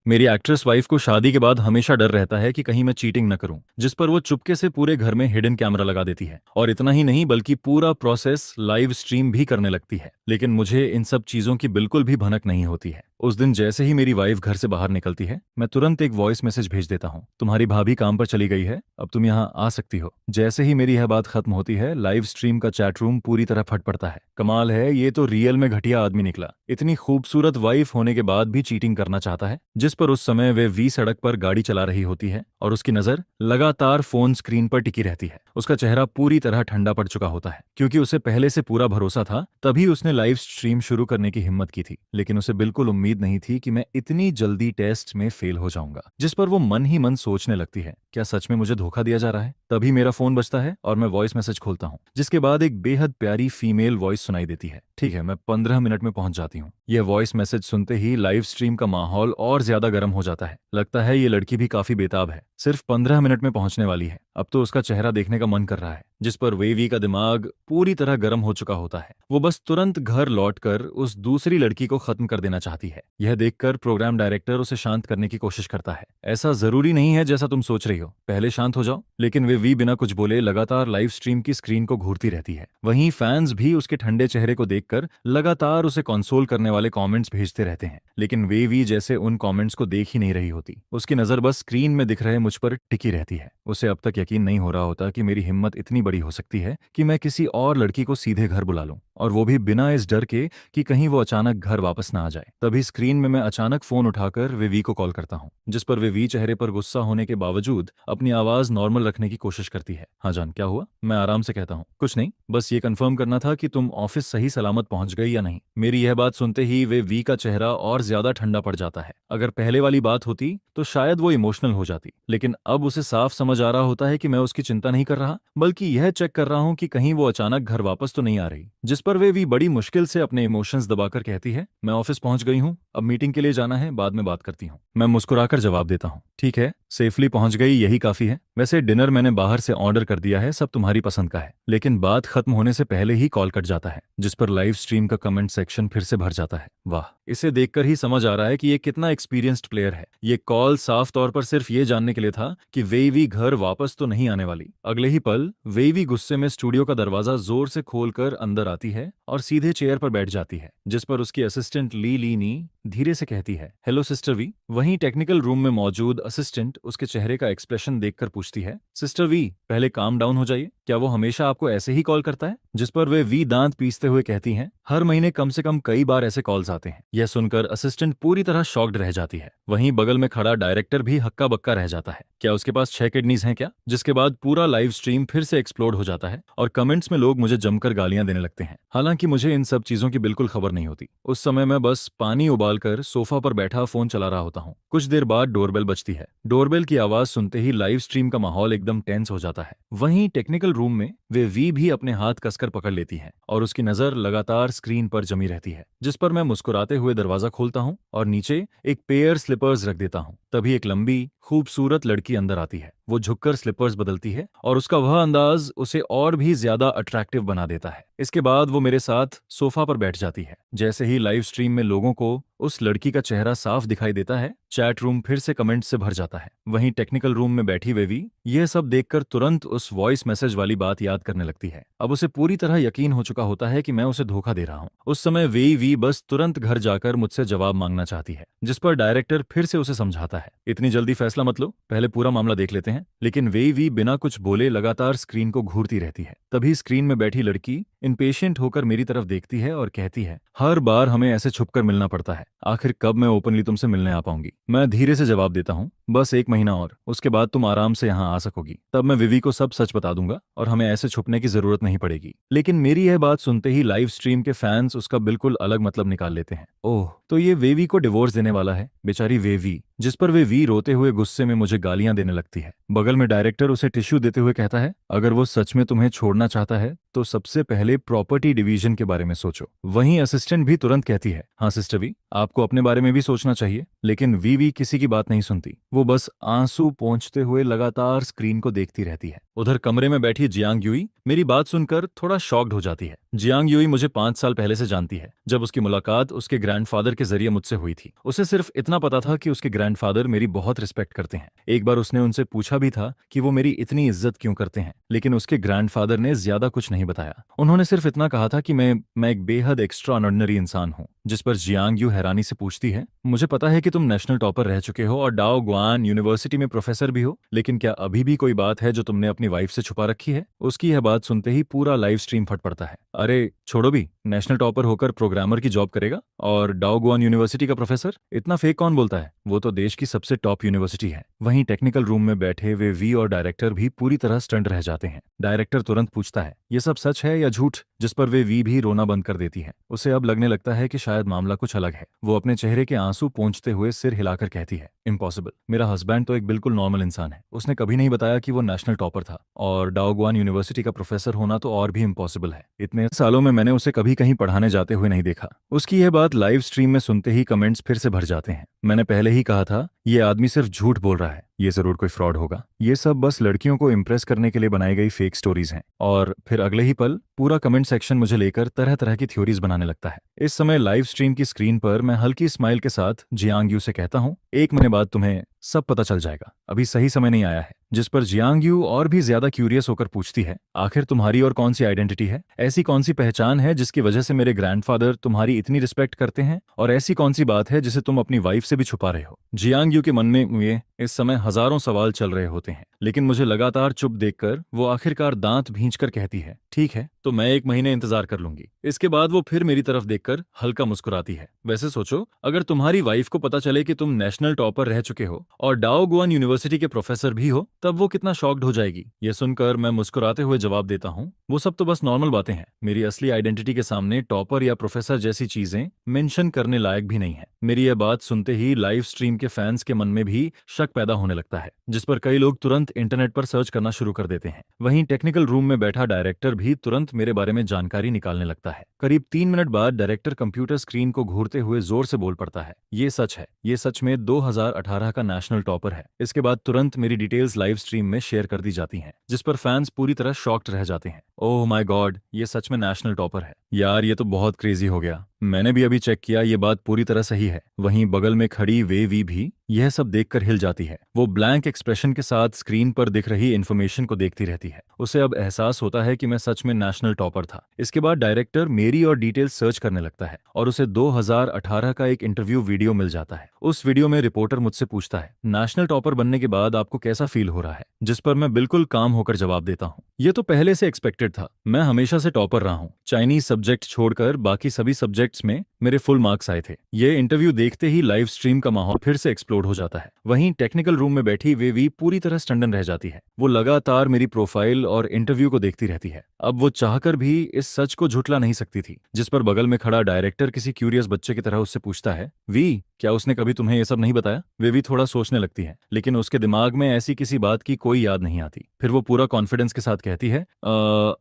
मेरी actress wife को शादी के बाद हमेशा डर रहता है कि कहीं मैं चीटिंग न करूं, जिस पर वो चुपके से पूरे घर में हिडन कैमरा लगा देती है और इतना ही नहीं बल्कि पूरा प्रोसेस लाइव स्ट्रीम भी करने लगती है। लेकिन मुझे इन सब चीजों की बिल्कुल भी भनक नहीं होती है। उस दिन जैसे ही मेरी वाइफ घर से बाहर निकलती है, मैं तुरंत एक वॉइस मैसेज भेज देता हूँ, तुम्हारी भाभी काम पर चली गई है, अब तुम यहाँ आ सकती हो। जैसे ही मेरी यह बात खत्म होती है, लाइव स्ट्रीम का चैट रूम पूरी तरह फट पड़ता है। कमाल है, ये तो रियल में घटिया आदमी निकला। इतनी खूबसूरत वाइफ होने के बाद भी चीटिंग करना चाहता है। जिस पर उस समय वे वी सड़क पर गाड़ी चला रही होती है और उसकी नजर लगातार फोन स्क्रीन पर टिकी रहती है। उसका चेहरा पूरी तरह ठंडा पड़ चुका होता है, क्योंकि उसे पहले से पूरा भरोसा था, तभी उसने लाइव स्ट्रीम शुरू करने की हिम्मत की थी। लेकिन उसे बिल्कुल उम्मीद नहीं थी कि मैं इतनी जल्दी टेस्ट में फेल हो जाऊंगा। जिस पर वो मन ही मन सोचने लगती है, क्या सच में मुझे धोखा दिया जा रहा है। तभी मेरा फोन बजता है और मैं वॉइस मैसेज खोलता हूँ, जिसके बाद एक बेहद प्यारी फीमेल वॉइस सुनाई देती है। ठीक है, मैं 15 मिनट में पहुंच जाती हूँ। यह वॉइस मैसेज सुनते ही लाइव स्ट्रीम का माहौल और ज्यादा गर्म हो जाता है। लगता है ये लड़की भी काफी बेताब है, सिर्फ 15 मिनट में पहुंचने वाली है। अब तो उसका चेहरा देखने का मन कर रहा है। जिस पर वेवी का दिमाग पूरी तरह गर्म हो चुका होता है। वो बस तुरंत घर लौटकर उस दूसरी लड़की को खत्म कर देना चाहती है। यह देखकर प्रोग्राम डायरेक्टर उसे शांत करने की कोशिश करता है। ऐसा जरूरी नहीं है जैसा तुम सोच रही हो, पहले शांत हो जाओ। लेकिन वेवी बिना कुछ बोले लगातार लाइव स्ट्रीम की स्क्रीन को घूरती रहती है। वहीं फैंस भी उसके ठंडे चेहरे को देखकर लगातार उसे कंसोल करने वाले कमेंट्स भेजते रहते हैं। लेकिन वेवी जैसे उन कमेंट्स को देख ही नहीं रही होती। उसकी नजर बस स्क्रीन में दिख रहे मुझ पर टिकी रहती है। उसे अब तक यकीन नहीं हो रहा होता कि मेरी हिम्मत इतनी बड़ी हो सकती है कि मैं किसी और लड़की को सीधे घर बुला लूं, और वो भी बिना इस डर के कि कहीं वो अचानक घर वापस ना आ जाए। तभी स्क्रीन में मैं अचानक फोन उठाकर वेवी को कॉल करता हूँ, जिस पर वेवी चेहरे पर गुस्सा होने के बावजूद अपनी आवाज नॉर्मल रखने की कोशिश करती है। हाँ जान, क्या हुआ? मैं आराम से कहता हूँ, कुछ नहीं, बस ये कंफर्म करना था कि तुम ऑफिस सही सलामत पहुंच गई या नहीं। मेरी यह बात सुनते ही वेवी का चेहरा और ज्यादा ठंडा पड़ जाता है। अगर पहले वाली बात होती तो शायद वो इमोशनल हो जाती, लेकिन अब उसे साफ समझ आ रहा होता है कि मैं उसकी चिंता नहीं कर रहा, बल्कि यह चेक कर रहा हूं कि कहीं वो अचानक घर वापस तो नहीं आ रही। जिस पर वे भी बड़ी मुश्किल से अपने इमोशंस दबाकर कहती है, मैं ऑफिस पहुंच गई हूं, अब मीटिंग के लिए जाना है, बाद में बात करती हूं। मैं मुस्कुराकर जवाब देता हूं, ठीक है, सेफली पहुंच गई यही काफी है। वैसे डिनर मैंने बाहर से ऑर्डर कर दिया है, सब तुम्हारी पसंद का है। लेकिन बात खत्म होने से पहले ही कॉल कट जाता है, जिस पर लाइव स्ट्रीम का कमेंट सेक्शन फिर से भर जाता है। वाह, इसे देखकर ही समझ आ रहा है कि ये कितना एक्सपीरियंस्ड प्लेयर है। ये कॉल साफ तौर पर सिर्फ ये जानने के लिए था कि वेवी घर वापस तो नहीं आने वाली। अगले ही पल वेवी गुस्से में स्टूडियो का दरवाजा जोर से खोलकर अंदर आती है और सीधे चेयर पर बैठ जाती है, जिस पर उसकी असिस्टेंट ली लीनी धीरे से कहती है, हेलो सिस्टर वी। वहीं टेक्निकल रूम में मौजूद असिस्टेंट उसके चेहरे का एक्सप्रेशन देखकर पूछती है, सिस्टर वी पहले काम डाउन हो जाइए, क्या वो हमेशा आपको ऐसे ही कॉल करता है? जिस पर वे वी दांत पीसते हुए कहती हैं, हर महीने कम से कम कई बार ऐसे कॉल्स आते हैं। यह सुनकर असिस्टेंट पूरी तरह शॉक्ड रह जाती है। वहीं बगल में खड़ा डायरेक्टर भी हक्का बक्का रह जाता है, क्या उसके पास 6 किडनीज हैं क्या? जिसके बाद पूरा लाइव स्ट्रीम फिर से एक्सप्लोड हो जाता है और कमेंट्स में लोग मुझे जमकर गालियां देने लगते हैं। हालांकि मुझे इन सब चीजों की बिल्कुल खबर नहीं होती। उस समय मैं बस पानी उबालकर सोफा पर बैठा फोन चला रहा होता हूँ। कुछ देर बाद डोरबेल बजती है। डोरबेल की आवाज सुनते ही लाइव स्ट्रीम का माहौल एकदम टेंस हो जाता है। वहीं टेक्निकल रूम में वे वी भी अपने हाथ कसकर पकड़ लेती है और उसकी नजर लगातार स्क्रीन पर जमी रहती है। जिस पर मैं मुस्कुराते हुए दरवाजा खोलता हूँ और नीचे एक पेयर स्लीपर्स रख देता हूँ। तभी एक लंबी खूबसूरत लड़की अंदर आती है। वो झुककर स्लीपर्स बदलती है और उसका वह अंदाज उसे और भी ज्यादा अट्रैक्टिव बना देता है। इसके बाद वो मेरे साथ सोफा पर बैठ जाती है। जैसे ही लाइव स्ट्रीम में लोगों को उस लड़की का चेहरा साफ दिखाई देता है, चैट रूम फिर से कमेंट से भर जाता है। वहीं टेक्निकल रूम में बैठी वेवी यह सब देखकर तुरंत उस वॉइस मैसेज वाली बात याद करने लगती है। अब उसे पूरी तरह यकीन हो चुका होता है कि मैं उसे धोखा दे रहा हूँ। उस समय वेवी बस तुरंत घर जाकर मुझसे जवाब मांगना चाहती है, जिस पर डायरेक्टर फिर से उसे समझाता है, इतनी जल्दी फैसला मत लो, पहले पूरा मामला देख लेते हैं। लेकिन वेवी बिना कुछ बोले लगातार स्क्रीन को घूरती रहती है। तभी स्क्रीन में बैठी लड़की इम्पेशेंट होकर मेरी तरफ देखती है और कहती है, हर बार हमें ऐसे छुपकर मिलना पड़ता है, आखिर कब मैं ओपनली तुमसे मिलने आ पाऊंगी? मैं धीरे से जवाब देता हूँ, बस 1 महीना और, उसके बाद तुम आराम से यहाँ आ सकोगी। तब मैं विवी को सब सच बता दूंगा और हमें ऐसे छुपने की जरूरत नहीं पड़ेगी। लेकिन मेरी यह बात सुनते ही लाइव स्ट्रीम के फैंस उसका बिल्कुल अलग मतलब निकाल लेते हैं। ओह, तो ये वेवी को डिवोर्स देने वाला है, बेचारी वेवी। जिस पर वेवी रोते हुए गुस्से में मुझे गालियां देने लगती है। बगल में डायरेक्टर उसे टिश्यू देते हुए कहता है, अगर वो सच में तुम्हें छोड़ना चाहता है तो सबसे पहले प्रॉपर्टी डिवीजन के बारे में सोचो। वहीं असिस्टेंट भी तुरंत कहती है, हाँ सिस्टर वी, आपको अपने बारे में भी सोचना चाहिए। लेकिन वीवी किसी की बात नहीं सुनती। वो बस आंसू पोंछते हुए लगातार स्क्रीन को देखती रहती है। उधर कमरे में बैठी जियांग यूई मेरी बात सुनकर थोड़ा शॉक्ड हो जाती है। जियांग यूई मुझे 5 साल पहले से जानती है, जब उसकी मुलाकात उसके ग्रैंडफादर के जरिए मुझसे हुई थी। उसे सिर्फ इतना पता था कि उसके ग्रैंडफादर मेरी बहुत रिस्पेक्ट करते हैं। एक बार उसने उनसे पूछा भी था कि वो मेरी इतनी इज्जत क्यों करते हैं, लेकिन उसके ग्रैंडफादर ने ज्यादा कुछ नहीं बताया। उन्होंने सिर्फ इतना कहा था कि मैं एक बेहद एक्स्ट्रा ऑर्डिनरी इंसान हूँ। जिस पर जियांग यू हैरानी से पूछती है, मुझे पता है कि तुम नेशनल टॉपर रह चुके हो और डाओ गुआन यूनिवर्सिटी में प्रोफेसर भी हो, लेकिन क्या अभी भी कोई बात है जो तुमने अपनी वाइफ से छुपा रखी है? उसकी यह बात सुनते ही पूरा लाइव स्ट्रीम फट पड़ता है। अरे छोड़ो भी, नेशनल टॉपर होकर प्रोग्रामर की जॉब करेगा और डाओ गुआन यूनिवर्सिटी का प्रोफेसर? इतना फेक कौन बोलता है? वो तो देश की सबसे टॉप यूनिवर्सिटी है। वहीं टेक्निकल रूम में बैठे वे वी और डायरेक्टर भी पूरी तरह स्टंट रह जाते हैं। डायरेक्टर तुरंत पूछता है, ये सब सच है या झूठ? जिस पर वे वी भी रोना बंद कर देती है। उसे अब लगने लगता है कि शायद मामला कुछ अलग है। वो अपने चेहरे के आंसू पोंछते हुए सिर हिलाकर कहती है, इम्पॉसिबल। मेरा हस्बैंड तो एक बिल्कुल नॉर्मल इंसान है। उसने कभी नहीं बताया कि वो नेशनल टॉपर था, और डाओ गुआन यूनिवर्सिटी का प्रोफेसर होना तो और भी इम्पॉसिबल है। इतने सालों में मैंने उसे कभी कहीं पढ़ाने जाते हुए नहीं देखा। उसकी यह बात लाइव स्ट्रीम में सुनते ही कमेंट्स फिर से भर जाते हैं। मैंने पहले ही कहा था, ये आदमी सिर्फ झूठ बोल रहा है, ये जरूर कोई फ्रॉड होगा। ये सब बस लड़कियों को इम्प्रेस करने के लिए बनाई गई फेक स्टोरीज हैं। और फिर अगले ही पल पूरा कमेंट सेक्शन मुझे लेकर तरह तरह की थ्योरीज बनाने लगता है। इस समय लाइव स्ट्रीम की स्क्रीन पर मैं हल्की स्माइल के साथ जियांग यू से कहता हूँ, 1 महीने बाद तुम्हें सब पता चल जाएगा, अभी सही समय नहीं आया है। जिस पर जियांग यू और भी ज्यादा क्यूरियस होकर पूछती है, आखिर तुम्हारी और कौन सी आइडेंटिटी है? ऐसी कौन सी पहचान है जिसकी वजह से मेरे ग्रैंडफादर तुम्हारी इतनी रिस्पेक्ट करते हैं, और ऐसी कौन सी बात है जिसे तुम अपनी वाइफ से भी छुपा रहे हो? जियांग यू के मन में ये इस समय हजारों सवाल चल रहे होते हैं, लेकिन मुझे लगातार चुप देखकर वो आखिरकार दांत भींचकर कहती है, ठीक है, तो मैं 1 महीने इंतजार कर लूंगी। इसके बाद वो फिर मेरी तरफ देखकर हल्का मुस्कुराती है। वैसे सोचो, अगर तुम्हारी वाइफ को पता चले कि तुम नेशनल टॉपर रह चुके हो और डाओ गुआन यूनिवर्सिटी के प्रोफेसर भी हो, तब वो कितना शॉक्ड हो जाएगी। ये सुनकर मैं मुस्कुराते हुए जवाब देता हूँ, वो सब तो बस नॉर्मल बातें हैं। मेरी असली आइडेंटिटी के सामने टॉपर या प्रोफेसर जैसी चीजें मेंशन करने लायक भी नहीं है। मेरी यह बात सुनते ही लाइव स्ट्रीम के फैंस के मन में भी शक पैदा होने लगता है, जिस पर कई लोग तुरंत इंटरनेट पर सर्च करना शुरू कर देते हैं। वहीं टेक्निकल रूम में बैठा डायरेक्टर भी तुरंत मेरे बारे में जानकारी निकालने लगता है। करीब 3 मिनट बाद डायरेक्टर कंप्यूटर स्क्रीन को घूरते हुए जोर से बोल पड़ता है, ये सच है, ये सच में 2018 का नेशनल टॉपर है। इसके बाद तुरंत मेरी डिटेल्स लाइव स्ट्रीम में शेयर कर दी जाती हैं, जिस पर फैंस पूरी तरह शॉक्ड रह जाते हैं। ओह माय गॉड, ये सच में नेशनल टॉपर है। यार ये तो बहुत क्रेजी हो गया। मैंने भी अभी चेक किया, ये बात पूरी तरह सही है। वहीं बगल में खड़ी वे वी भी यह सब देखकर हिल जाती है। वो ब्लैंक एक्सप्रेशन के साथ स्क्रीन पर दिख रही इन्फॉर्मेशन को देखती रहती है। उसे अब एहसास होता है कि मैं सच में नेशनल टॉपर था। इसके बाद डायरेक्टर मेरी और डिटेल्स सर्च करने लगता है और उसे 2018 का एक इंटरव्यू वीडियो मिल जाता है। उस वीडियो में रिपोर्टर मुझसे पूछता है, नेशनल टॉपर बनने के बाद आपको कैसा फील हो रहा है? जिस पर मैं बिल्कुल काम होकर जवाब देता हूँ, ये तो पहले से एक्सपेक्टेड था। मैं हमेशा से टॉपर रहा हूँ। चाइनीज सब्जेक्ट छोड़कर बाकी सभी सब्जेक्ट्स में मेरे फुल मार्क्स आए थे। ये इंटरव्यू देखते ही लाइव स्ट्रीम का माहौल फिर से एक्सप्लोड हो जाता है। वहीं टेक्निकल रूम में बैठी वेवी पूरी तरह स्टंडन रह जाती है। वो लगातार मेरी प्रोफाइल और इंटरव्यू को देखती रहती है। अब वो चाहकर भी इस सच को झुठला नहीं सकती थी। जिस पर बगल में खड़ा डायरेक्टर किसी क्यूरियस बच्चे की तरह उससे पूछता है, वी क्या उसने कभी तुम्हें ये सब नहीं बताया? वेवी थोड़ा सोचने लगती है, लेकिन उसके दिमाग में ऐसी किसी बात की कोई याद नहीं आती। फिर वो पूरा कॉन्फिडेंस के साथ कहती है,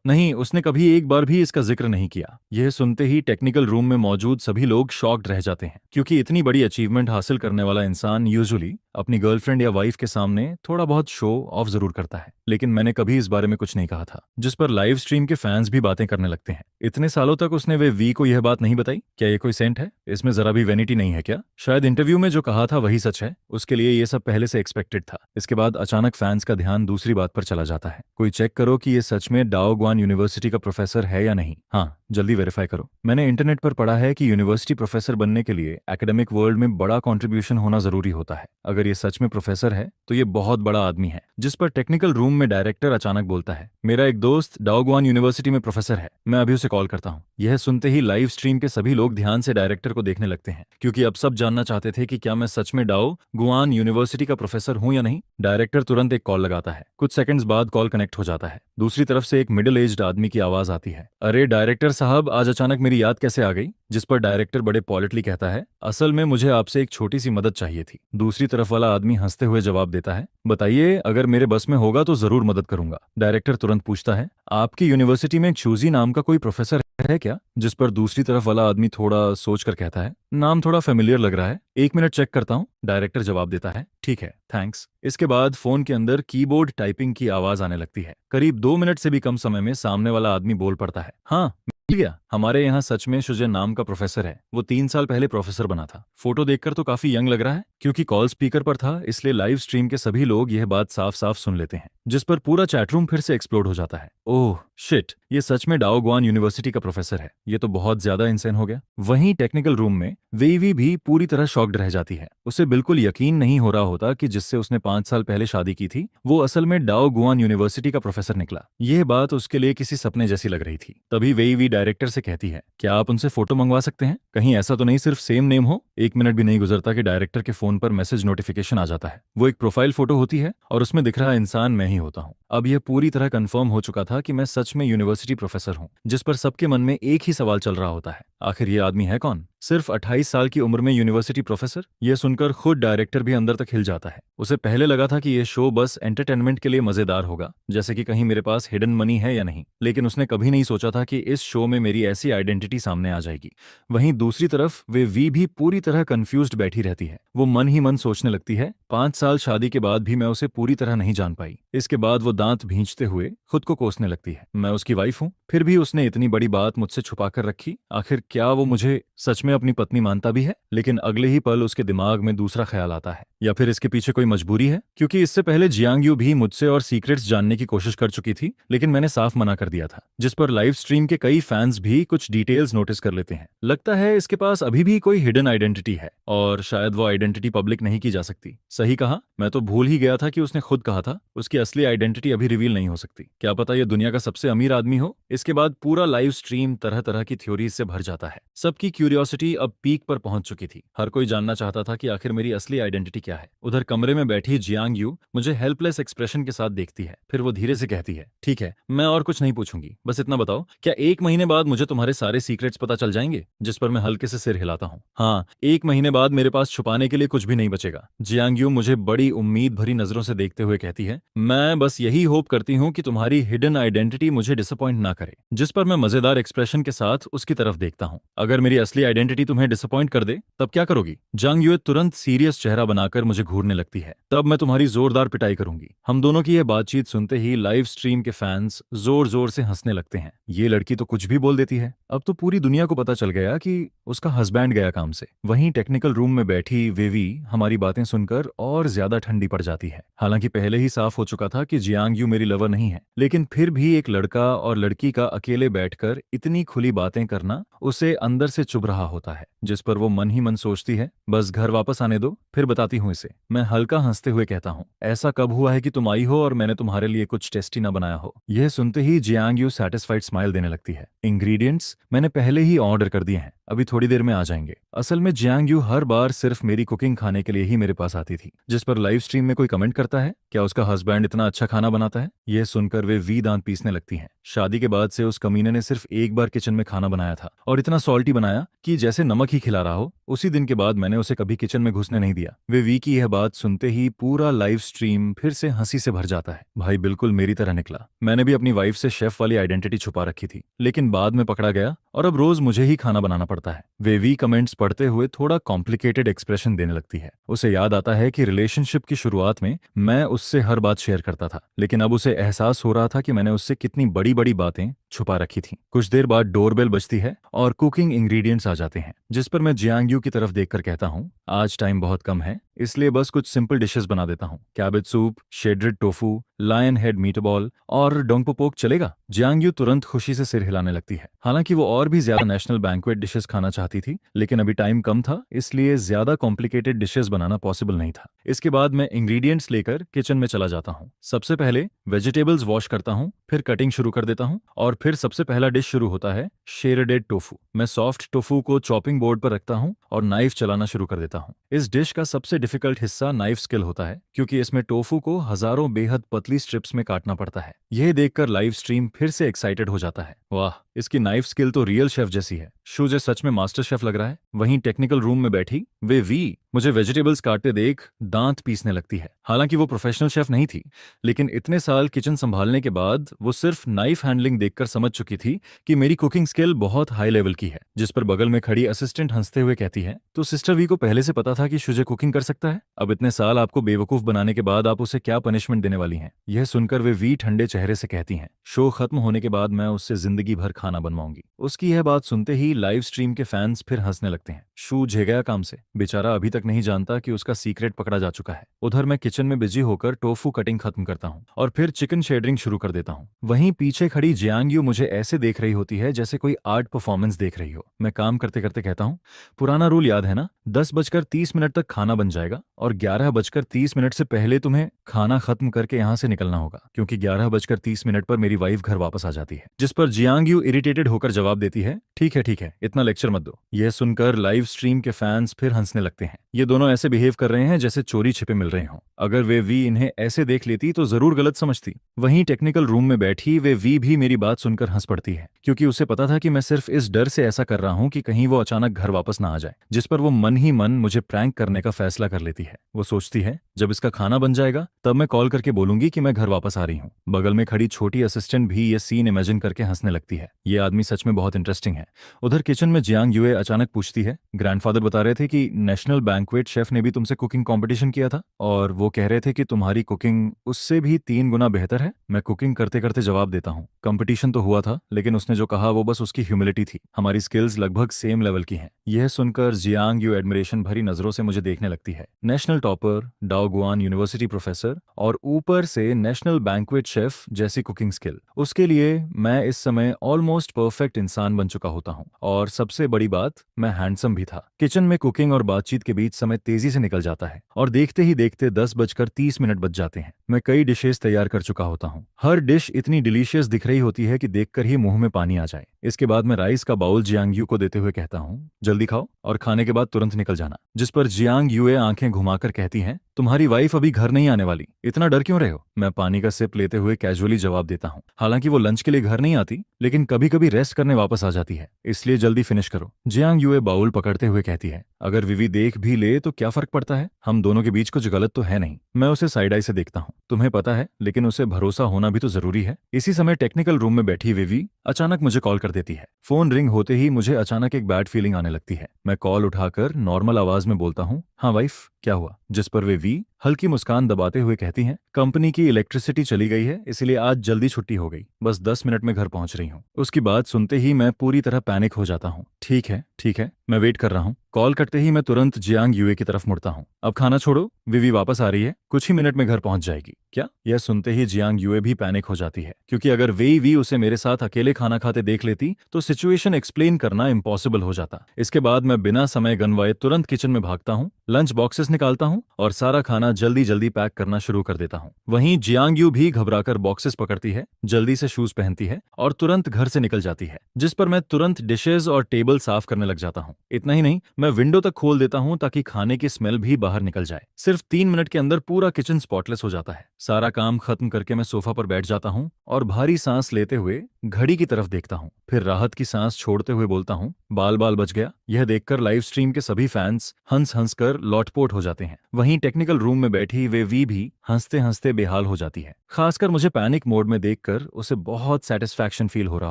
नहीं, उसने कभी एक बार भी इसका जिक्र नहीं किया। यह सुनते ही टेक्निकल रूम में मौजूद सभी लोग शॉक्ड रह जाते हैं, क्योंकि इतनी बड़ी अचीवमेंट हासिल करने वाला इंसान यूजुअली अपनी गर्लफ्रेंड या वाइफ के सामने थोड़ा बहुत शो ऑफ जरूर करता है। लेकिन मैंने कभी इस बारे में कुछ नहीं कहा था। जिस पर लाइव स्ट्रीम के फैंस भी बातें करने लगते हैं, इतने सालों तक उसने वे वी को यह बात नहीं बताई? क्या ये कोई सेंट है? इसमें जरा भी वैनिटी नहीं है क्या? शायद इंटरव्यू में जो कहा था वही सच है। उसके लिए ये सब पहले से एक्सपेक्टेड था। इसके बाद अचानक फैंस का ध्यान दूसरी बात पर चला जाता है। कोई चेक करो कि ये सच में डाओ गुआन यूनिवर्सिटी का प्रोफेसर है या नहीं। हाँ, जल्दी वेरीफाई करो। मैंने इंटरनेट पर पढ़ा है कि यूनिवर्सिटी प्रोफेसर बनने के लिए एकेडमिक वर्ल्ड में बड़ा कंट्रीब्यूशन होना जरूरी होता है। अगर ये सच में प्रोफेसर है तो ये बहुत बड़ा आदमी है। जिस पर टेक्निकल रूम में डायरेक्टर अचानक बोलता है, मेरा एक दोस्त डाओ गुआन यूनिवर्सिटी में प्रोफेसर है, मैं अभी उसे कॉल करता हूँ। यह सुनते ही लाइव स्ट्रीम के सभी लोग ध्यान से डायरेक्टर को देखने लगते हैं, क्योंकि अब सब जानना चाहते थे कि क्या मैं सच में डाओ गुआन यूनिवर्सिटी का प्रोफेसर हूं या नहीं। डायरेक्टर तुरंत एक कॉल लगाता है। कुछ सेकंड्स बाद कॉल कनेक्ट हो जाता है। दूसरी तरफ से एक मिडिल एज्ड आदमी की आवाज आती है, अरे डायरेक्टर साहब, आज अचानक मेरी याद कैसे आ गई? जिस पर डायरेक्टर बड़े पॉलिटली कहता है, असल में मुझे आपसे एक छोटी सी मदद चाहिए थी। दूसरी तरफ वाला आदमी हंसते हुए जवाब देता है, बताइए, अगर मेरे बस में होगा तो जरूर मदद करूंगा। डायरेक्टर तुरंत पूछता है, आपकी यूनिवर्सिटी में चूजी नाम का कोई प्रोफेसर है क्या? जिस पर दूसरी तरफ वाला आदमी थोड़ा सोच कर कहता है, नाम थोड़ा फेमिलियर लग रहा है, 1 मिनट चेक करता हूँ। डायरेक्टर जवाब देता है, ठीक है, थैंक्स। इसके बाद फोन के अंदर कीबोर्ड टाइपिंग की आवाज आने लगती है। करीब 2 मिनट से भी कम समय में सामने वाला आदमी बोल पड़ता है, हाँ मिल गया, हमारे यहाँ सच में शुजन नाम का प्रोफेसर है, वो 3 साल पहले प्रोफेसर बना था। फोटो देखकर तो काफी यंग लग रहा है। क्योंकि कॉल स्पीकर पर था इसलिए लाइव स्ट्रीम के सभी लोग यह बात साफ साफ सुन लेते हैं, जिस पर पूरा चैटरूम फिर से एक्सप्लोड हो जाता है। ओह शिट, ये सच में डाओ गुआन यूनिवर्सिटी का प्रोफेसर है, ये तो बहुत ज्यादा इंसेन हो गया। वहीं टेक्निकल रूम में वेईवी भी पूरी तरह शॉक्ड रह जाती है। उसे बिल्कुल यकीन नहीं हो रहा होता कि जिससे उसने 5 साल पहले शादी की थी वो असल में डाओ गुआन यूनिवर्सिटी का प्रोफेसर निकला। यह बात उसके लिए किसी सपने जैसी लग रही थी। तभी वेईवी डायरेक्टर से कहती है, क्या आप उनसे फोटो मंगवा सकते हैं? कहीं ऐसा तो नहीं सिर्फ सेम नेम हो? 1 मिनट भी नहीं गुजरता कि डायरेक्टर के फोन पर मैसेज नोटिफिकेशन आ जाता है। वो एक प्रोफाइल फोटो होती है और उसमें दिख रहा इंसान मैं ही होता हूँ। अब यह पूरी तरह कंफर्म हो चुका था कि मैं सच में यूनिवर्सिटी प्रोफेसर हूँ, जिस पर सबके मन में एक ही सवाल चल रहा होता है, आखिर ये आदमी है कौन? सिर्फ 28 साल की उम्र में यूनिवर्सिटी प्रोफेसर? यह सुनकर खुद डायरेक्टर भी अंदर तक हिल जाता है। उसे पहले लगा था कि यह शो बस एंटरटेनमेंट के लिए मजेदार होगा, जैसे कि कहीं मेरे पास हिडन मनी है या नहीं, लेकिन उसने कभी नहीं सोचा था कि इस शो में मेरी ऐसी आइडेंटिटी सामने आ जाएगी। वहीं दूसरी तरफ वे वी भी पूरी तरह कंफ्यूज्ड बैठी रहती है। वो मन ही मन सोचने लगती है, 5 साल शादी के बाद भी मैं उसे पूरी तरह नहीं जान पाई। इसके बाद वो दांत भींचते हुए खुद को कोसने लगती है, मैं उसकी वाइफ हूँ, फिर भी उसने इतनी बड़ी बात मुझसे छुपा कर रखी। आखिर क्या वो मुझे सच में अपनी पत्नी मानता भी है? लेकिन अगले ही पल उसके दिमाग में दूसरा ख्याल आता है, या फिर इसके पीछे कोई मजबूरी है? क्योंकि इससे पहले जियांग यू भी मुझसे और सीक्रेट्स जानने की कोशिश कर चुकी थी, लेकिन मैंने साफ मना कर दिया था, जिस पर लाइव स्ट्रीम के कई फैंस भी कुछ डिटेल्स नोटिस कर लेते हैं। लगता है इसके पास अभी भी कोई हिडन आइडेंटिटी है और शायद वो आइडेंटिटी पब्लिक नहीं की जा सकती। सही कहा, मैं तो भूल ही गया था कि उसने खुद कहा था उसकी असली आइडेंटिटी अभी रिवील नहीं हो सकती। क्या पता ये दुनिया का सबसे अमीर आदमी हो। इसके बाद पूरा लाइव स्ट्रीम तरह तरह की थ्योरीज से भर जाता है। सबकी क्यूरियोसिटी अब पीक पर पहुंच चुकी थी। हर कोई जानना चाहता था कि आखिर मेरी असली आइडेंटिटी क्या है। उधर कमरे में बैठी जियांग यू मुझे हेल्पलेस एक्सप्रेशन के साथ देखती है, फिर वो धीरे से कहती है, ठीक है, मैं और कुछ नहीं पूछूंगी, बस इतना बताओ, क्या 1 महीने बाद मुझे तुम्हारे सारे सीक्रेट्स पता चल जाएंगे? जिस पर मैं हल्के से सिर हिलाता हूँ, हाँ, 1 महीने बाद मेरे पास छुपाने के लिए कुछ भी नहीं बचेगा। जियांग यू मुझे बड़ी उम्मीद भरी नजरों से देखते हुए कहती है, मैं बस यही होप करती हूँ कि तुम्हारी हिडन आइडेंटिटी मुझे डिसअपॉइंट ना करे। जिस पर मैं मजेदार एक्सप्रेशन के साथ उसकी तरफ देखता हूँ। अगर मेरी असली आइडेंटिटी तुम्हें डिसअपॉइंट कर दे तब क्या करोगी? जांग यूए तुरंत सीरियस चेहरा बनाकर मुझे घूरने लगती है, तब मैं तुम्हारी जोरदार पिटाई करूंगी। हम दोनों की यह बातचीत सुनते ही लाइव स्ट्रीम के फैंस जोर जोर से हंसने लगते हैं। ये लड़की तो कुछ भी बोल देती है, अब तो पूरी दुनिया को पता चल गया कि उसका हस्बैंड गया काम से। वहीं टेक्निकल रूम में बैठी वेवी हमारी बातें सुनकर और ज्यादा ठंडी पड़ जाती है। हालांकि पहले ही साफ हो चुका था कि जियांग यू मेरी लवर नहीं है, लेकिन फिर भी एक लड़का और लड़की का अकेले बैठकर इतनी खुली बातें करना उसे अंदर से चुभ रहा होता है, जिस पर वो मन ही मन सोचती है, बस घर वापस आने दो, फिर बताती हूँ इसे। मैं हल्का हंसते हुए कहता हूँ, ऐसा कब हुआ है कि तुम आई हो और मैंने तुम्हारे लिए कुछ टेस्टी ना बनाया हो? यह सुनते ही जियांग यू सैटिस्फाइड स्माइल देने लगती है। इंग्रेडिएंट्स मैंने पहले ही ऑर्डर कर दिए हैं, अभी थोड़ी देर में आ जाएंगे। असल में जियांग यू हर बार सिर्फ मेरी कुकिंग खाने के लिए ही मेरे पास आती थी। जिस पर लाइव स्ट्रीम में कोई कमेंट करता है, क्या उसका हस्बैंड इतना अच्छा खाना बनाता है? यह सुनकर वे वी दांत पीसने लगती हैं। शादी के बाद से उस कमीने ने सिर्फ एक बार किचन में खाना बनाया था और इतना सॉल्टी बनाया कि जैसे नमक ही खिला रहा हो। उसी दिन के बाद मैंने उसे कभी किचन में घुसने नहीं दिया। वे वी की यह बात सुनते ही पूरा लाइव स्ट्रीम फिर से हंसी से भर जाता है। भाई बिल्कुल मेरी तरह निकला। मैंने भी अपनी वाइफ से शेफ वाली आइडेंटिटी छुपा रखी थी, लेकिन बाद में पकड़ा गया और अब रोज मुझे ही खाना बनाना पड़ता है। वे वी कमेंट्स पढ़ते हुए थोड़ा कॉम्प्लिकेटेड एक्सप्रेशन देने लगती है। उसे याद आता है कि रिलेशनशिप की शुरुआत में मैं उससे हर बात शेयर करता था, लेकिन अब उसे एहसास हो रहा था कि मैंने उससे कितनी बड़ी बड़ी बातें छुपा रखी थी। कुछ देर बाद डोरबेल बजती है और कुकिंग इंग्रेडिएंट्स आ जाते हैं, जिस पर मैं जियांग यू की तरफ देखकर कहता हूँ, आज टाइम बहुत कम है, इसलिए बस कुछ सिंपल डिशेस बना देता हूँ। Cabbage soup, shredded tofu, lion head meatball और डोंगपो पोक चलेगा? जियांग यू तुरंत खुशी से सिर हिलाने लगती है। हालांकि वो और भी ज्यादा नेशनल बैंक्वेट डिशेस खाना चाहती थी, लेकिन अभी टाइम कम था, इसलिए ज्यादा कॉम्प्लिकेटेड डिशेस बनाना पॉसिबल नहीं था। इसके बाद मैं इंग्रेडिएंट्स लेकर किचन में चला जाता हूँ। सबसे पहले वेजिटेबल्स वॉश करता हूँ, फिर कटिंग शुरू कर देता हूँ और फिर सबसे पहला डिश शुरू होता है शेरडेड टोफू। मैं सॉफ्ट टोफू को चॉपिंग बोर्ड पर रखता हूँ और नाइफ चलाना शुरू कर देता हूँ। इस डिश का सबसे डिफिकल्ट हिस्सा नाइफ स्किल होता है, क्योंकि इसमें टोफू को हजारों बेहद पतली स्ट्रिप्स में काटना पड़ता है। यह देखकर लाइव स्ट्रीम फिर से एक्साइटेड हो जाता है। वाह, इसकी नाइफ स्किल तो रियल शेफ जैसी है। शूजे सच में मास्टर शेफ लग रहा है। वहीं टेक्निकल रूम में बैठी वे वी मुझे वेजिटेबल्स काटते देख दांत पीसने लगती है। हालांकि वो प्रोफेशनल शेफ नहीं थी, लेकिन इतने साल किचन संभालने के बाद वो सिर्फ नाइफ हैंडलिंग देखकर समझ चुकी थी कि मेरी कुकिंग स्किल बहुत हाई लेवल की है। जिस पर बगल में खड़ी असिस्टेंट हंसते हुए कहती है, तो सिस्टर वी को पहले से पता था कि शुजे कुकिंग कर सकता है? अब इतने साल आपको बेवकूफ बनाने के बाद आप उसे क्या पनिशमेंट देने वाली हैं? यह सुनकर वे वी ठंडे चेहरे से कहती हैं, शो खत्म होने के बाद मैं उससे जिंदगी भर खाना बनवाऊंगी। उसकी यह बात सुनते ही लाइव स्ट्रीम के फैंस फिर हंसने लगते हैं। शू झे गया काम से, बेचारा अभी तक नहीं जानता कि उसका सीक्रेट पकड़ा जा चुका है। उधर मैं किचन में बिजी होकर टोफू कटिंग खत्म करता हूँ और फिर चिकन शेडरिंग शुरू कर देता हूँ। वहीं पीछे खड़ी जियांग यू मुझे ऐसे देख रही होती है जैसे कोई आर्ट परफॉर्मेंस देख रही हो। मैं काम करते करते कहता हूँ, पुराना रूल याद है ना, 10:30 तक खाना बन जाएगा और 11:30 से पहले तुम्हें खाना खत्म करके यहाँ से निकलना होगा, क्योंकि 11:30 पर मेरी वाइफ घर वापस आ जाती है। जिस पर जियांग यू इरिटेटेड होकर जवाब देती है, ठीक है, इतना लेक्चर मत दो। यह सुनकर लाइव स्ट्रीम के फैंस फिर हंसने लगते हैं। ये दोनों ऐसे बिहेव कर रहे हैं जैसे चोरी छिपे मिल रहे हों। अगर वे वी इन्हें ऐसे देख लेती तो जरूर गलत समझती। वहीं टेक्निकल रूम में बैठी वे वी भी मेरी बात सुनकर हंस पड़ती है, क्योंकि उसे पता था कि मैं सिर्फ इस डर से ऐसा कर रहा हूं कि कहीं वो अचानक घर वापस ना आ जाए। जिस पर वो मन ही मन मुझे प्रैंक करने का फैसला कर लेती है। वो सोचती है, जब इसका खाना बन जाएगा तब मैं कॉल करके बोलूंगी कि मैं घर वापस आ रही हूँ। बगल में खड़ी छोटी असिस्टेंट भी ये सीन इमेजिन करके हंसने लगती है। ये आदमी सच में बहुत इंटरेस्टिंग है। उधर किचन में जियांग यूए अचानक पूछती है, ग्रैंडफादर बता रहे थे कि नेशनल बैंक्वेट शेफ ने भी तुमसे कुकिंग कंपटीशन किया था और वो कह रहे थे कि तुम्हारी कुकिंग उससे भी 3 गुना बेहतर है। मैं कुकिंग करते करते जवाब देता हूँ, कंपटीशन तो हुआ था, लेकिन उसने जो कहा वो बस उसकी ह्यूमिलिटी थी। हमारी स्किल्स लगभग सेम लेवल की हैं। यह सुनकर जियांग यू एडमिरेशन भरी नजरों से मुझे देखने लगती है। नेशनल टॉपर, डाओगुआन यूनिवर्सिटी प्रोफेसर और ऊपर से नेशनल बैंक्वेट शेफ जैसी कुकिंग स्किल। उसके लिए मैं इस समय ऑलमोस्ट परफेक्ट इंसान बन चुका होता हूँ। और सबसे बड़ी बात, मैं हैंडसम भी था। किचन में कुकिंग और बातचीत के बीच समय तेजी से निकल जाता है और देखते ही देखते 10:30 बज जाते हैं। मैं कई डिशेस तैयार कर चुका होता हूँ। हर डिश इतनी डिलीशियस दिख रही होती है कि देखकर ही मुंह में पानी आ जाए। इसके बाद मैं राइस का बाउल जियांग यू को देते हुए कहता हूँ, जल्दी खाओ और खाने के बाद तुरंत निकल जाना। जिस पर जियांग यूए आंखें घुमाकर कहती हैं, तुम्हारी वाइफ अभी घर नहीं आने वाली, इतना डर क्यों रहे हो? मैं पानी का सिप लेते हुए कैजुअली जवाब देता हूँ, हालांकि वो लंच के लिए घर नहीं आती, लेकिन कभी कभी रेस्ट करने वापस आ जाती है, इसलिए जल्दी फिनिश करो। जियांग यूए बाउल पकड़ते हुए कहती है, अगर विवी देख भी ले तो क्या फर्क पड़ता है, हम दोनों के बीच कुछ गलत तो है नहीं। मैं उसे साइड आई से देखता हूँ, तुम्हें पता है, लेकिन उसे भरोसा होना भी तो जरूरी है। इसी समय टेक्निकल रूम में बैठी विवी अचानक मुझे कॉल कर देती है। फोन रिंग होते ही मुझे अचानक एक बैड फीलिंग आने लगती है। मैं कॉल उठाकर नॉर्मल आवाज में बोलता हूँ, हाँ वाइफ, क्या हुआ? जिस पर वे वी हल्की मुस्कान दबाते हुए कहती हैं, कंपनी की इलेक्ट्रिसिटी चली गई है, इसलिए आज जल्दी छुट्टी हो गई, बस 10 मिनट में घर पहुंच रही हूँ। उसकी बात सुनते ही मैं पूरी तरह पैनिक हो जाता हूँ। ठीक है, मैं वेट कर रहा हूँ। कॉल कटते ही मैं तुरंत जियांग यूए की तरफ मुड़ता हूँ। अब खाना छोड़ो, विवी वापस आ रही है, कुछ ही मिनट में घर पहुंच जाएगी। क्या? यह सुनते ही जियांग यूए भी पैनिक हो जाती है, क्योंकि अगर वी उसे मेरे साथ अकेले खाना खाते देख लेती तो सिचुएशन एक्सप्लेन करना इम्पॉसिबल हो जाता। इसके बाद मैं बिना समय गंवाए तुरंत किचन में भागता हूँ, लंच बॉक्सेस निकालता हूँ और सारा खाना जल्दी जल्दी पैक करना शुरू कर देता हूँ। वहीं जियांग यू भी घबराकर बॉक्सेस पकड़ती है, जल्दी से शूज पहनती है और तुरंत घर से निकल जाती है। जिस पर मैं तुरंत डिशेज और टेबल साफ करने लग जाता हूँ। इतना ही नहीं, मैं विंडो तक खोल देता हूँ ताकि खाने की स्मेल भी बाहर निकल जाए। सिर्फ 3 मिनट के अंदर पूरा किचन स्पॉटलेस हो जाता है। सारा काम खत्म करके मैं सोफा पर बैठ जाता हूँ और भारी सांस लेते हुए घड़ी की तरफ देखता हूँ। फिर राहत की सांस छोड़ते हुए बोलता हूँ, बाल बाल बच गया। यह देखकर लाइव स्ट्रीम के सभी फैंस हंस हंस कर लौटपोट हो जाते हैं। वहीं टेक्निकल रूम में बैठी वे वी भी हंसते हंसते बेहाल हो जाती है। खासकर मुझे पैनिक मोड में देखकर उसे बहुत सेटिस्फैक्शन फील हो रहा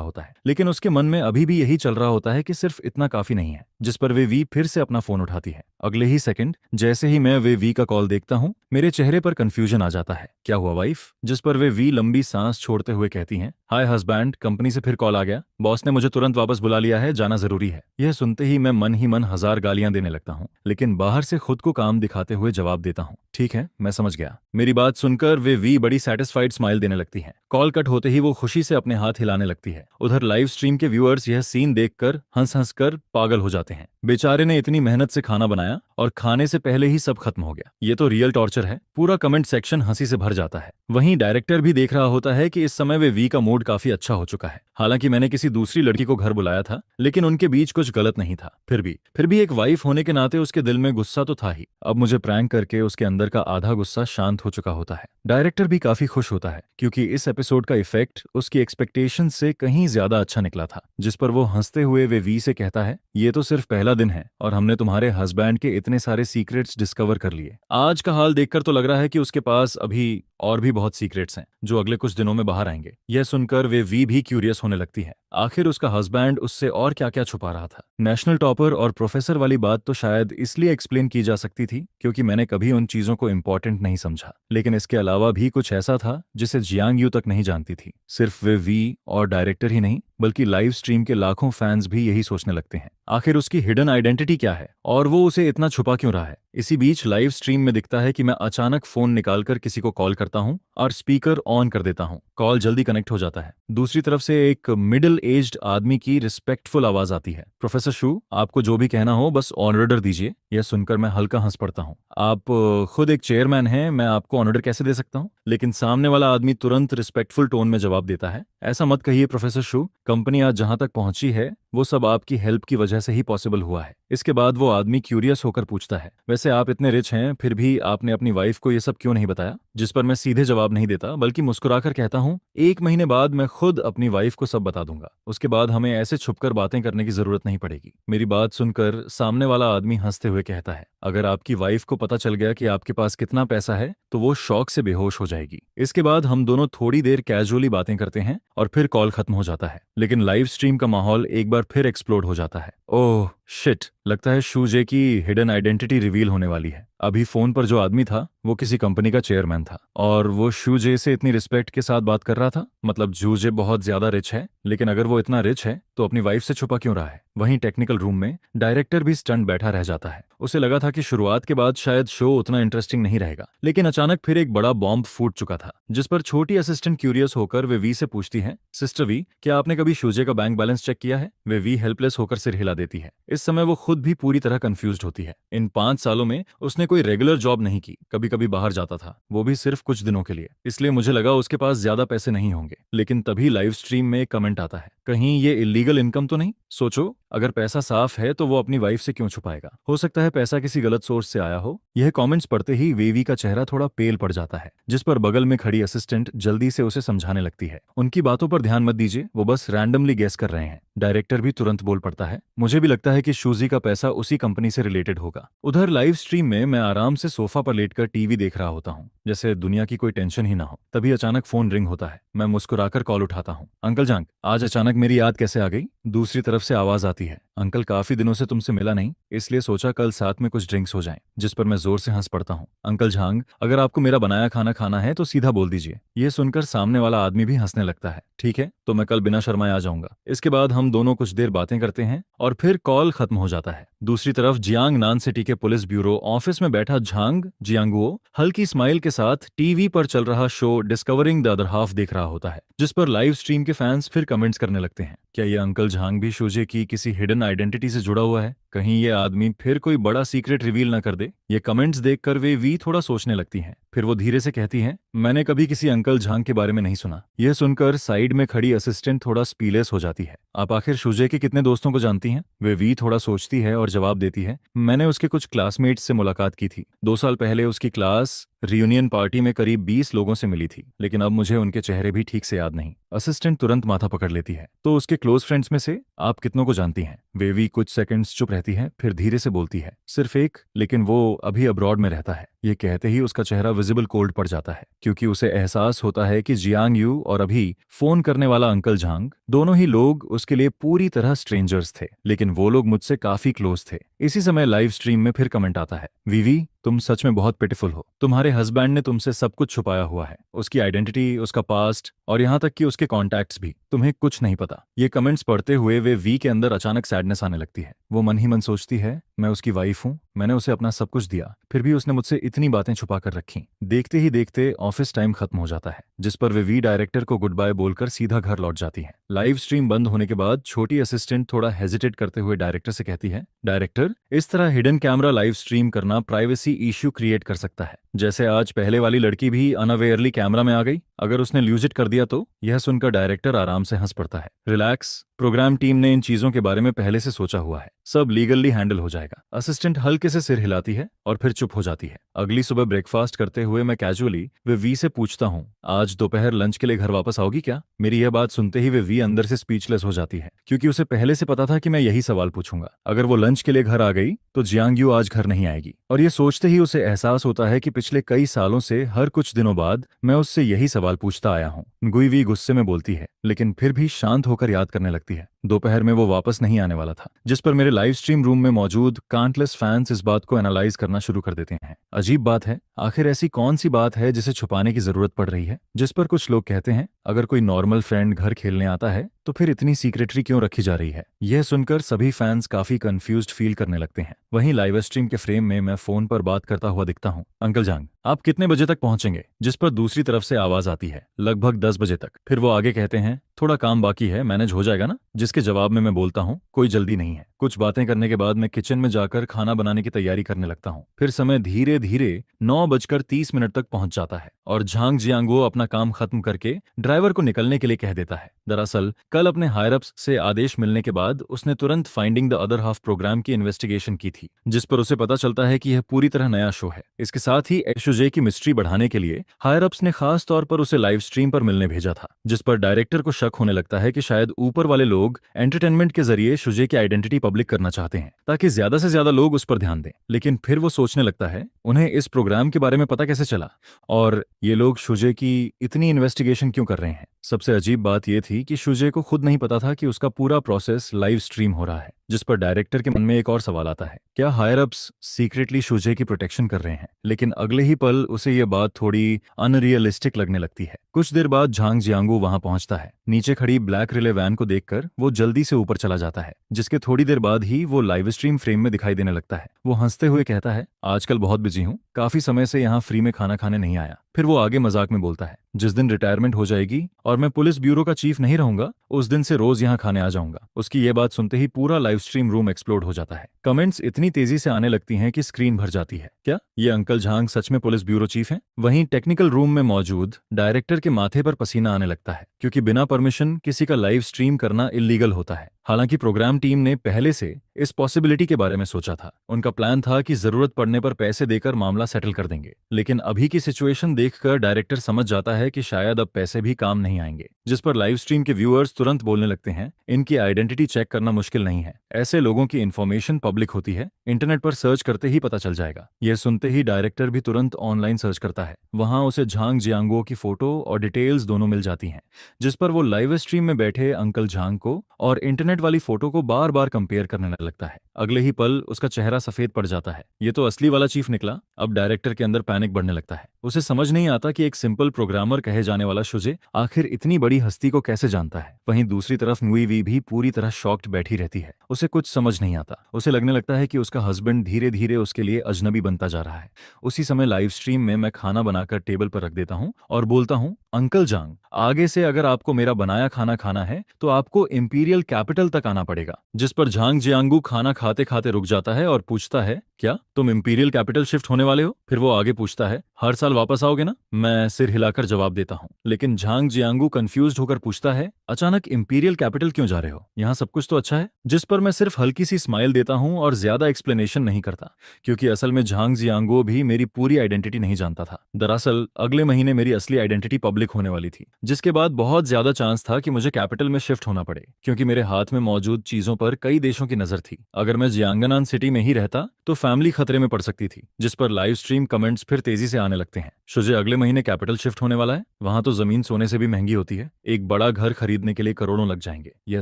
होता है, लेकिन उसके मन में अभी भी यही चल रहा होता है कि सिर्फ इतना काफी नहीं है। जिस पर वे वी फिर से अपना फोन उठाती है। अगले ही सेकंड जैसे ही मैं वे वी का कॉल देखता हूँ, मेरे चेहरे पर कंफ्यूजन आ जाता है। क्या हुआ वाइफ? जिस पर वे वी लंबी सांस छोड़ते हुए कहती हैं, हाय हस्बैंड, कंपनी से फिर कॉल आ गया, बॉस ने मुझे तुरंत वापस बुला लिया है, जाना जरूरी है। यह सुनते ही मैं मन ही मन 1000 गालियां देने लगता हूँ, लेकिन बाहर से खुद को काम दिखाते हुए जवाब देता हूँ, ठीक है, मैं समझ गया। मेरी बात सुनकर वे वी बड़ी सेटिस्फाइड स्माइल देने लगती है। कॉल कट होते ही वो खुशी से अपने हाथ हिलाने लगती है। उधर लाइव स्ट्रीम के व्यूअर्स यह सीन देखकर हंस हंस कर पागल हो जाते हैं। बेचारे ने इतनी मेहनत से खाना बनाया और खाने से पहले ही सब खत्म हो गया। ये तो रियल टॉर्चर है। पूरा कमेंट सेक्शन हंसी से भर जाता है। वहीं डायरेक्टर भी देख रहा होता है कि इस समय वे वी का मूड काफी अच्छा हो चुका है। हालांकि मैंने किसी दूसरी लड़की को घर बुलाया था, लेकिन उनके बीच कुछ गलत नहीं था। फिर भी एक वाइफ होने के नाते उसके दिल में गुस्सा तो था ही। अब मुझे प्रैंक करके उसके अंदर का आधा गुस्सा शांत हो चुका होता है। डायरेक्टर भी काफी खुश होता है क्योंकि इस एपिसोड का इफेक्ट उसकी एक्सपेक्टेशन से कहीं ज्यादा अच्छा निकला था। जिस पर वो हंसते हुए वे वी से कहता है, ये तो सिर्फ पहला दिन है और हमने तुम्हारे हस्बैंड के इतने सारे सीक्रेट्स डिस्कवर कर लिए। आज का हाल देखकर तो लग रहा है कि उसके पास अभी और भी बहुत सीक्रेट्स हैं जो अगले कुछ दिनों में बाहर आएंगे। यह सुनकर वे वी भी क्यूरियस होने लगती है। आखिर उसका हस्बैंड उससे और क्या क्या छुपा रहा था। नेशनल टॉपर और प्रोफेसर वाली बात तो शायद इसलिए एक्सप्लेन की जा सकती थी क्योंकि मैंने कभी उन चीजों को इम्पोर्टेंट नहीं समझा, लेकिन इसके अलावा भी कुछ ऐसा था जिसे जियांग यू तक नहीं जानती थी। सिर्फ वे वी और डायरेक्टर ही नहीं बल्कि लाइव स्ट्रीम के लाखों फैंस भी यही सोचने लगते हैं, आखिर उसकी हिडन आइडेंटिटी क्या है और वो उसे इतना छुपा क्यों रहा है। इसी बीच लाइव स्ट्रीम में दिखता है कि मैं अचानक फोन निकालकर किसी को कॉल करता हूं और स्पीकर ऑन कर देता हूं। कॉल जल्दी कनेक्ट हो जाता है। दूसरी तरफ से एक मिडिल एज्ड आदमी की रिस्पेक्टफुल आवाज आती है, प्रोफेसर शू, आपको जो भी कहना हो बस ऑन ऑर्डर दीजिए। यह सुनकर मैं हल्का हंस पड़ता हूँ। आप खुद एक चेयरमैन हैं, मैं आपको ऑन ऑर्डर कैसे दे सकता हूँ। लेकिन सामने वाला आदमी तुरंत रिस्पेक्टफुल टोन में जवाब देता है, ऐसा मत कहिए प्रोफेसर शू, कंपनी आज जहां तक पहुंची है वो सब आपकी हेल्प की वजह से ही पॉसिबल हुआ है। इसके बाद वो आदमी क्यूरियस होकर पूछता है, वैसे आप इतने रिच हैं फिर भी आपने अपनी वाइफ को ये सब क्यों नहीं बताया। जिस पर मैं सीधे जवाब नहीं देता बल्कि मुस्कुराकर कहता हूँ, 1 महीने बाद मैं खुद अपनी वाइफ को सब बता दूंगा। उसके बाद हमें ऐसे छुपकर बातें करने की जरूरत नहीं पड़ेगी। मेरी बात सुनकर सामने वाला आदमी हंसते हुए कहता है, अगर आपकी वाइफ को पता चल गया कि आपके पास कितना पैसा है तो वो शौक से बेहोश हो जाएगी। इसके बाद हम दोनों थोड़ी देर कैजुअली बातें करते हैं और फिर कॉल खत्म हो जाता है। लेकिन लाइव स्ट्रीम का माहौल एक बार फिर एक्सप्लोड हो जाता है। ओह शिट, लगता है शूजे की हिडन आइडेंटिटी रिवील होने वाली है। अभी फोन पर जो आदमी था वो किसी कंपनी का चेयरमैन था और वो शूजे से इतनी रिस्पेक्ट के साथ बात कर रहा था। मतलब जूजे बहुत ज्यादा रिच है, लेकिन अगर वो इतना रिच है तो अपनी वाइफ से छुपा क्यों रहा है। वहीं टेक्निकल रूम में डायरेक्टर भी स्टंट बैठा रह जाता है। उसे लगा था कि शुरुआत के बाद शायद शो उतना इंटरेस्टिंग नहीं रहेगा, लेकिन अचानक फिर एक बड़ा बॉम्ब फूट चुका था, जिस पर छोटी असिस्टेंट क्यूरियस होकर वे वी से पूछती है, सिस्टर वी, क्या आपने कभी शूजे का बैंक बैलेंस चेक किया है। वे वी हेल्पलेस होकर सिर हिला देती है। इस समय वो खुद भी पूरी तरह कंफ्यूज्ड होती है। इन 5 सालों में उसने कोई रेगुलर जॉब नहीं की, कभी कभी बाहर जाता था, वो भी सिर्फ कुछ दिनों के लिए, इसलिए मुझे लगा उसके पास ज्यादा पैसे नहीं होंगे। लेकिन तभी लाइव स्ट्रीम में एक कमेंट आता है, कहीं ये इलीगल इनकम तो नहीं। सोचो, अगर पैसा साफ है तो वो अपनी वाइफ से क्यों छुपाएगा। हो सकता है पैसा किसी गलत सोर्स से आया हो। यह कमेंट्स पढ़ते ही वेवी का चेहरा थोड़ा पेल पड़ जाता है, जिस पर बगल में खड़ी असिस्टेंट जल्दी से उसे समझाने लगती है, उनकी बातों पर ध्यान मत दीजिए, वो बस रैंडमली गेस कर रहे हैं। डायरेक्टर भी तुरंत बोल पड़ता है, मुझे भी लगता है कि शूजी का पैसा उसी कंपनी से रिलेटेड होगा। उधर लाइव स्ट्रीम में मैं आराम से सोफा पर लेटकर टीवी देख रहा होता हूँ, जैसे दुनिया की कोई टेंशन ही ना हो। तभी अचानक फोन रिंग होता है। मैं मुस्कुराकर कॉल उठाता हूँ, अंकल जांग, आज अचानक मेरी याद कैसे आ गई। दूसरी तरफ से आवाज आती है, अंकल काफी दिनों से तुमसे मिला नहीं, इसलिए सोचा कल साथ में कुछ ड्रिंक्स हो जाएं। जिस पर मैं जोर से हंस पड़ता हूँ, अंकल झांग, अगर आपको मेरा बनाया खाना खाना है तो सीधा बोल दीजिए। यह सुनकर सामने वाला आदमी भी हंसने लगता है, ठीक है तो मैं कल बिना शर्माए आ जाऊंगा। इसके बाद हम दोनों कुछ देर बातें करते हैं और फिर कॉल खत्म हो जाता है। दूसरी तरफ जियांग नान सिटी के पुलिस ब्यूरो ऑफिस में बैठा झांग जियांगुओ हल्की स्माइल के साथ टीवी पर चल रहा show discovering the other half देख रहा होता है, जिस पर लाइव स्ट्रीम के फैंस फिर कमेंट्स करने लगते हैं, क्या ये अंकल झांग भी शूजे की किसी हिडन आइडेंटिटी से जुड़ा हुआ है। कहीं ये आदमी फिर कोई बड़ा सीक्रेट रिवील न कर दे। ये कमेंट्स देखकर वे वी थोड़ा सोचने लगती हैं। फिर वो धीरे से कहती हैं, मैंने कभी किसी अंकल झांग के बारे में नहीं सुना। यह सुनकर साइड में खड़ी असिस्टेंट थोड़ा स्पीलेस हो जाती है। आप आखिर शूजे के कितने दोस्तों को जानती हैं। वे वी थोड़ा सोचती है और जवाब देती है, मैंने उसके कुछ क्लासमेट्स से मुलाकात की थी। 2 साल पहले उसकी क्लास रियूनियन पार्टी में करीब 20 लोगों से मिली थी, लेकिन अब मुझे उनके चेहरे भी ठीक से याद नहीं। असिस्टेंट तुरंत माथा पकड़ लेती है, तो उसके क्लोज फ्रेंड्स में से आप कितनों को जानती हैं। वेवी कुछ सेकंड्स चुप रहती है, फिर धीरे से बोलती है, सिर्फ एक, लेकिन वो अभी अब्रॉड में रहता है। ये कहते ही उसका चेहरा विजिबल कोल्ड पड़ जाता है, क्योंकि उसे एहसास होता है कि जियांग यू और अभी फोन करने वाला अंकल झांग दोनों ही लोग उसके लिए पूरी तरह स्ट्रेंजर्स थे, लेकिन वो लोग मुझसे काफी क्लोज थे। इसी समय लाइव स्ट्रीम में फिर कमेंट आता है, वीवी तुम सच में बहुत पिटिफुल हो। तुम्हारे हस्बैंड ने तुमसे सब कुछ छुपाया हुआ है, उसकी आइडेंटिटी, उसका पास्ट और यहाँ तक कि उसके कॉन्टैक्ट्स भी। तुम्हें कुछ नहीं पता। ये कमेंट्स पढ़ते हुए वे वी के अंदर अचानक सैडनेस आने लगती है। वो मन ही मन सोचती है, मैं उसकी वाइफ हूँ मैंने उसे अपना सब कुछ दिया, फिर भी उसने मुझसे इतनी बातें छुपा कर रखी। देखते ही देखते ऑफिस टाइम खत्म हो जाता है, जिस पर वे वी डायरेक्टर को गुड बाय बोलकर सीधा घर लौट जाती है। लाइव स्ट्रीम बंद होने के बाद छोटी असिस्टेंट थोड़ा हेजिटेट करते हुए डायरेक्टर से कहती है, डायरेक्टर, इस तरह हिडन कैमरा लाइव स्ट्रीम करना प्राइवेसी इश्यू क्रिएट कर सकता है। जैसे आज पहले वाली लड़की भी अनअवेयरली कैमरा में आ गई, अगर उसने ल्यूज इट कर दिया तो। यह सुनकर डायरेक्टर आराम से हंस पड़ता है। रिलैक्स, प्रोग्राम टीम ने इन चीजों के बारे में पहले से सोचा हुआ है, सब लीगली हैंडल हो जाएगा। असिस्टेंट हल्के से सिर हिलाती है और फिर चुप हो जाती है। अगली सुबह ब्रेकफास्ट करते हुए मैं कैजुअली वे वी से पूछता हूँ, आज दोपहर लंच के लिए घर वापस आओगी क्या? मेरी यह बात सुनते ही वे वी अंदर से स्पीचलेस हो जाती है, क्योंकि उसे पहले से पता था कि मैं यही सवाल पूछूंगा। अगर वो लंच के लिए घर आ गई तो जियांग यू आज घर नहीं आएगी। और ये सोचते ही उसे एहसास होता है कि पिछले कई सालों से हर कुछ दिनों बाद मैं उससे यही सवाल पूछता आया हूँ। गुईवी गुस्से में बोलती है, लेकिन फिर भी शांत होकर याद करने लगती है। दोपहर में वो वापस नहीं आने वाला था, जिस पर मेरे लाइव स्ट्रीम रूम में मौजूद काउंटलेस फैंस इस बात को एनालाइज करना शुरू कर देते हैं। अजीब बात है, आखिर ऐसी कौन सी बात है जिसे छुपाने की जरूरत पड़ रही है? जिस पर कुछ लोग कहते हैं, अगर कोई नॉर्मल फ्रेंड घर खेलने आता है तो फिर इतनी सीक्रेटरी क्यों रखी जा रही है? यह सुनकर सभी फैंस काफी कंफ्यूज्ड फील करने लगते हैं। वहीं लाइव स्ट्रीम के फ्रेम में मैं फोन पर बात करता हुआ दिखता हूँ, अंकल जांग, आप कितने बजे तक पहुंचेंगे? जिस पर दूसरी तरफ से आवाज आती है, लगभग 10 बजे तक। फिर वो आगे कहते हैं, थोड़ा काम बाकी है, मैनेज हो जाएगा ना? जिसके जवाब में मैं बोलता हूँ, कोई जल्दी नहीं है। कुछ बातें करने के बाद मैं किचन में जाकर खाना बनाने की तैयारी करने लगता हूँ। फिर समय धीरे धीरे 9:30 तक पहुंच जाता है और झांग जियांगो अपना काम खत्म करके ड्राइवर को निकलने के लिए कह देता है। दरअसल कल अपने हायर अप्स से आदेश मिलने के बाद उसने तुरंत finding the other half program की इन्वेस्टिगेशन की थी, जिस पर उसे पता चलता है कि यह पूरी तरह नया शो है। इसके साथ ही एशुजे की मिस्ट्री बढ़ाने के लिए हायर अप्स ने खास तौर पर उसे लाइव स्ट्रीम पर मिलने भेजा था, जिस पर डायरेक्टर को शक होने लगता है कि शायद ऊपर वाले लोग एंटरटेनमेंट के जरिए शुजे की आइडेंटिटी पब्लिक करना चाहते हैं, ताकि ज्यादा से ज्यादा लोग उस पर ध्यान दें। लेकिन फिर वो सोचने लगता है, उन्हें इस प्रोग्राम के बारे में पता कैसे चला और ये लोग शुजे की इतनी इन्वेस्टिगेशन क्यों कर रहे हैं? सबसे अजीब बात यह थी कि शुजे को खुद नहीं पता था कि उसका पूरा प्रोसेस लाइव स्ट्रीम हो रहा है, जिस पर डायरेक्टर के मन में एक और सवाल आता है, क्या हायर अप्स सीक्रेटली शुजे की प्रोटेक्शन कर रहे हैं? लेकिन अगले ही पल उसे यह बात थोड़ी अनरियलिस्टिक लगने लगती है। कुछ देर बाद झांग जियांगू वहां पहुंचता है। नीचे खड़ी ब्लैक रिले वैन को देखकर वो जल्दी से ऊपर चला जाता है, जिसके थोड़ी देर बाद ही वो लाइव स्ट्रीम फ्रेम में दिखाई देने लगता है। वो हंसते हुए कहता है, आजकल बहुत बिजी हूँ, काफी समय से यहाँ फ्री में खाना खाने नहीं आया। फिर वो आगे मजाक में बोलता है, जिस दिन रिटायरमेंट हो जाएगी और मैं पुलिस ब्यूरो का चीफ नहीं रहूंगा, उस दिन से रोज यहाँ खाने आ जाऊंगा। उसकी ये बात सुनते ही पूरा लाइव स्ट्रीम रूम एक्सप्लोड हो जाता है। कमेंट्स इतनी तेजी से आने लगती हैं कि स्क्रीन भर जाती है। क्या ये अंकल झांग सच में पुलिस ब्यूरो चीफ हैं? वहीं टेक्निकल रूम में मौजूद डायरेक्टर के माथे पर पसीना आने लगता है, क्योंकि बिना परमिशन किसी का लाइव स्ट्रीम करना इलीगल होता है। हालांकि प्रोग्राम टीम ने पहले से इस पॉसिबिलिटी के बारे में सोचा था। उनका प्लान था कि जरूरत पड़ने पर पैसे देकर मामला सेटल कर देंगे, लेकिन अभी की सिचुएशन देखकर डायरेक्टर समझ जाता है कि शायद अब पैसे भी काम नहीं आएंगे, जिस पर लाइव स्ट्रीम के व्यूअर्स तुरंत बोलने लगते हैं, इनकी आइडेंटिटी चेक करना मुश्किल नहीं है, ऐसे लोगों की इन्फॉर्मेशन पब्लिक होती है, इंटरनेट पर सर्च करते ही पता चल जाएगा। यह सुनते ही डायरेक्टर भी तुरंत ऑनलाइन सर्च करता है। वहां उसे झांग जियांगो की फोटो और डिटेल्स दोनों मिल जाती हैं, जिस पर वो लाइव स्ट्रीम में बैठे अंकल झांग को और इंटरनेट वाली फोटो को बार बार कंपेयर करने लगता है। अगले ही पल उसका चेहरा सफेद पड़ जाता है। ये तो असली वाला चीफ निकला। अब डायरेक्टर के अंदर पैनिक बढ़ने लगता है। उसे समझ नहीं आता कि एक सिंपल प्रोग्रामर कहे जाने वाला शुजे आखिर इतनी बड़ी हस्ती को कैसे जानता है। वहीं दूसरी तरफ नुई वी भी पूरी तरह शॉक्ड बैठी रहती है। उसे कुछ समझ नहीं आता। उसे लगने लगता है कि उसका हस्बैंड धीरे धीरे उसके लिए अजनबी बनता जा रहा है। उसी समय लाइव स्ट्रीम में मैं खाना बनाकर टेबल पर रख देता हूँ और बोलता हूँ, अंकल जांग, आगे से अगर आपको मेरा बनाया खाना खाना है तो आपको इंपीरियल कैपिटल तक आना पड़ेगा। जिस पर झांग जियांगू खाना खाते खाते रुक जाता है और पूछता है, क्या तुम इंपीरियल कैपिटल शिफ्ट होने वाले हो? फिर वो आगे पूछता है, हर साल वापस आओगे ना? मैं सिर हिलाकर जवाब देता हूँ, लेकिन झांग जियांगू कंफ्यूज्ड होकर पूछता है, अचानक इंपीरियल कैपिटल क्यों जा रहे हो? यहाँ सब कुछ तो अच्छा है। जिस पर मैं सिर्फ हल्की सी स्माइल देता हूँ और ज्यादा एक्सप्लेनेशन नहीं करता, क्योंकि असल में झांग जियांगू भी मेरी पूरी आइडेंटिटी नहीं जानता था। दरअसल अगले महीने मेरी असली आइडेंटिटी पब्लिक होने वाली थी, जिसके बाद बहुत ज्यादा चांस था कि मुझे कैपिटल में शिफ्ट होना पड़े, क्योंकि मेरे हाथ में मौजूद चीजों पर कई देशों की नजर थी। अगर मैं जियांगनान सिटी में ही रहता तो फैमिली खतरे में पड़ सकती थी। जिस पर लाइव स्ट्रीम कमेंट्स फिर तेजी से आने लगते हैं। शुजे अगले महीने कैपिटल शिफ्ट होने वाला है, वहां तो जमीन सोने से भी महंगी होती है। एक बड़ा घर खरीदने खरीदने के लिए करोड़ों लग जाएंगे। यह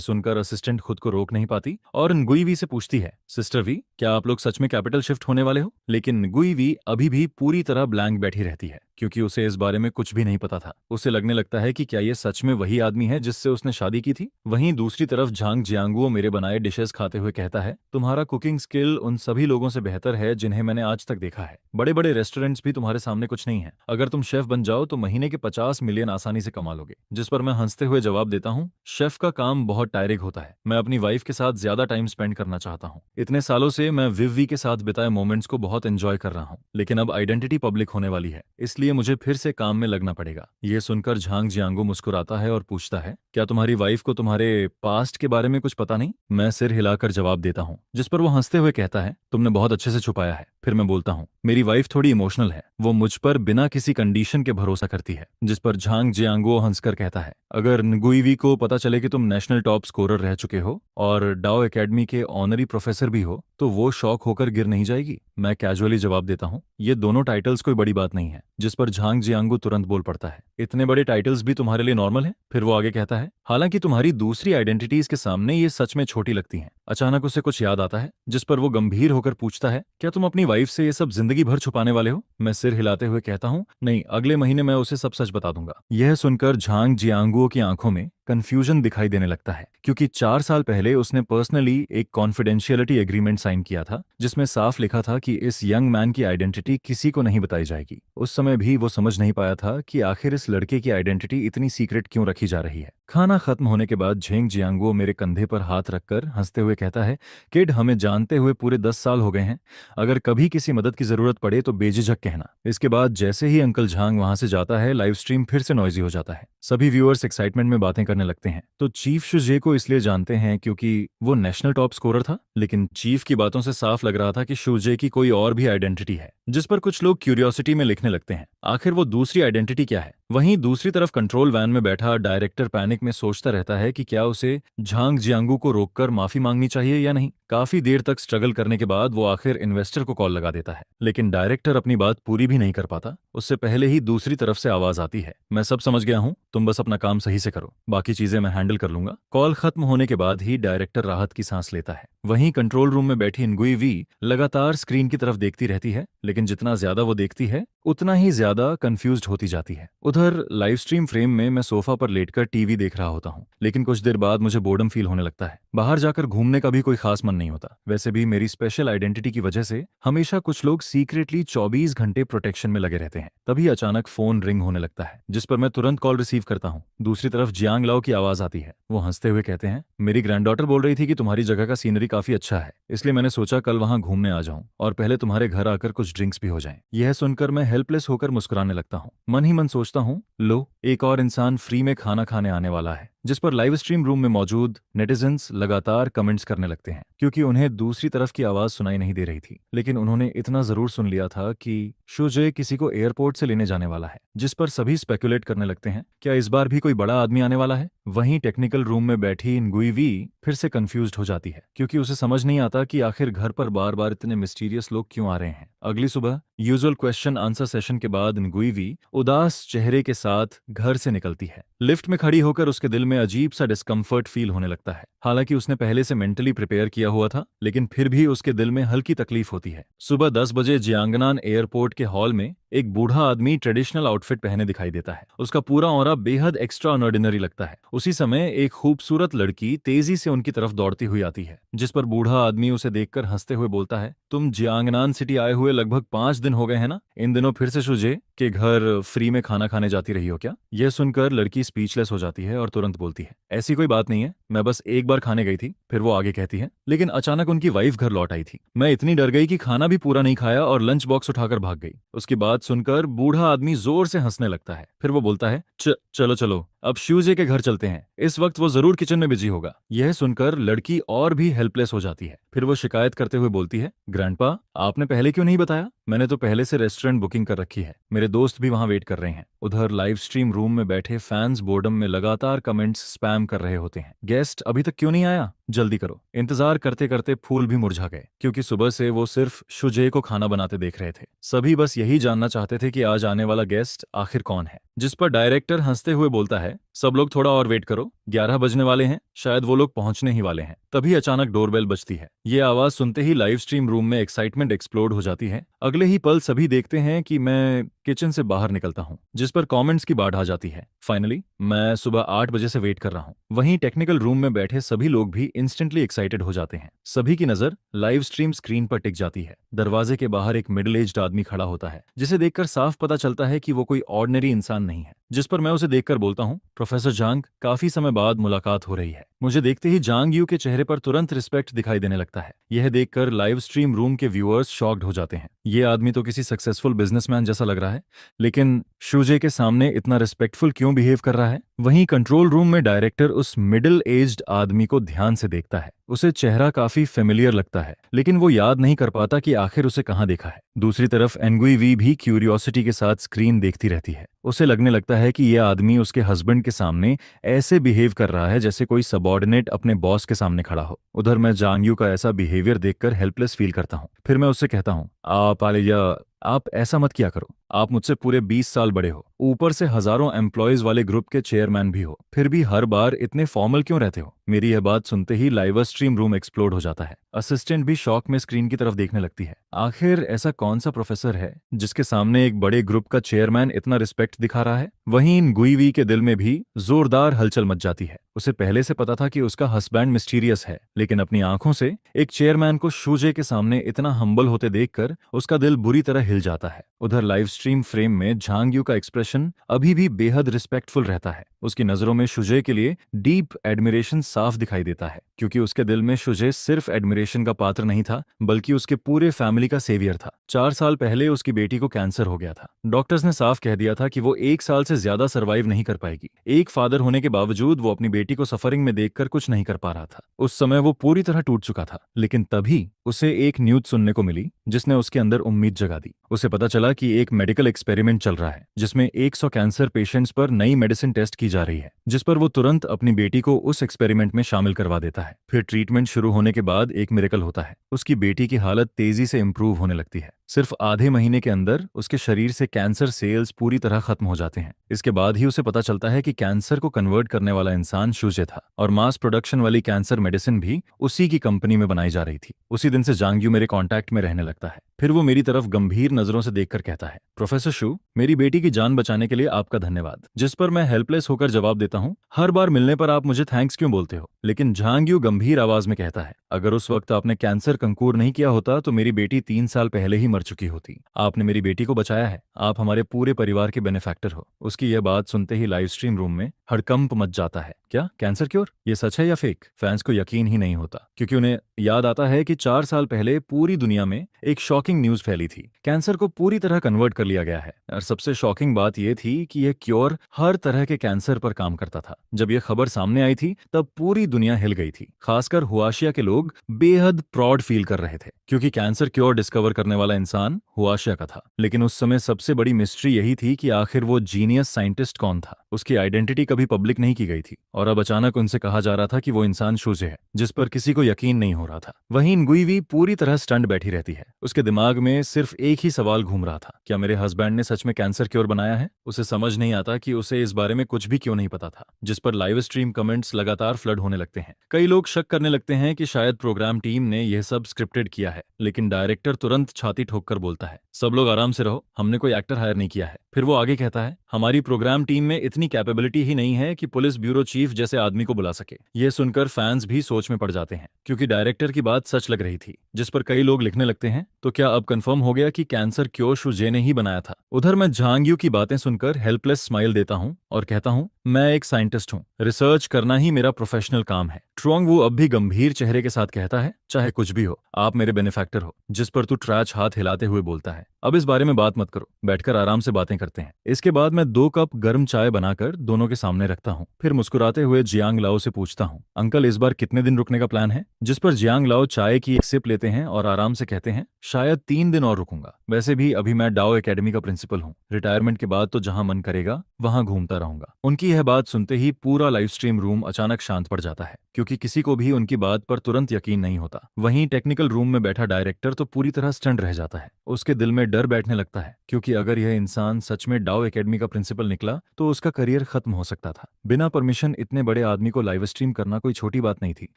सुनकर असिस्टेंट खुद को रोक नहीं पाती और nguई वी से पूछती है, सिस्टर वी, क्या आप लोग सच में कैपिटल शिफ्ट होने वाले हो? लेकिन nguई वी अभी भी पूरी तरह ब्लैंक बैठी रहती है, क्योंकि उसे इस बारे में कुछ भी नहीं पता था। उसे लगने लगता है कि क्या ये सच में वही आदमी है जिससे उसने शादी की थी। वहीं दूसरी तरफ झांग जियांगुओ मेरे बनाए डिशेस खाते हुए कहता है, तुम्हारा कुकिंग स्किल उन सभी लोगों से बेहतर है जिन्हें मैंने आज तक देखा है। बड़े बड़े रेस्टोरेंट्स भी तुम्हारे सामने कुछ नहीं है। अगर तुम शेफ बन जाओ तो महीने के 50 मिलियन आसानी से कमा लोगे। जिस पर मैं हंसते हुए जवाब देता हूँ, शेफ का काम बहुत टायरिंग होता है। मैं अपनी वाइफ के साथ ज्यादा टाइम स्पेंड करना चाहता हूँ। इतने सालों से मैं विव वी के साथ बिताए मोमेंट्स को बहुत एंजॉय कर रहा हूँ, लेकिन अब आइडेंटिटी पब्लिक होने वाली है, इसलिए मुझे फिर से काम में लगना पड़ेगा। ये सुनकर झांग जियांगो मुस्कुराता है और पूछता है, क्या तुम्हारी वाइफ को तुम्हारे पास्ट के बारे में कुछ पता नहीं? मैं सिर हिलाकर जवाब देता हूँ, जिस पर वो हंसते हुए कहता है, तुमने बहुत अच्छे से छुपाया है। फिर मैं बोलता हूँ, मेरी वाइफ थोड़ी इमोशनल है, वो मुझ पर बिना किसी कंडीशन के भरोसा करती है। जिस पर झांग जियांगो हंसकर कहता है, अगर nguई वी को पता चले कि तुम नेशनल टॉप स्कोरर रह चुके हो और डाओ एकेडमी के ऑनरी प्रोफेसर भी हो, तो वो शौक होकर गिर नहीं जाएगी? मैं कैजुअली जवाब देता हूँ, ये दोनों टाइटल्स कोई बड़ी बात नहीं है। जिस पर झांग जियांगो तुरंत बोल पड़ता है, इतने बड़े टाइटल्स भी तुम्हारे लिए नॉर्मल है? फिर वो आगे कहता है, हालांकि तुम्हारी दूसरी आइडेंटिटीज के सामने ये सच में छोटी लगती हैं। अचानक उसे कुछ याद आता है, जिस पर वो गंभीर होकर पूछता है, क्या तुम अपनी वाइफ से ये सब जिंदगी भर छुपाने वाले हो? मैं सिर हिलाते हुए कहता हूँ, नहीं, अगले महीने मैं उसे सब सच बता दूंगा। यह सुनकर झांग जियांगुओ की आंखों में कंफ्यूजन दिखाई देने लगता है, क्योंकि 4 साल पहले उसने पर्सनली एक कॉन्फिडेंशियलिटी एग्रीमेंट साइन किया था, जिसमें साफ लिखा था कि इस यंग मैन की आइडेंटिटी किसी को नहीं बताई जाएगी। उस समय भी वो समझ नहीं पाया था कि आखिर इस लड़के की आइडेंटिटी इतनी सीक्रेट क्यों रखी जा रही है। खाना खत्म होने के बाद झेंग जियांगुओ मेरे कंधे पर हाथ रखकर हंसते हुए कहता है, किड, हमें जानते हुए पूरे 10 साल हो गए हैं। अगर कभी किसी मदद की जरूरत पड़े तो बेझिझक कहना। इसके बाद जैसे ही अंकल झांग वहां से जाता है, लाइव स्ट्रीम फिर से नॉइजी हो जाता है। सभी व्यूअर्स एक्साइटमेंट में बातें करने लगते हैं। तो चीफ शुजे को इसलिए जानते हैं क्योंकि वो नेशनल टॉप स्कोरर था, लेकिन चीफ की बातों से साफ लग रहा था कि शुजे की कोई और भी आइडेंटिटी है। जिस पर कुछ लोग क्यूरियोसिटी में लिखने लगते हैं, आखिर वो दूसरी आइडेंटिटी क्या है? वहीं दूसरी तरफ कंट्रोल वैन में बैठा डायरेक्टर पैनिक में सोचता रहता है कि क्या उसे झांग जियांगू को रोककर माफी मांगनी चाहिए या नहीं। काफी देर तक स्ट्रगल करने के बाद वो आखिर इन्वेस्टर को कॉल लगा देता है, लेकिन डायरेक्टर अपनी बात पूरी भी नहीं कर पाता। उससे पहले ही दूसरी तरफ से आवाज आती है, मैं सब समझ गया हूँ, तुम बस अपना काम सही से करो, बाकी चीजें मैं हैंडल कर लूंगा। कॉल खत्म होने के बाद ही डायरेक्टर राहत की सांस लेता है। वहीं कंट्रोल रूम में बैठी nguई वी लगातार स्क्रीन की तरफ देखती रहती है, लेकिन जितना ज्यादा वो देखती है उतना ही ज्यादा कंफ्यूज्ड होती जाती है। उधर लाइव स्ट्रीम फ्रेम में मैं सोफा पर लेटकर टीवी देख रहा होता हूँ, लेकिन कुछ देर बाद मुझे बोर्डम फील होने लगता है। बाहर जाकर घूमने का भी कोई खास मन नहीं होता। वैसे भी मेरी स्पेशल आइडेंटिटी की वजह से हमेशा कुछ लोग सीक्रेटली 24 घंटे प्रोटेक्शन में लगे रहते हैं। तभी अचानक फोन रिंग होने लगता है, जिस पर मैं तुरंत कॉल रिसीव करता हूँ। दूसरी तरफ जियांग लाओ की आवाज आती है। वो हंसते हुए कहते हैं, मेरी ग्रैंडडॉटर बोल रही थी कि तुम्हारी जगह का सीनरी काफी अच्छा है, इसलिए मैंने सोचा कल वहां घूमने आ जाऊं और पहले तुम्हारे घर आकर कुछ ड्रिंक्स भी हो जाएं। यह सुनकर मैं हेल्पलेस होकर मुस्कुराने लगता हूँ। मन ही मन सोचता हूँ, लो, एक और इंसान फ्री में खाना खाने आने वाला है। जिस पर लाइव स्ट्रीम रूम में मौजूद नेटिजन्स लगातार कमेंट्स करने लगते हैं, क्योंकि उन्हें दूसरी तरफ की आवाज सुनाई नहीं दे रही थी, लेकिन उन्होंने इतना जरूर सुन लिया था कि शुजे किसी को एयरपोर्ट से लेने जाने वाला है। जिस पर सभी स्पेकुलेट करने लगते हैं, क्या इस बार भी कोई बड़ा आदमी आने वाला है? वहीं टेक्निकल रूम में बैठी nguई वी फिर से कंफ्यूज्ड हो जाती है, क्योंकि उसे समझ नहीं आता कि आखिर घर पर बार बार इतने मिस्टीरियस लोग क्यों आ रहे हैं। अगली सुबह यूजुअल क्वेश्चन आंसर सेशन के बाद nguई वी उदास चेहरे के साथ घर से निकलती है। लिफ्ट में खड़ी होकर उसके दिल में अजीब सा डिस्कम्फर्ट फील होने लगता है। हालांकि उसने पहले से मेंटली प्रिपेयर किया हुआ था, लेकिन फिर भी उसके दिल में हल्की तकलीफ होती है। सुबह 10 बजे जियांगनान एयरपोर्ट के हॉल में एक बूढ़ा आदमी ट्रेडिशनल आउटफिट पहने दिखाई देता है। उसका पूरा ऑरा बेहद एक्स्ट्रा ऑर्डिनरी लगता है। उसी समय एक खूबसूरत लड़की तेजी से उनकी तरफ दौड़ती हुई आती है, जिस पर बूढ़ा आदमी उसे देखकर हंसते हुए बोलता है, तुम जियांगनान सिटी आए हुए लगभग 5 दिन हो गए हैं ना? इन दिनों फिर से शुजे के घर फ्री में खाना खाने जाती रही हो क्या? यह सुनकर लड़की स्पीचलेस हो जाती है और तुरंत बोलती है, ऐसी कोई बात नहीं है, मैं बस एक बार खाने गई थी। फिर वो आगे कहती है, लेकिन अचानक उनकी वाइफ घर लौट आई थी। मैं इतनी डर गई कि खाना भी पूरा नहीं खाया और लंच बॉक्स उठाकर भाग गई। उसकी बात सुनकर बूढ़ा आदमी जोर से हंसने लगता है। फिर वो बोलता है, चलो चलो, अब शुजे के घर चलते हैं, इस वक्त वो जरूर किचन में बिजी होगा। यह सुनकर लड़की और भी हेल्पलेस हो जाती है। फिर वो शिकायत करते हुए बोलती है, ग्रैंडपा, आपने पहले क्यों नहीं बताया? मैंने तो पहले से रेस्टोरेंट बुकिंग कर रखी है, मेरे दोस्त भी वहां वेट कर रहे हैं। उधर लाइव स्ट्रीम रूम में बैठे फैंस बोर्डम में लगातार कमेंट्स स्पैम कर रहे होते हैं, गेस्ट अभी तक क्यों नहीं आया, जल्दी करो। इंतजार करते करते फूल भी मुरझा गए, क्योंकि सुबह से वो सिर्फ शुजे को खाना बनाते देख रहे थे। सभी बस यही जानना चाहते थे कि आज आने वाला गेस्ट आखिर कौन है। जिस पर डायरेक्टर हंसते हुए बोलता है, सब लोग थोड़ा और वेट करो, 11 बजने वाले हैं, शायद वो लोग पहुंचने ही वाले हैं। तभी अचानक डोरबेल बजती है। ये आवाज सुनते ही लाइव स्ट्रीम रूम में एक्साइटमेंट एक्सप्लोड हो जाती है। अगले ही पल सभी देखते हैं कि मैं किचन से बाहर निकलता हूँ, जिस पर कमेंट्स की बाढ़ आ जाती है। फाइनली मैं सुबह 8 बजे से वेट कर रहा हूँ। वहीं टेक्निकल रूम में बैठे सभी लोग भी इंस्टेंटली एक्साइटेड हो जाते हैं। सभी की नजर लाइव स्ट्रीम स्क्रीन पर टिक जाती है। दरवाजे के बाहर एक मिडिल एज्ड आदमी खड़ा होता है, जिसे देखकर साफ पता चलता है कि वो कोई ऑर्डिनरी इंसान नहीं है। जिस पर मैं उसे देखकर बोलता हूँ, प्रोफेसर जांग, काफी समय बाद मुलाकात हो रही है। मुझे देखते ही जांग यू के चेहरे पर तुरंत रिस्पेक्ट दिखाई देने लगता है। यह देखकर लाइव स्ट्रीम रूम के व्यूअर्स शॉक्ड हो जाते हैं। ये आदमी तो किसी सक्सेसफुल बिजनेसमैन जैसा लग रहा है, लेकिन शूजे के सामने इतना रिस्पेक्टफुल क्यों बिहेव कर रहा है? वहीं कंट्रोल रूम में डायरेक्टर उस मिडिल एज्ड आदमी को ध्यान से देखता है। उसे चेहरा काफी फेमिलियर लगता है, लेकिन वो याद नहीं कर पाता कि आखिर उसे कहाँ देखा है। दूसरी तरफ एनगुई वी भी क्यूरियोसिटी के साथ स्क्रीन देखती रहती है। उसे लगने लगता है कि यह आदमी उसके हस्बैंड के सामने ऐसे बिहेव कर रहा है जैसे कोई सबॉर्डिनेट अपने बॉस के सामने खड़ा हो। उधर मैं जांगयू का ऐसा बिहेवियर देखकर हेल्पलेस फील करता हूँ। फिर मैं उससे कहता हूँ, आप आलिया, आप ऐसा मत किया करो। आप मुझसे पूरे 20 साल बड़े हो, ऊपर से हजारों एम्प्लॉयज वाले ग्रुप के चेयरमैन भी हो, फिर भी हर बार इतने फॉर्मल क्यों रहते हो? मेरी यह बात सुनते ही लाइव स्ट्रीम रूम एक्सप्लोड हो जाता है। असिस्टेंट भी शॉक में स्क्रीन की तरफ देखने लगती है। आखिर ऐसा कौन सा प्रोफेसर है जिसके सामने एक बड़े ग्रुप का चेयरमैन इतना रिस्पेक्ट दिखा रहा है? वहीं इन गुईवी के दिल में भी जोरदार हलचल मच जाती है। उसे पहले से पता था कि उसका हस्बैंड मिस्टीरियस है, लेकिन अपनी आंखों से एक चेयरमैन को शूजे के सामने इतना हम्बल होते देखकर उसका दिल बुरी तरह हिल जाता है। उधर लाइव स्ट्रीम फ्रेम में झांगयू का एक्सप्रेशन अभी भी बेहद रिस्पेक्टफुल रहता है। उसकी नजरों में शुजे के लिए डीप एडमिरेशन साफ दिखाई देता है, क्योंकि उसके दिल में शुजे सिर्फ एडमिरेशन का पात्र नहीं था, बल्कि उसके पूरे फैमिली का सेवियर था। 4 साल पहले उसकी बेटी को कैंसर हो गया था। डॉक्टर्स ने साफ कह दिया था कि वो 1 साल से ज्यादा सर्वाइव नहीं कर पाएगी। एक फादर होने के बावजूद वो अपनी बेटी को सफरिंग में देखकर कुछ नहीं कर पा रहा था। उस समय वो पूरी तरह टूट चुका था। लेकिन तभी उसे एक न्यूज सुनने को मिली जिसने उसके अंदर उम्मीद जगा दी। उसे पता चला कि एक मेडिकल एक्सपेरिमेंट चल रहा है, जिसमें 100 कैंसर पेशेंट्स पर नई मेडिसिन टेस्ट की जा रही है, जिस पर वो तुरंत अपनी बेटी को उस एक्सपेरिमेंट में शामिल करवा देता है। फिर ट्रीटमेंट शुरू होने के बाद एक मिरेकल होता है। उसकी बेटी की हालत तेजी से इंप्रूव होने लगती है। सिर्फ आधे महीने के अंदर उसके शरीर से कैंसर सेल्स पूरी तरह खत्म हो जाते हैं। इसके बाद ही उसे पता चलता है कि कैंसर को कन्वर्ट करने वाला इंसान शूजे था, और मास प्रोडक्शन वाली कैंसर मेडिसिन भी उसी की कंपनी में बनाई जा रही थी। उसी दिन से जांगयू मेरे कांटेक्ट में रहने लगता है। फिर वो मेरी तरफ गंभीर नजरों से देखकर कहता है, प्रोफेसर शू, मेरी बेटी की जान बचाने के लिए आपका धन्यवाद। जिस पर मैं हेल्पलेस होकर जवाब देता हूँ, हर बार मिलने पर आप मुझे थैंक्स क्यों बोलते हो? लेकिन जांगयू गंभीर आवाज में कहता है, अगर उस वक्त आपने कैंसर कंकूर नहीं किया होता तो मेरी बेटी 3 साल पहले ही मर चुकी होती। आपने मेरी बेटी को बचाया है। आप हमारे पूरे परिवार के बेनिफैक्टर हो। उसकी यह बात सुनते ही लाइव स्ट्रीम रूम में हड़कंप मच जाता है। क्या कैंसर क्योर? ये सच है या फेक? फैंस को यकीन ही नहीं होता, क्योंकि उन्हें याद आता है कि 4 साल पहले पूरी दुनिया में एक शॉकिंग न्यूज फैली थी। कैंसर को पूरी तरह कन्वर्ट कर लिया गया है। और सबसे शॉकिंग बात यह थी कि यह क्योर हर तरह के कैंसर पर काम करता था। जब यह खबर सामने आई थी तब पूरी दुनिया हिल गई थी। खासकर हुआशिया के लोग बेहद प्राउड फील कर रहे थे, क्योंकि कैंसर क्योर डिस्कवर करने वाला इंसान हुआशिया का था। लेकिन उस समय सबसे बड़ी मिस्ट्री यही थी कि आखिर वो जीनियस साइंटिस्ट कौन था। उसकी आइडेंटिटी कभी पब्लिक नहीं की गई थी, और अब अचानक उनसे कहा जा रहा था कि वो इंसान शूजे है, जिस पर किसी को यकीन नहीं हो रहा था। वहीं गुईवी पूरी तरह स्टंट बैठी रहती है। उसके दिमाग में सिर्फ एक ही सवाल घूम रहा था, क्या मेरे हस्बैंड ने सच में कैंसर क्योर बनाया है? उसे समझ नहीं आता कि उसे इस बारे में कुछ भी क्यों नहीं पता था। जिस पर लाइव स्ट्रीम कमेंट्स लगातार फ्लड होने लगते हैं। कई लोग शक करने लगते हैं कि शायद प्रोग्राम टीम ने यह सब स्क्रिप्टेड किया है, लेकिन डायरेक्टर तुरंत छाती ठोककर बोलता है, सब लोग आराम से रहो, हमने कोई एक्टर हायर नहीं किया है। फिर वो आगे कहता है, हमारी प्रोग्राम टीम में इतनी कैपेबिलिटी ही नहीं है कि पुलिस ब्यूरो चीफ जैसे आदमी को बुला सके। ये सुनकर फैंस भी सोच में पड़ जाते हैं, क्योंकि डायरेक्टर की बात सच लग रही थी। जिस पर कई लोग लिखने लगते हैं, तो क्या अब कंफर्म हो गया कि कैंसर क्योर शूजे ने ही बनाया था? उधर मैं झांगयू की बातें सुनकर हेल्पलेस स्माइल देता हूँ और कहता हूँ, मैं एक साइंटिस्ट हूँ, रिसर्च करना ही मेरा प्रोफेशनल काम है। ट्रोंग वो अब भी गंभीर चेहरे के साथ कहता है, चाहे कुछ भी हो, आप मेरे बेनिफैक्टर हो। जिस पर तू ट्रैच हाथ हिलाते हुए बोलता है, अब इस बारे में बात मत करो, बैठकर आराम से बातें करते हैं। इसके बाद मैं 2 कप गर्म चाय बनाकर दोनों के सामने रखता हूँ। फिर मुस्कुराते हुए जियांग लाओ से पूछता हूँ, अंकल इस बार कितने दिन रुकने का प्लान है? जिस पर जियांग लाओ चाय की एक सिप लेते हैं और आराम से कहते हैं, शायद 3 दिन और रुकूंगा। वैसे भी अभी मैं डाओ एकेडमी का प्रिंसिपल हूँ। रिटायरमेंट के बाद तो जहां मन करेगा वहां घूमता रहूंगा। उनकी यह बात सुनते ही पूरा लाइव स्ट्रीम रूम अचानक शांत पड़ जाता है, क्योंकि किसी को भी उनकी बात पर तुरंत यकीन नहीं होता। वहीं टेक्निकल रूम में बैठा डायरेक्टर तो पूरी तरह स्टंट रह जाता है। उसके दिल में डर बैठने लगता है, क्योंकि अगर यह इंसान सच में डाओ एकेडमी का प्रिंसिपल निकला तो उसका करियर खत्म हो सकता था। बिना परमिशन इतने बड़े आदमी को लाइव स्ट्रीम करना कोई छोटी बात नहीं थी,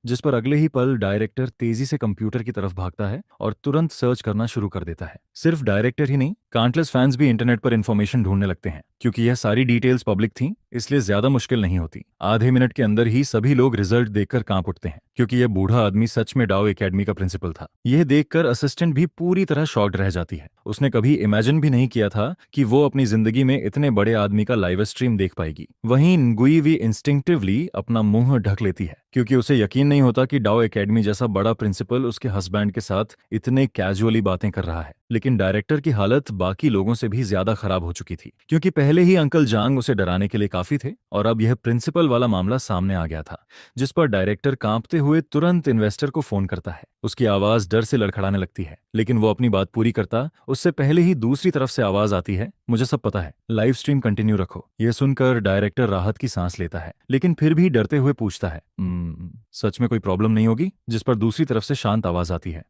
जिस पर अगले ही पल डायरेक्टर तेजी से कंप्यूटर की तरफ भागता है और तुरंत सर्च करना शुरू कर देता है। सिर्फ डायरेक्टर ही नहीं, काउंटलेस फैंस भी इंटरनेट पर इंफॉर्मेशन ढूंढने लगते हैं। क्योंकि यह सारी डिटेल्स पब्लिक थी, इसलिए ज्यादा मुश्किल नहीं होती। आधे मिनट के अंदर ही सभी लोग रिजल्ट देखकर कांप उठते हैं, क्योंकि यह बूढ़ा आदमी सच में डाओ एकेडमी का प्रिंसिपल था। यह देखकर असिस्टेंट भी पूरी तरह शॉक्ड रह जाती है। उसने कभी इमेजिन भी नहीं किया था कि वो अपनी जिंदगी में इतने बड़े आदमी का लाइव स्ट्रीम देख पाएगी। वहीं न्गुई भी इंस्टिंक्टिवली अपना मुंह ढक लेती है, क्योंकि उसे यकीन नहीं होता कि डाओ एकेडमी जैसा बड़ा प्रिंसिपल उसके हस्बैंड के साथ इतने कैजुअली बातें कर रहा है। लेकिन डायरेक्टर की हालत बाकी लोगों से भी ज्यादा खराब हो चुकी थी, क्योंकि पहले ही अंकल जांग उसे डराने के लिए काफी थे और अब यह प्रिंसिपल वाला मामला सामने आ गया था, जिस पर डायरेक्टर कांपते हुए तुरंत इन्वेस्टर को फोन करता है। उसकी आवाज डर से लड़खड़ाने लगती है, लेकिन वो अपनी बात पूरी करता उससे पहले ही दूसरी तरफ से आवाज आती है, मुझे सब पता है, लाइव स्ट्रीम कंटिन्यू रखो। यह सुनकर डायरेक्टर राहत की सांस लेता है, लेकिन फिर भी डरते हुए पूछता है, सच में कोई प्रॉब्लम नहीं होगी? जिस पर दूसरी तरफ से शांत आवाज आती है,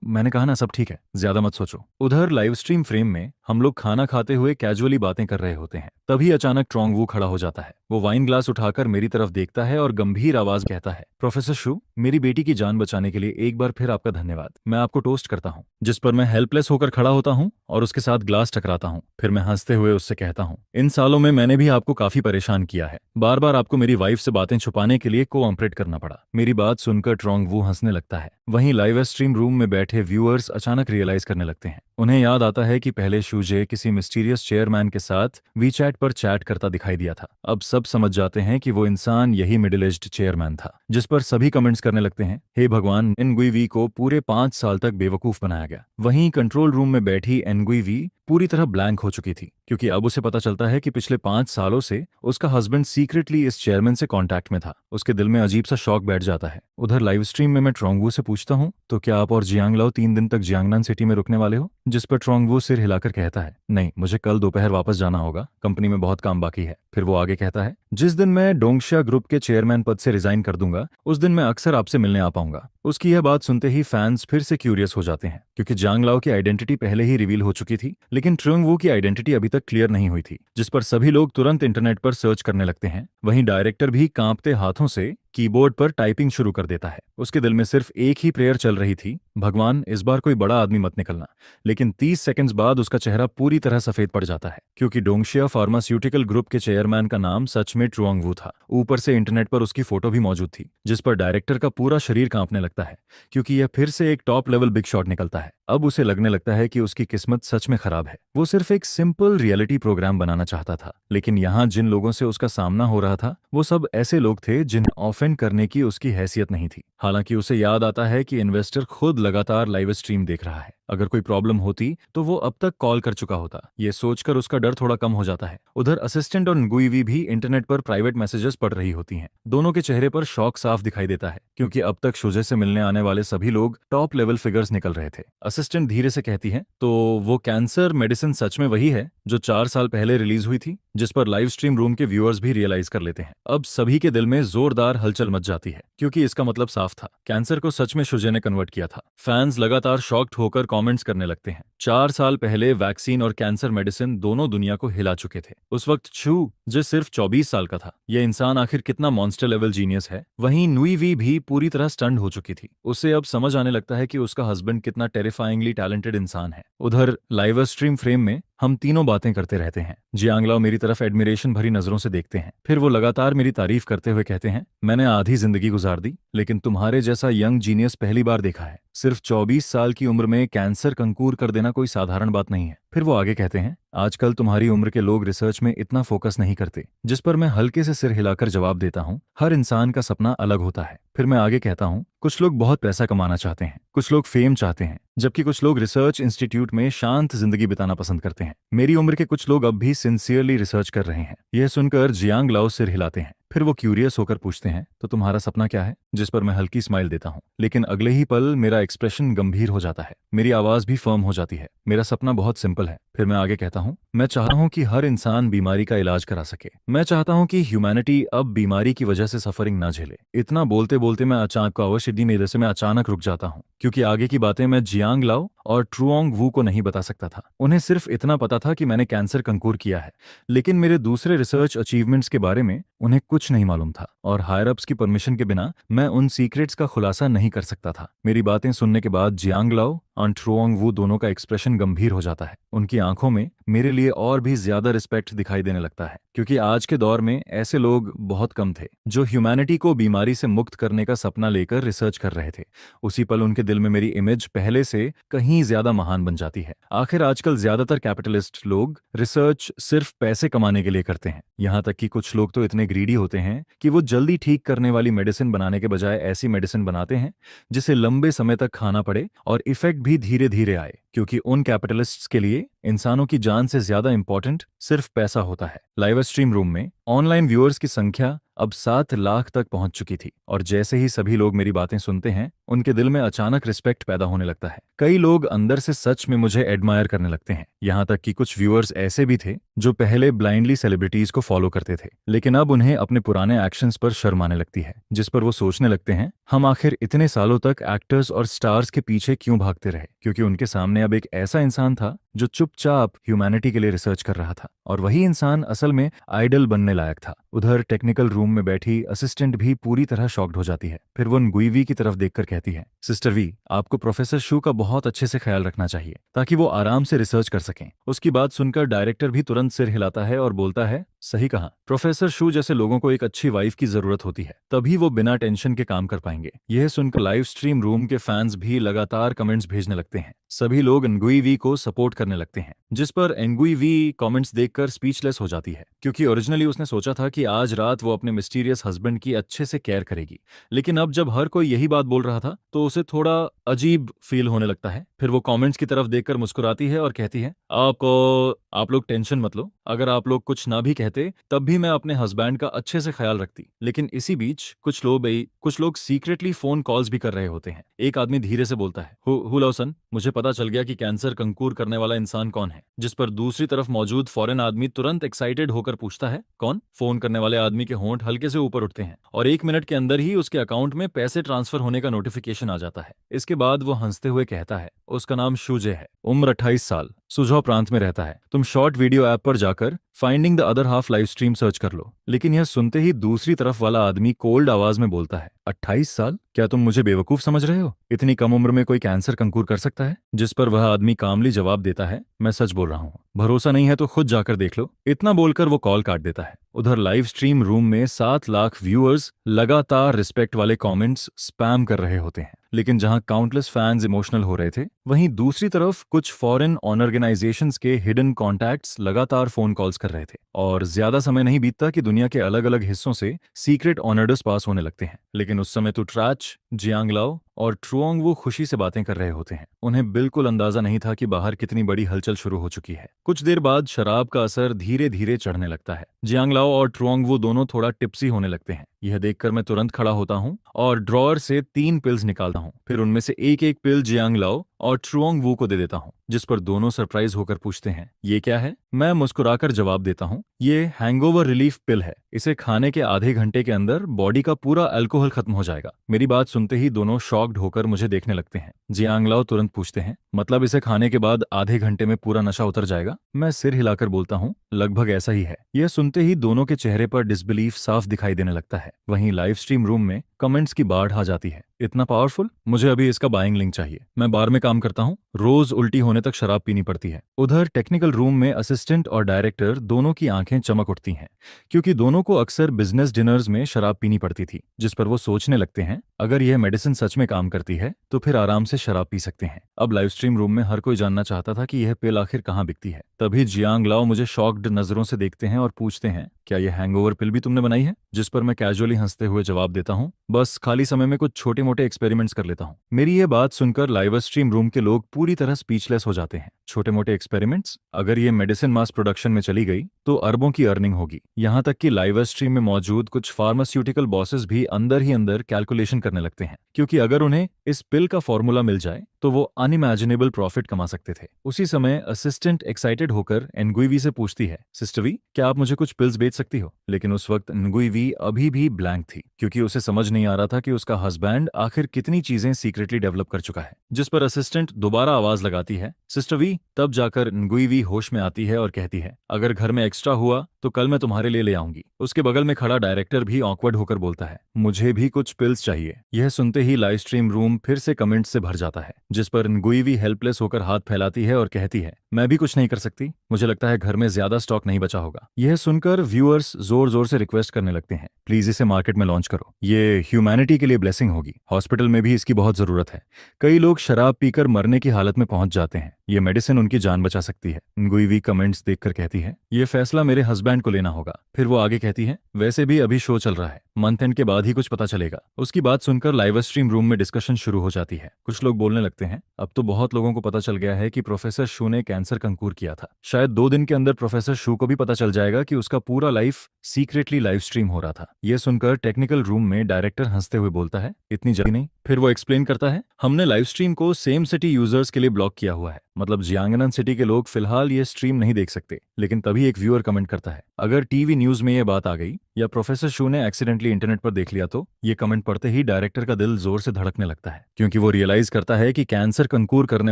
मैंने कहा ना सब ठीक है, ज्यादा मत सोचो। उधर लाइव स्ट्रीम फ्रेम में हम लोग खाना खाते हुए कैजुअली बातें कर रहे होते हैं। तभी अचानक ट्रोंग वू खड़ा हो जाता है। वो वाइन ग्लास उठाकर मेरी तरफ देखता है और गंभीर आवाज कहता है, प्रोफेसर शू, मेरी बेटी की जान बचाने के लिए एक बार फिर आपका धन्यवाद। मैं आपको टोस्ट करता हूँ। जिस पर मैं हेल्पलेस होकर खड़ा होता हूँ और उसके साथ ग्लास टकराता हूँ। फिर मैं हंसते हुए उससे कहता हूँ, इन सालों में मैंने भी आपको काफी परेशान किया है। बार बार आपको मेरी वाइफ से बातें छुपाने के लिए कोऑपरेट करना पड़ा। मेरी बात सुनकर ट्रोंग वू हंसने लगता है। वहीं लाइव स्ट्रीम रूम में बैठे व्यूअर्स अचानक रियलाइज करने लगते हैं। उन्हें याद आता है कि पहले शूजे किसी मिस्टीरियस चेयरमैन के साथ वीचैट पर चैट करता दिखाई दिया था। अब सब समझ जाते हैं कि वो इंसान यही मिडिल एज्ड चेयरमैन था। जिस पर सभी कमेंट्स करने लगते हैं, हे भगवान, एनगुई को पूरे 5 साल तक बेवकूफ बनाया गया। वहीं कंट्रोल रूम में बैठी एनगुई पूरी तरह ब्लैंक हो चुकी थी, क्योंकि अब उसे पता चलता है कि पिछले 5 सालों से उसका हस्बैंड सीक्रेटली इस चेयरमैन से कांटेक्ट में था। उसके दिल में अजीब सा शॉक बैठ जाता है। उधर लाइव स्ट्रीम में मैं ट्रोंगवू से पूछता हूँ, तो क्या आप और जियांग लाओ 3 दिन तक जियांगनान सिटी में रुकने वाले हो? जिस पर ट्रोंगवू सिर हिलाकर कहता है, नहीं, मुझे कल दोपहर वापस जाना होगा, कंपनी में बहुत काम बाकी है। फिर वो आगे कहता है, जिस दिन मैं डोंगशिया ग्रुप के चेयरमैन पद से रिजाइन कर दूंगा, उस दिन मैं अक्सर आपसे मिलने आ पाऊंगा। उसकी यह बात सुनते ही फैंस फिर से क्यूरियस हो जाते हैं, क्योंकि जियांग लाओ की आइडेंटिटी पहले ही रिवील हो चुकी थी, लेकिन ट्रोंगवू की आइडेंटिटी अभी तक क्लियर नहीं हुई थी, जिस पर सभी लोग तुरंत इंटरनेट पर सर्च करने लगते हैं। वहीं डायरेक्टर भी कांपते हाथों से कीबोर्ड पर टाइपिंग शुरू कर देता है। उसके दिल में सिर्फ एक ही प्रेयर चल रही थी, भगवान, इस बार कोई बड़ा आदमी मत निकलना। लेकिन 30 सेकंड्स बाद उसका चेहरा पूरी तरह सफेद पड़ जाता है, क्योंकि डोंगशिया फार्मास्यूटिकल ग्रुप के चेयरमैन का नाम सच में ट्रोंगवू था। ऊपर से इंटरनेट पर उसकी फोटो भी मौजूद थी, जिस पर डायरेक्टर का पूरा शरीर कांपने लगता है, क्योंकि यह फिर से एक टॉप लेवल बिग शॉट निकलता है। अब उसे लगने लगता है कि उसकी किस्मत सच में खराब है। वो सिर्फ एक सिंपल रियलिटी प्रोग्राम बनाना चाहता था, लेकिन यहाँ जिन लोगों से उसका सामना हो रहा था, वो सब ऐसे लोग थे जिन्हें ऑफेंड करने की उसकी हैसियत नहीं थी। हालांकि उसे याद आता है कि इन्वेस्टर खुद लगातार लाइव स्ट्रीम देख रहा है। अगर कोई प्रॉब्लम होती तो वो अब तक कॉल कर चुका होता। ये सोचकर उसका डर थोड़ा कम हो जाता है। उधर असिस्टेंट और न्गुई भी इंटरनेट पर प्राइवेट मैसेजेस पढ़ रही होती हैं। दोनों के चेहरे पर शॉक साफ दिखाई देता है, क्योंकि अब तक शुजे से मिलने आने वाले सभी लोग टॉप लेवल फिगर्स निकल रहे थे। असिस्टेंट धीरे से कहती है, तो वो कैंसर मेडिसिन सच में वही है जो 4 साल पहले रिलीज हुई थी? जिस पर लाइव स्ट्रीम रूम के व्यूअर्स भी रियलाइज कर लेते हैं। अब सभी के दिल में जोरदार हलचल मच जाती है, क्योंकि इसका मतलब साफ था, कैंसर को सच में शुजे ने कन्वर्ट किया था। फैंस लगातार शॉक्ड होकर कमेंट्स करने लगते हैं। 4 साल पहले वैक्सीन और कैंसर मेडिसिन दोनों दुनिया को हिला चुके थे। उस वक्त छू, जो सिर्फ 24 साल का था, यह इंसान आखिर कितना मॉन्स्टर लेवल जीनियस है। वहीं नुई वी भी पूरी तरह स्टन्ड हो चुकी थी। उसे अब समझ आने लगता है कि उसका हस्बैंड कितना टेरिफाइंगली टैलेंटेड इंसान है। उधर लाइव स्ट्रीम फ्रेम में हम तीनों बातें करते रहते हैं। जियांग लाओ मेरी तरफ एडमिरेशन भरी नजरों से देखते हैं। फिर वो लगातार मेरी तारीफ करते हुए कहते हैं, मैंने आधी जिंदगी गुजार दी, लेकिन तुम्हारे जैसा यंग जीनियस पहली बार देखा है। सिर्फ 24 साल की उम्र में कैंसर कंकूर कर देना कोई साधारण बात नहीं है। फिर वो आगे कहते हैं, आजकल तुम्हारी उम्र के लोग रिसर्च में इतना फोकस नहीं करते। जिस पर मैं हल्के से सिर हिलाकर जवाब देता हूँ, हर इंसान का सपना अलग होता है। फिर मैं आगे कहता हूँ, कुछ लोग बहुत पैसा कमाना चाहते हैं, कुछ लोग फेम चाहते हैं, जबकि कुछ लोग रिसर्च इंस्टीट्यूट में शांत जिंदगी बिताना पसंद करते हैं। मेरी उम्र के कुछ लोग अब भी सिंसियरली रिसर्च कर रहे हैं। यह सुनकर जियांग लाओ सिर हिलाते हैं। फिर वो क्यूरियस होकर पूछते हैं, तो तुम्हारा सपना क्या है? जिस पर मैं हल्की स्माइल देता हूँ, लेकिन अगले ही पल मेरा एक्सप्रेशन गंभीर हो जाता है, मेरी आवाज भी फर्म हो जाती है। मेरा सपना बहुत सिंपल है। फिर मैं आगे कहता हूँ, मैं चाहता हूँ कि हर इंसान बीमारी का इलाज करा सके। मैं चाहता हूँ कि ह्यूमैनिटी अब बीमारी की वजह से सफरिंग ना झेले। इतना बोलते बोलते मैं अचानक अवश्य मेरे से मैं अचानक रुक जाता हूँ, क्योंकि आगे की बातें मैं जियांग लाओ और ट्रुओंग वू को नहीं बता सकता था। उन्हें सिर्फ इतना पता था कि मैंने कैंसर कंकूर किया है, लेकिन मेरे दूसरे रिसर्च अचीवमेंट्स के बारे में उन्हें कुछ नहीं मालूम था, और हायर अप्स की परमिशन के बिना मैं उन सीक्रेट्स का खुलासा नहीं कर सकता था। मेरी बातें सुनने के बाद जियांग लाओ और ट्रुओंग वू दोनों का एक्सप्रेशन गंभीर हो जाता है। उनकी आंखों में मेरे लिए और भी ज्यादा रिस्पेक्ट दिखाई देने लगता है, क्योंकि आज के दौर में ऐसे लोग बहुत कम थे जो ह्यूमैनिटी को बीमारी से मुक्त करने का सपना लेकर रिसर्च कर रहे थे। उसी पल उनके दिल में मेरी इमेज पहले से कहीं ज्यादा महान बन जाती है। आखिर आजकल ज्यादातर कैपिटलिस्ट लोग रिसर्च सिर्फ पैसे कमाने के लिए करते हैं। यहाँ तक कि कुछ लोग तो इतने ग्रीडी होते हैं कि वो जल्दी ठीक करने वाली मेडिसिन बनाने के बजाय ऐसी मेडिसिन बनाते हैं जिसे लंबे समय तक खाना पड़े और इफेक्ट भी धीरे धीरे आए, क्योंकि उन कैपिटलिस्ट्स के लिए इंसानों की जान से ज्यादा इंपॉर्टेंट सिर्फ पैसा होता है। लाइव स्ट्रीम रूम में ऑनलाइन व्यूअर्स की संख्या अब 7 लाख तक पहुंच चुकी थी, और जैसे ही सभी लोग मेरी बातें सुनते हैं, उनके दिल में अचानक रिस्पेक्ट पैदा होने लगता है। कई लोग अंदर से सच में मुझे एडमायर करने लगते हैं। यहाँ तक कि कुछ व्यूअर्स ऐसे भी थे जो पहले ब्लाइंडली सेलिब्रिटीज को फॉलो करते थे, लेकिन अब उन्हें अपने पुराने एक्शंस पर शर्म आने लगती है, जिस पर वो सोचने लगते हैं, हम आखिर इतने सालों तक एक्टर्स और स्टार्स के पीछे क्यों भागते रहे, क्योंकि उनके सामने अब एक ऐसा इंसान था जो चुपचाप ह्यूमैनिटी के लिए रिसर्च कर रहा था, और वही इंसान असल में आइडल बनने लायक था। उधर टेक्निकल रूम में बैठी असिस्टेंट भी पूरी तरह शॉक्ड हो जाती है। फिर वो गुई वी की तरफ देखकर कहती है, सिस्टर वी, आपको प्रोफेसर शू का बहुत अच्छे से ख्याल रखना चाहिए ताकि वो आराम से रिसर्च कर सकें। उसकी बात सुनकर डायरेक्टर भी तुरंत सिर हिलाता है और बोलता है, सही कहा, प्रोफेसर शू जैसे लोगों को एक अच्छी वाइफ की जरूरत होती है, तभी वो बिना टेंशन के काम कर पाएंगे। यह सुनकर लाइव स्ट्रीम रूम के फैंस भी लगातार कमेंट्स भेजने लगते हैं। सभी लोग एनगुई वी को सपोर्ट करने लगते हैं, जिस पर एनगुई वी कमेंट्स देखकर स्पीचलेस हो जाती है, क्योंकि ओरिजिनली उसने सोचा था कि आज रात वो अपने मिस्टीरियस हस्बैंड की अच्छे से केयर करेगी, लेकिन अब जब हर कोई यही बात बोल रहा था तो उसे थोड़ा अजीब फील होने लगता है। फिर वो कमेंट्स की तरफ देखकर मुस्कुराती है और कहती है, आप लोग टेंशन मत लो, अगर आप लोग कुछ ना भी कहते तब भी मैं अपने हस्बैंड का अच्छे से ख्याल रखती। लेकिन इसी बीच कुछ लोग सीक्रेटली फोन कॉल्स भी कर रहे होते हैं। एक आदमी धीरे से बोलता है, हुलो सन, मुझे पता चल गया कि कैंसर कंकूर करने वाला इंसान कौन है। जिस पर दूसरी तरफ मौजूद फॉरेन आदमी तुरंत एक्साइटेड होकर पूछता है, कौन? फोन करने वाले आदमी के होंठ हल्के से ऊपर उठते हैं और 1 मिनट के अंदर ही उसके अकाउंट में पैसे ट्रांसफर होने का नोटिफिकेशन आ जाता है। इसके बाद वो हंसते हुए कहता है, उसका नाम शूजे है, उम्र 28 साल, सुझाव प्रांत में रहता है। तुम शॉर्ट वीडियो ऐप पर जाकर finding the other half live stream search कर लो। लेकिन यह सुनते ही दूसरी तरफ वाला आदमी कोल्ड आवाज में बोलता है, 28 साल? क्या तुम मुझे बेवकूफ समझ रहे हो? इतनी कम उम्र में कोई कैंसर कंकूर कर सकता है? जिस पर वह आदमी कामली जवाब देता है, मैं सच बोल रहा हूँ, भरोसा नहीं है तो खुद जाकर देख लो। इतना बोलकर वो कॉल काट देता है। उधर लाइव स्ट्रीम रूम में 7 लाख व्यूअर्स लगातार रिस्पेक्ट वाले कमेंट्स स्पैम कर रहे होते हैं, लेकिन जहां काउंटलेस फैंस इमोशनल हो रहे थे, वहीं दूसरी तरफ कुछ फॉरेन ऑर्गेनाइजेशंस के हिडन कॉन्टैक्ट्स लगातार फोन कॉल्स कर रहे थे, और ज्यादा समय नहीं बीतता कि दुनिया के अलग अलग हिस्सों से सीक्रेट ऑनर्डर्स पास होने लगते हैं। लेकिन उस समय तो ट्रैच, जियांग लाओ और ट्रुओंग वो खुशी से बातें कर रहे होते हैं। उन्हें बिल्कुल अंदाजा नहीं था कि बाहर कितनी बड़ी हलचल शुरू हो चुकी है। कुछ देर बाद शराब का असर धीरे धीरे चढ़ने लगता है। जियांग लाओ और ट्रुओंग वो दोनों थोड़ा टिप्सी होने लगते हैं। यह देखकर मैं तुरंत खड़ा होता हूँ और ड्रॉअर से 3 पिल्स निकालता हूँ। फिर उनमें से एक पिल जियांग लाओ और ट्रुओंग वू को दे देता हूँ, जिस पर दोनों सरप्राइज होकर पूछते हैं, ये क्या है? मैं मुस्कुराकर जवाब देता हूँ, ये हैंगओवर रिलीफ पिल है। इसे खाने के आधे घंटे के अंदर बॉडी का पूरा अल्कोहल खत्म हो जाएगा। मेरी बात सुनते ही दोनों शॉक्ड होकर मुझे देखने लगते हैं। जियांग लाओ तुरंत पूछते हैं, मतलब इसे खाने के बाद आधे घंटे में पूरा नशा उतर जाएगा? मैं सिर हिलाकर बोलता हूँ, लगभग ऐसा ही है। यह सुनते ही दोनों के चेहरे पर डिसबिलीफ साफ दिखाई देने लगता है। वहीं लाइव स्ट्रीम रूम में कमेंट्स की बाढ़ आ जाती है, इतना पावरफुल, मुझे अभी इसका बाइंग लिंक चाहिए। मैं बार में काम करता हूँ, रोज उल्टी होने तक शराब पीनी पड़ती है। उधर टेक्निकल रूम में असिस्टेंट और डायरेक्टर दोनों की आंखें चमक उठती हैं, क्योंकि दोनों को अक्सर बिजनेस डिनर्स में शराब पीनी पड़ती थी। जिस पर वो सोचने लगते हैं, अगर यह मेडिसिन सच में काम करती है तो फिर आराम से शराब पी सकते हैं। अब लाइव स्ट्रीम रूम में हर कोई जानना चाहता था कि यह पिल आखिर कहाँ बिकती है। तभी जियांग लाओ मुझे शॉक्ड नजरों से देखते हैं और पूछते हैं, क्या यह हैंगओवर पिल भी तुमने बनाई है? जिस पर मैं कैजुअली हंसते हुए जवाब देता हूँ, बस खाली समय में कुछ छोटे मोटे एक्सपेरिमेंट्स कर लेता हूँ। मेरी यह बात सुनकर लाइव स्ट्रीम रूम के लोग पूरी तरह स्पीचलेस हो जाते हैं। छोटे मोटे एक्सपेरिमेंट्स? अगर ये मेडिसिन मास प्रोडक्शन में चली गई तो अरबों की अर्निंग होगी। यहाँ तक कि लाइव स्ट्रीम में मौजूद कुछ फार्मास्यूटिकल बॉसेस भी अंदर ही अंदर कैलकुलेशन करने लगते हैं, क्योंकि अगर उन्हें इस पिल का फॉर्मूला मिल जाए तो वो अनइमेजिनेबल प्रॉफिट कमा सकते थे। उसी समय असिस्टेंट एक्साइटेड होकर एनगुइवी से पूछती है, सिस्टर वी, क्या आप मुझे कुछ पिल्स बेच सकती हो? लेकिन उस वक्त एनगुइवी अभी भी ब्लैंक थी, क्योंकि उसे समझ नहीं आ रहा था कि उसका हस्बैंड आखिर कितनी चीजें सीक्रेटली डेवलप कर चुका है। जिस पर असिस्टेंट दोबारा आवाज लगाती है, सिस्टर वी। तब जाकर एनगुइवी होश में आती है और कहती है, अगर घर में एक्स्ट्रा हुआ तो कल मैं तुम्हारे लिए ले आऊंगी। उसके बगल में खड़ा डायरेक्टर भी ऑकवर्ड होकर बोलता है, मुझे भी कुछ पिल्स चाहिए। यह सुनते ही लाइव स्ट्रीम रूम फिर से कमेंट्स से भर जाता है, जिस पर एनगुइवी हेल्पलेस होकर हाथ फैलाती है और कहती है, मैं भी कुछ नहीं कर सकती, मुझे लगता है घर में ज्यादा स्टॉक नहीं बचा होगा। यह सुनकर व्यूअर्स जोर जोर से रिक्वेस्ट करने लगते हैं, प्लीज इसे मार्केट में लॉन्च करो, ये ह्यूमैनिटी के लिए ब्लेसिंग होगी, हॉस्पिटल में भी इसकी बहुत जरूरत है। कई लोग शराब पीकर मरने की हालत में पहुंच जाते हैं, ये मेडिसिन उनकी जान बचा सकती है। एनगुइवी कमेंट्स देखकर कहती है, ये फैसला मेरे हस्बैंड को लेना होगा। फिर वो आगे कहती है, वैसे भी अभी शो चल रहा है, मंथ एंड के बाद ही कुछ पता चलेगा। उसकी बात सुनकर लाइव स्ट्रीम रूम में डिस्कशन शुरू हो जाती है। कुछ लोग बोलने लगते हैं, अब तो बहुत लोगों को पता चल गया है कि प्रोफेसर शू ने कैंसर कंकूर किया था। शायद 2 दिन के अंदर प्रोफेसर शू को भी पता चल जाएगा कि उसका पूरा लाइफ सीक्रेटली लाइव स्ट्रीम हो रहा था। यह सुनकर टेक्निकल रूम में डायरेक्टर हंसते हुए बोलता है, इतनी जल्दी नहीं। फिर वो एक्सप्लेन करता है, हमने लाइव स्ट्रीम को सेम सिटी यूजर्स के लिए ब्लॉक किया हुआ है, मतलब जियांगनन सिटी के लोग फिलहाल ये स्ट्रीम नहीं देख सकते। लेकिन तभी एक व्यूअर कमेंट करता है, अगर टीवी न्यूज में ये बात आ गई या प्रोफेसर शू ने एक्सीडेंटली इंटरनेट पर देख लिया तो? ये कमेंट पढ़ते ही डायरेक्टर का दिल जोर से धड़कने लगता है, क्योंकि वो रियलाइज करता है कि कैंसर कंकूर करने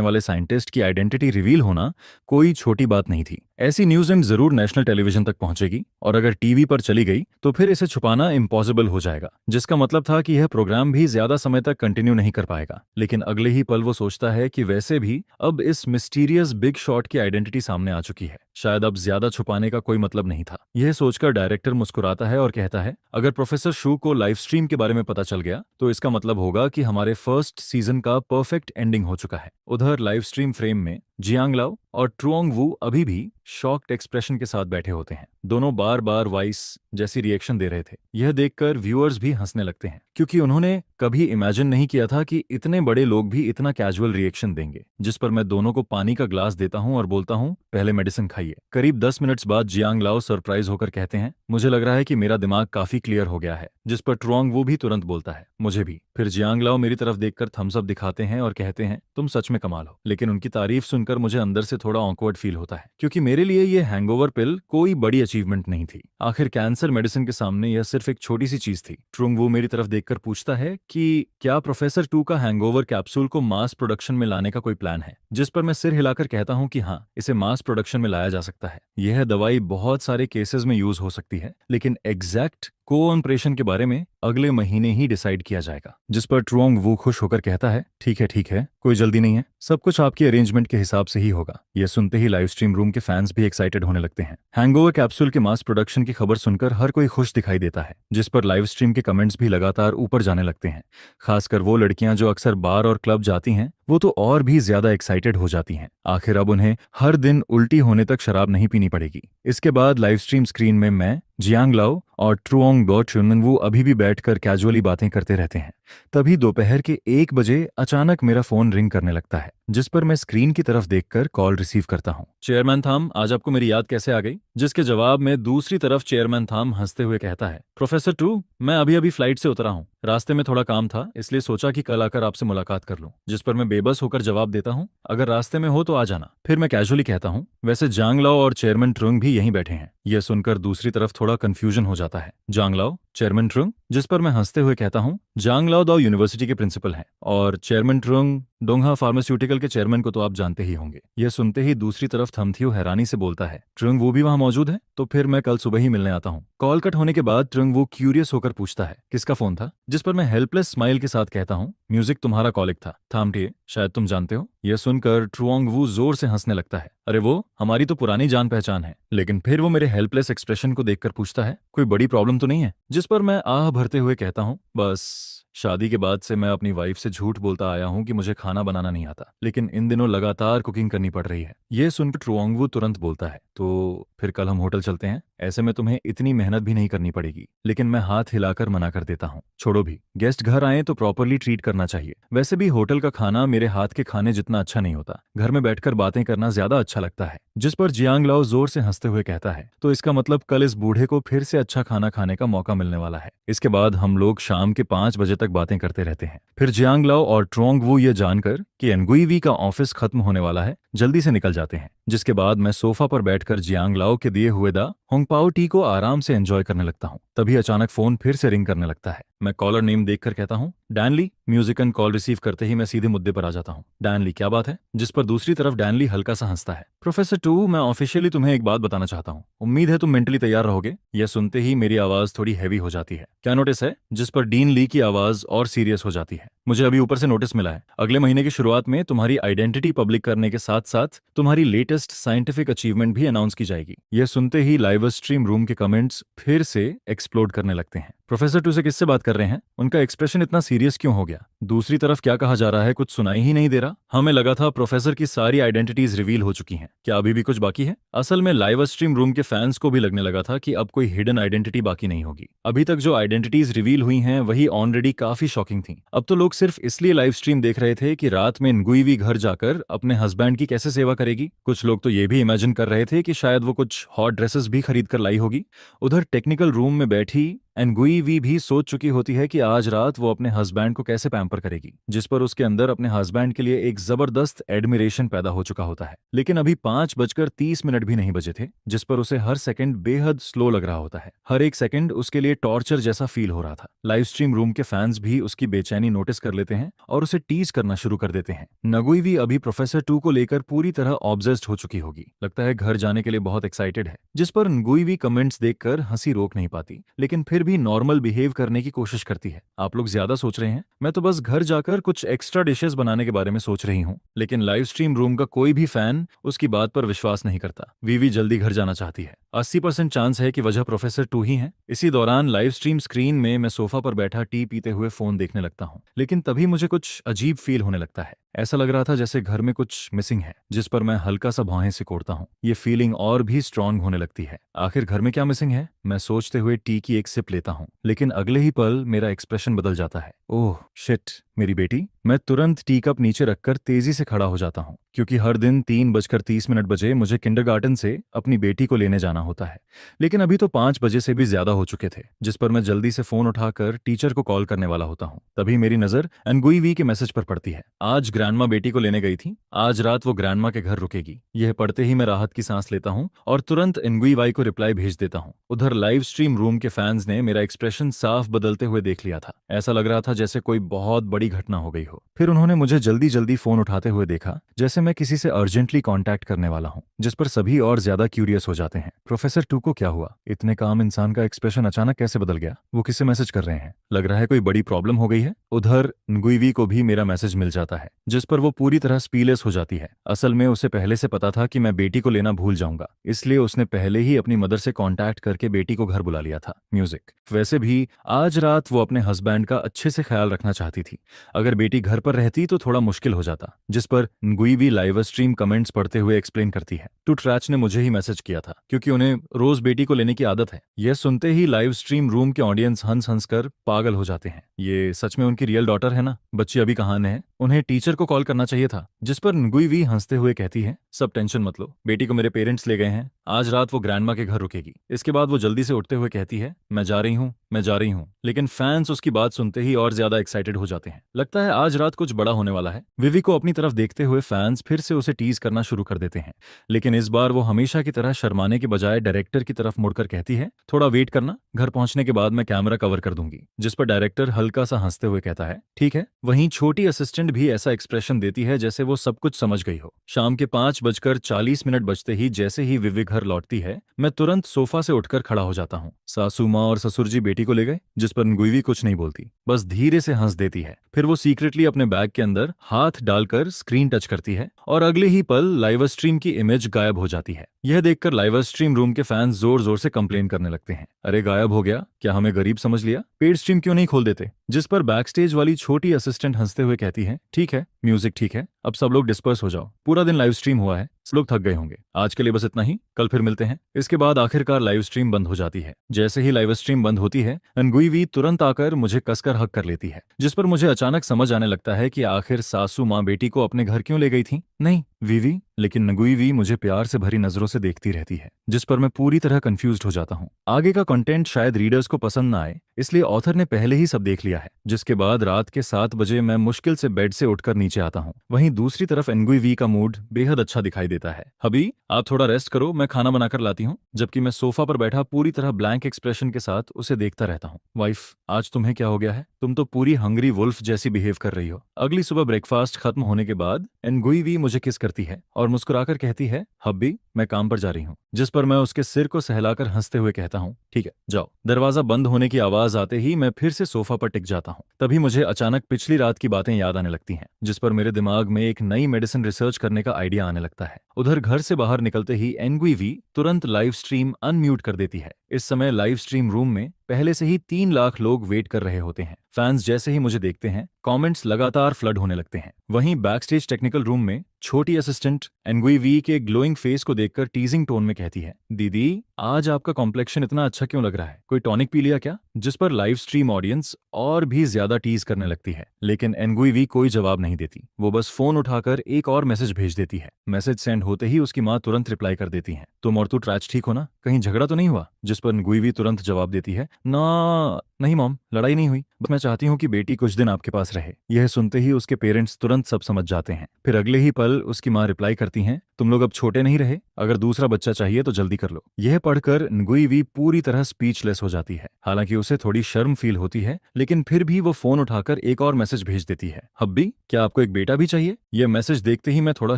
वाले साइंटिस्ट की आइडेंटिटी रिवील होना कोई छोटी बात नहीं थी। ऐसी न्यूज जरूर नेशनल टेलीविजन तक पहुंचेगी, और अगर टीवी पर चली गई तो फिर इसे छुपाना इम्पॉसिबल हो जाएगा, जिसका मतलब था कि यह प्रोग्राम भी ज्यादा समय तक कंटिन्यू नहीं कर पाएगा। लेकिन अगले ही पल वो सोचता है कि वैसे भी अब इस मिस्टीरियस बिग शॉट की आइडेंटिटी सामने आ चुकी है, शायद अब ज्यादा छुपाने का कोई मतलब नहीं था। यह सोचकर डायरेक्टर मुस्कुराता है और कहता है, अगर प्रोफेसर शू को लाइव स्ट्रीम के बारे में पता चल गया तो इसका मतलब होगा कि हमारे फर्स्ट सीजन का परफेक्ट एंडिंग हो चुका है। उधर लाइव स्ट्रीम फ्रेम में जियांग लाओ और ट्रुओंग वू अभी भी शॉक्ड एक्सप्रेशन के साथ बैठे होते हैं। दोनों बार बार वाइस जैसी रिएक्शन दे रहे थे। यह देखकर व्यूअर्स भी हंसने लगते हैं, क्योंकि उन्होंने कभी इमेजिन नहीं किया था कि इतने बड़े लोग भी इतना कैजुअल रिएक्शन देंगे। जिस पर मैं दोनों को पानी का ग्लास देता हूं और बोलता हूं, पहले मेडिसिन खाइए। करीब 10 मिनट्स बाद जियांग लाओ सरप्राइज होकर कहते हैं, मुझे लग रहा है कि मेरा दिमाग काफी क्लियर हो गया है। जिस पर ट्रुओंग वू भी तुरंत बोलता है, मुझे भी। फिर जियांग लाओ मेरी तरफ देखकर थम्स अप दिखाते हैं और कहते हैं, तुम सच में कमाल हो। लेकिन उनकी तारीफ सुनकर मुझे अंदर से थोड़ा ऑकवर्ड फील होता है, क्योंकि मेरे लिए ये हैंगओवर पिल कोई बड़ी अचीवमेंट नहीं थी। आखिर कैंसर मेडिसिन के सामने यह सिर्फ एक छोटी सी चीज थी। ट्रुओंग वू मेरी तरफ देखकर पूछता है कि क्या प्रोफेसर 2 का हैंगओवर कैप्सूल को मास प्रोडक्शन में लाने का कोई प्लान है? जिस पर मैं सिर हिलाकर कहता हूं कि हाँ, इसे मास प्रोडक्शन में लाया जा सकता है। यह दवाई बहुत सारे केसेस में यूज हो सकती है, लेकिन एग्जैक्ट को-ऑपरेशन के बारे में अगले महीने ही डिसाइड किया जाएगा। जिस पर ट्रुओंग वू खुश होकर कहता है, ठीक है, कोई जल्दी नहीं है, सब कुछ आपकी अरेंजमेंट के हिसाब से ही होगा। यह सुनते ही लाइव स्ट्रीम रूम के फैंस भी एक्साइटेड होने लगते हैं। हैंगओवर कैप्सूल के मास प्रोडक्शन की खबर सुनकर हर कोई खुश दिखाई देता है, जिस पर लाइव स्ट्रीम के कमेंट्स भी लगातार ऊपर जाने लगते हैं। खासकर वो लड़कियां जो अक्सर बार और क्लब जाती हैं, वो तो और भी ज्यादा एक्साइटेड हो जाती हैं। आखिर अब उन्हें हर दिन उल्टी होने तक शराब नहीं पीनी पड़ेगी। इसके बाद लाइव स्ट्रीम स्क्रीन में मैं, जियांग लाओ और ट्रुओंग डॉ चुननवू अभी भी बैठकर कैजुअली बातें करते रहते हैं। तभी दोपहर के 1 बजे अचानक मेरा फोन रिंग करने लगता है, जिस पर मैं स्क्रीन की तरफ देखकर कॉल रिसीव करता हूं। चेयरमैन थाम, आज आपको मेरी याद कैसे आ गई? जिसके जवाब में दूसरी तरफ चेयरमैन थाम हंसते हुए कहता है, प्रोफेसर 2, मैं अभी फ्लाइट से उतरा हूं, रास्ते में थोड़ा काम था, इसलिए सोचा कि कल आकर आपसे मुलाकात कर लूं। जिस पर मैं बेबस होकर जवाब देता हूं, अगर रास्ते में हो तो आ जाना। फिर मैं कैजुअली कहता हूं, वैसे जांग लाओ और चेयरमैन ट्रुंग भी यहीं बैठे हैं। यह सुनकर दूसरी तरफ थोड़ा कंफ्यूजन हो जाता है। जांग लाओ, चेयरमैन ट्रुंग? जिस पर मैं हंसते हुए कहता हूं, जांग लाओ दाओ यूनिवर्सिटी के प्रिंसिपल हैं, और चेयरमैन ट्रुंग डोंगहा फार्मास्यूटिकल के चेयरमैन को तो आप जानते ही होंगे। यह सुनते ही दूसरी तरफ थमथियो हैरानी से बोलता है, ट्रुंग वो भी वहां मौजूद है? तो फिर मैं कल सुबह ही मिलने आता हूं। कॉल कट होने के बाद ट्रुंग वो क्यूरियस होकर पूछता है, किसका फोन था? जिस पर मैं हेल्पलेस स्माइल के साथ कहता हूं, म्यूजिक तुम्हारा कॉलिक था, थामटिए, शायद तुम जानते हो। यह सुनकर ट्रुओंग वू जोर से हंसने लगता है, अरे वो हमारी तो पुरानी जान पहचान है। लेकिन फिर वो मेरे हेल्पलेस एक्सप्रेशन को देखकर पूछता है, कोई बड़ी प्रॉब्लम तो नहीं है? जिस पर मैं आह भरते हुए कहता हूं, बस शादी के बाद से मैं अपनी वाइफ से झूठ बोलता आया हूँ कि मुझे खाना बनाना नहीं आता, लेकिन इन दिनों लगातार कुकिंग करनी पड़ रही है। ये सुनकर ट्रुआंगवू तुरंत बोलता है, तो फिर कल हम होटल चलते हैं, ऐसे में तुम्हें इतनी मेहनत भी नहीं करनी पड़ेगी। लेकिन मैं हाथ हिलाकर मना कर देता हूँ, छोड़ो भी, गेस्ट घर आए तो प्रॉपरली ट्रीट करना चाहिए। वैसे भी होटल का खाना मेरे हाथ के खाने जितना अच्छा नहीं होता, घर में बैठकर बातें करना ज्यादा अच्छा लगता है। जिस पर जियांग लाओ जोर से हंसते हुए कहता है, तो इसका मतलब कल इस बूढ़े को फिर से अच्छा खाना खाने का मौका मिलने वाला है। इसके बाद हम लोग शाम के 5 बजे तक बातें करते रहते हैं। फिर जियांग लाओ और ट्रोंगवू ये जानकर कि एनगुइवी का ऑफिस खत्म होने वाला है, जल्दी से निकल जाते हैं। जिसके बाद मैं सोफा पर बैठकर जियांग लाओ के दिए हुए दा होंगपाओ टी को आराम से एंजॉय करने लगता हूँ। तभी अचानक फोन फिर से रिंग करने लगता है। मैं कॉलर नेम देखकर कहता हूँ, डैनली। म्यूजिकन कॉल रिसीव करते ही मैं सीधे मुद्दे पर आ जाता हूँ। डैनली, क्या बात है? जिस पर दूसरी तरफ डैनली हल्का सा हंसता है। प्रोफेसर टू, मैं ऑफिशियली तुम्हें एक बात बताना चाहता हूँ, उम्मीद है तुम मेंटली तैयार रहोगे। यह सुनते ही मेरी आवाज थोड़ी हैवी हो जाती है। क्या नोटिस है? जिस पर डीन ली की आवाज और सीरियस हो जाती है। मुझे अभी ऊपर से नोटिस मिला है, अगले महीने की शुरुआत में तुम्हारी आइडेंटिटी पब्लिक करने के साथ साथ तुम्हारी लेटेस्ट साइंटिफिक अचीवमेंट भी अनाउंस की जाएगी। यह सुनते ही लाइव स्ट्रीम रूम के कमेंट्स फिर से एक्सप्लोड करने लगते हैं। प्रोफेसर टू से किससे बात कर रहे हैं? उनका एक्सप्रेशन इतना सीरियस क्यों हो गया? दूसरी तरफ क्या कहा जा रहा है कुछ सुनाई ही नहीं दे रहा। हमें लगा था प्रोफेसर की सारी आइडेंटिटीज रिवील हो चुकी हैं, क्या अभी भी कुछ बाकी है? असल में लाइव स्ट्रीम रूम के फैंस को भी लगने लगा था कि अब कोई हिडन आइडेंटिटी बाकी नहीं होगी। अभी तक जो आइडेंटिटीज रिवील हुई हैं वही ऑलरेडी काफी शॉकिंग थी। अब तो लोग सिर्फ इसलिए लाइव स्ट्रीम देख रहे थे कि रात में न्गुइवी घर जाकर अपने हस्बैंड की कैसे सेवा करेगी। कुछ लोग तो ये भी इमेजिन कर रहे थे कि शायद वो कुछ हॉट ड्रेसेस भी खरीद कर लाई होगी। उधर टेक्निकल रूम में बैठी एनगुइवी भी सोच चुकी होती है कि आज रात वो अपने हस्बैंड को कैसे पैम्पर करेगी, जिस पर उसके अंदर अपने हस्बैंड के लिए एक जबरदस्त एडमिरेशन पैदा हो चुका होता है। लेकिन अभी 5:30 भी नहीं बजे थे, जिस पर उसे हर सेकंड बेहद स्लो लग रहा होता है। हर एक सेकंड उसके लिए टॉर्चर जैसा फील हो रहा था। लाइव स्ट्रीम रूम के फैंस भी उसकी बेचैनी नोटिस कर लेते हैं और उसे टीज करना शुरू कर देते हैं। नगुइवी अभी प्रोफेसर टू को लेकर पूरी तरह ऑब्सेस्ड हो चुकी होगी, लगता है घर जाने के लिए बहुत एक्साइटेड है। जिस पर नगुइवी कमेंट्स देखकर हंसी रोक नहीं पाती, लेकिन फिर भी नॉर्मल बिहेव करने की कोशिश करती है। आप लोग ज्यादा सोच रहे हैं, मैं तो बस घर जाकर कुछ एक्स्ट्रा डिशेस बनाने के बारे में सोच रही हूँ। लेकिन लाइव स्ट्रीम रूम का कोई भी फैन उसकी बात पर विश्वास नहीं करता। वीवी जल्दी घर जाना चाहती है। 80% चांस है कि वजह प्रोफेसर टू ही है। इसी दौरान लाइव स्ट्रीम स्क्रीन में मैं सोफा पर बैठा टी पीते हुए फोन देखने लगता हूँ, लेकिन तभी मुझे कुछ अजीब फील होने लगता है। ऐसा लग रहा था जैसे घर में कुछ मिसिंग है, जिस पर मैं हल्का सा भौहें सिकोड़ता हूँ। ये फीलिंग और भी स्ट्रांग होने लगती है। आखिर घर में क्या मिसिंग है? मैं सोचते हुए टी की एक सिप लेता हूँ, लेकिन अगले ही पल मेरा एक्सप्रेशन बदल जाता है। ओह शिट, मेरी बेटी। मैं तुरंत टी कप नीचे रखकर तेजी से खड़ा हो जाता हूँ, क्योंकि हर दिन 3:30 बजे मुझे किंडरगार्टन से अपनी बेटी को लेने जाना होता है। लेकिन अभी तो 5 बजे से भी ज्यादा हो चुके थे, जिस पर मैं जल्दी से फोन उठाकर टीचर को कॉल करने वाला होता हूँ। तभी मेरी नजर एनगुइवी के मैसेज पर पड़ती है। आज ग्रैंडमा बेटी को लेने गई थी, आज रात वो ग्रैंडमा के घर रुकेगी। यह पढ़ते ही मैं राहत की सांस लेता हूँ और तुरंत एनगुइवाई को रिप्लाई भेज देता हूँ। उधर लाइव स्ट्रीम रूम के फैंस ने मेरा एक्सप्रेशन साफ बदलते हुए देख लिया था। ऐसा लग रहा था जैसे कोई बहुत बड़ी घटना हो गई हो। फिर उन्होंने मुझे जल्दी जल्दी फोन उठाते हुए देखा, जैसे मैं किसी से अर्जेंटली कांटेक्ट करने वाला हूं, जिस पर सभी और ज्यादा क्यूरियस हो जाते हैं। प्रोफेसर टू को क्या हुआ? इतने काम इंसान का एक्सप्रेशन अचानक कैसे बदल गया? वो किससे मैसेज कर रहे हैं? लग रहा है कोई बड़ी प्रॉब्लम हो गई है। उधर न्गुइवी को भी मेरा मैसेज मिल जाता है, जिस पर वो पूरी तरह स्पीलेस हो जाती है। असल में उसे पहले से पता था कि मैं बेटी को लेना भूल जाऊंगा, इसलिए उसने पहले ही अपनी मदर से कांटेक्ट करके बेटी को घर बुला लिया था। म्यूजिक। वैसे भी आज रात वो अपने हस्बैंड का अच्छे से ख्याल रखना चाहती थी। अगर बेटी घर पर रहती तो थोड़ा मुश्किल हो जाता। जिस पर न्गुइवी लाइव स्ट्रीम कमेंट्स पढ़ते हुए एक्सप्लेन करती है, टू ट्रैच ने मुझे ही मैसेज किया था, क्योंकि उन्हें रोज बेटी को लेने की आदत है। यह सुनते ही लाइव स्ट्रीम रूम के ऑडियंस हंस हंस कर पागल हो जाते हैं। ये सच में उनकी रियल डॉटर है ना? बच्ची अभी कहाँ है? उन्हें टीचर को कॉल करना चाहिए था। जिस पर न्गुइवी हंसते हुए कहती है, सब टेंशन मत लो, बेटी को मेरे पेरेंट्स ले गए हैं, आज रात वो ग्रैंडमा के घर रुकेगी। इसके बाद वो जल्दी से उठते हुए कहती है, मैं जा रही हूँ, मैं जा रही हूँ। लेकिन फैंस उसकी बात सुनते ही और ज्यादा एक्साइटेड हो जाते हैं। लगता है आज रात कुछ बड़ा होने वाला है। विवी को अपनी तरफ देखते हुए फैंस फिर से उसे टीज करना शुरू कर देते हैं, लेकिन इस बार वो हमेशा की तरह शर्माने के बजाय डायरेक्टर की तरफ मुड़कर कहती है, थोड़ा वेट करना, घर पहुंचने के बाद मैं कैमरा कवर कर दूंगी। जिस पर डायरेक्टर हल्का सा हंसते हुए कहता है, ठीक है। वहीं छोटी असिस्टेंट भी ऐसा एक्सप्रेशन देती है जैसे वो सब कुछ समझ गई हो। शाम के 5:40 बजते ही जैसे ही विवी घर लौटती है, मैं तुरंत सोफा से उठकर खड़ा हो जाता हूँ। सासू माँ और ससुर जी बेटी को ले गए? जिस पर न्गुइवी कुछ नहीं बोलती, बस धीरे से हंस देती है। फिर वो सीक्रेटली अपने बैग के अंदर हाथ डालकर स्क्रीन टच करती है और अगले ही पल लाइव स्ट्रीम की इमेज गायब हो जाती है। यह देखकर लाइव स्ट्रीम रूम के फैंस जोर जोर से कंप्लेन करने लगते हैं, अरे गायब हो गया, क्या हमें गरीब समझ लिया? पेड स्ट्रीम क्यों नहीं खोल देते? जिस पर बैकस्टेज वाली छोटी असिस्टेंट हंसते हुए कहती है, ठीक है, म्यूजिक ठीक है, अब सब लोग डिस्पर्स हो जाओ, पूरा दिन लाइव स्ट्रीम हुआ है, सब लोग थक गए होंगे, आज के लिए बस इतना ही, कल फिर मिलते हैं। इसके बाद आखिरकार लाइव स्ट्रीम बंद हो जाती है। जैसे ही लाइव स्ट्रीम बंद होती है, अनगुई तुरंत आकर मुझे कसकर हक कर लेती है, जिस पर मुझे अचानक समझ आने लगता है कि आखिर सासू माँ बेटी को अपने घर क्यों ले गई थी। नहीं वीवी, लेकिन नगुई मुझे प्यार से भरी नजरों से देखती रहती है, जिस पर मैं पूरी तरह कंफ्यूज्ड हो जाता हूँ। आगे का कंटेंट शायद रीडर्स को पसंद ना आए, इसलिए ऑथर ने पहले ही सब देख लिया है। जिसके बाद रात के 7 बजे मैं मुश्किल से बेड से उठकर नीचे आता हूँ। वहीं दूसरी तरफ एनगुई का मूड बेहद अच्छा दिखाई देता है। हबी, आप थोड़ा रेस्ट करो, मैं खाना बनाकर लाती हूँ। जबकि मैं सोफा पर बैठा पूरी तरह ब्लैंक एक्सप्रेशन के साथ उसे देखता रहता हूँ। वाइफ, आज तुम्हें क्या हो गया है? तुम तो पूरी हंग्री वुल्फ जैसी बिहेव कर रही हो। अगली सुबह ब्रेकफास्ट खत्म होने के बाद एनगुई मुझे किस करती है और मुस्कुराकर कहती है, हब्बी, मैं काम पर जा रही हूँ। जिस पर मैं उसके सिर को सहलाकर हंसते हुए कहता हूँ, ठीक है, जाओ। दरवाजा बंद होने की आवाज आते ही मैं फिर से सोफा पर टिक जाता हूँ। तभी मुझे अचानक पिछली रात की बातें याद आने लगती हैं, जिस पर मेरे दिमाग में एक नई मेडिसिन रिसर्च करने का आइडिया आने लगता है। उधर घर से बाहर निकलते ही एनगुई तुरंत लाइव स्ट्रीम अनम्यूट कर देती है। इस समय लाइव स्ट्रीम रूम में पहले से ही 3 लाख लोग वेट कर रहे होते हैं। फैंस जैसे ही मुझे देखते हैं, कमेंट्स लगातार फ्लड होने लगते हैं। वहीं बैकस्टेज टेक्निकल रूम में छोटी असिस्टेंट एनगुई के ग्लोइंग फेस को देखकर टीजिंग टोन में कहती है, दीदी, आज आपका कॉम्प्लेक्शन इतना अच्छा क्यों लग रहा है? कोई टॉनिक पी लिया क्या? जिस पर लाइव स्ट्रीम ऑडियंस और भी ज्यादा टीज करने लगती है, लेकिन एनगुई कोई जवाब नहीं देती। वो बस फोन उठाकर एक और मैसेज भेज देती है। मैसेज सेंड होते ही उसकी माँ तुरंत रिप्लाई कर देती है, तुम और तू ट्रैच ठीक हो ना? कहीं झगड़ा तो नहीं हुआ? जिस पर एनगुई तुरंत जवाब देती है, ना नहीं मॉम, लड़ाई नहीं हुई, बस मैं चाहती हूँ कि बेटी कुछ दिन आपके पास रहे। यह सुनते ही उसके पेरेंट्स तुरंत सब समझ जाते हैं। फिर अगले ही पल उसकी माँ रिप्लाई करती हैं, तुम लोग अब छोटे नहीं रहे, अगर दूसरा बच्चा चाहिए तो जल्दी कर लो। यह पढ़कर एनगुई पूरी तरह स्पीचलेस हो जाती है। हालांकि उसे थोड़ी शर्म फील होती है, लेकिन फिर भी वो फोन उठाकर एक और मैसेज भेज देती है, हब्बी, क्या आपको एक बेटा भी चाहिए? यह मैसेज देखते ही मैं थोड़ा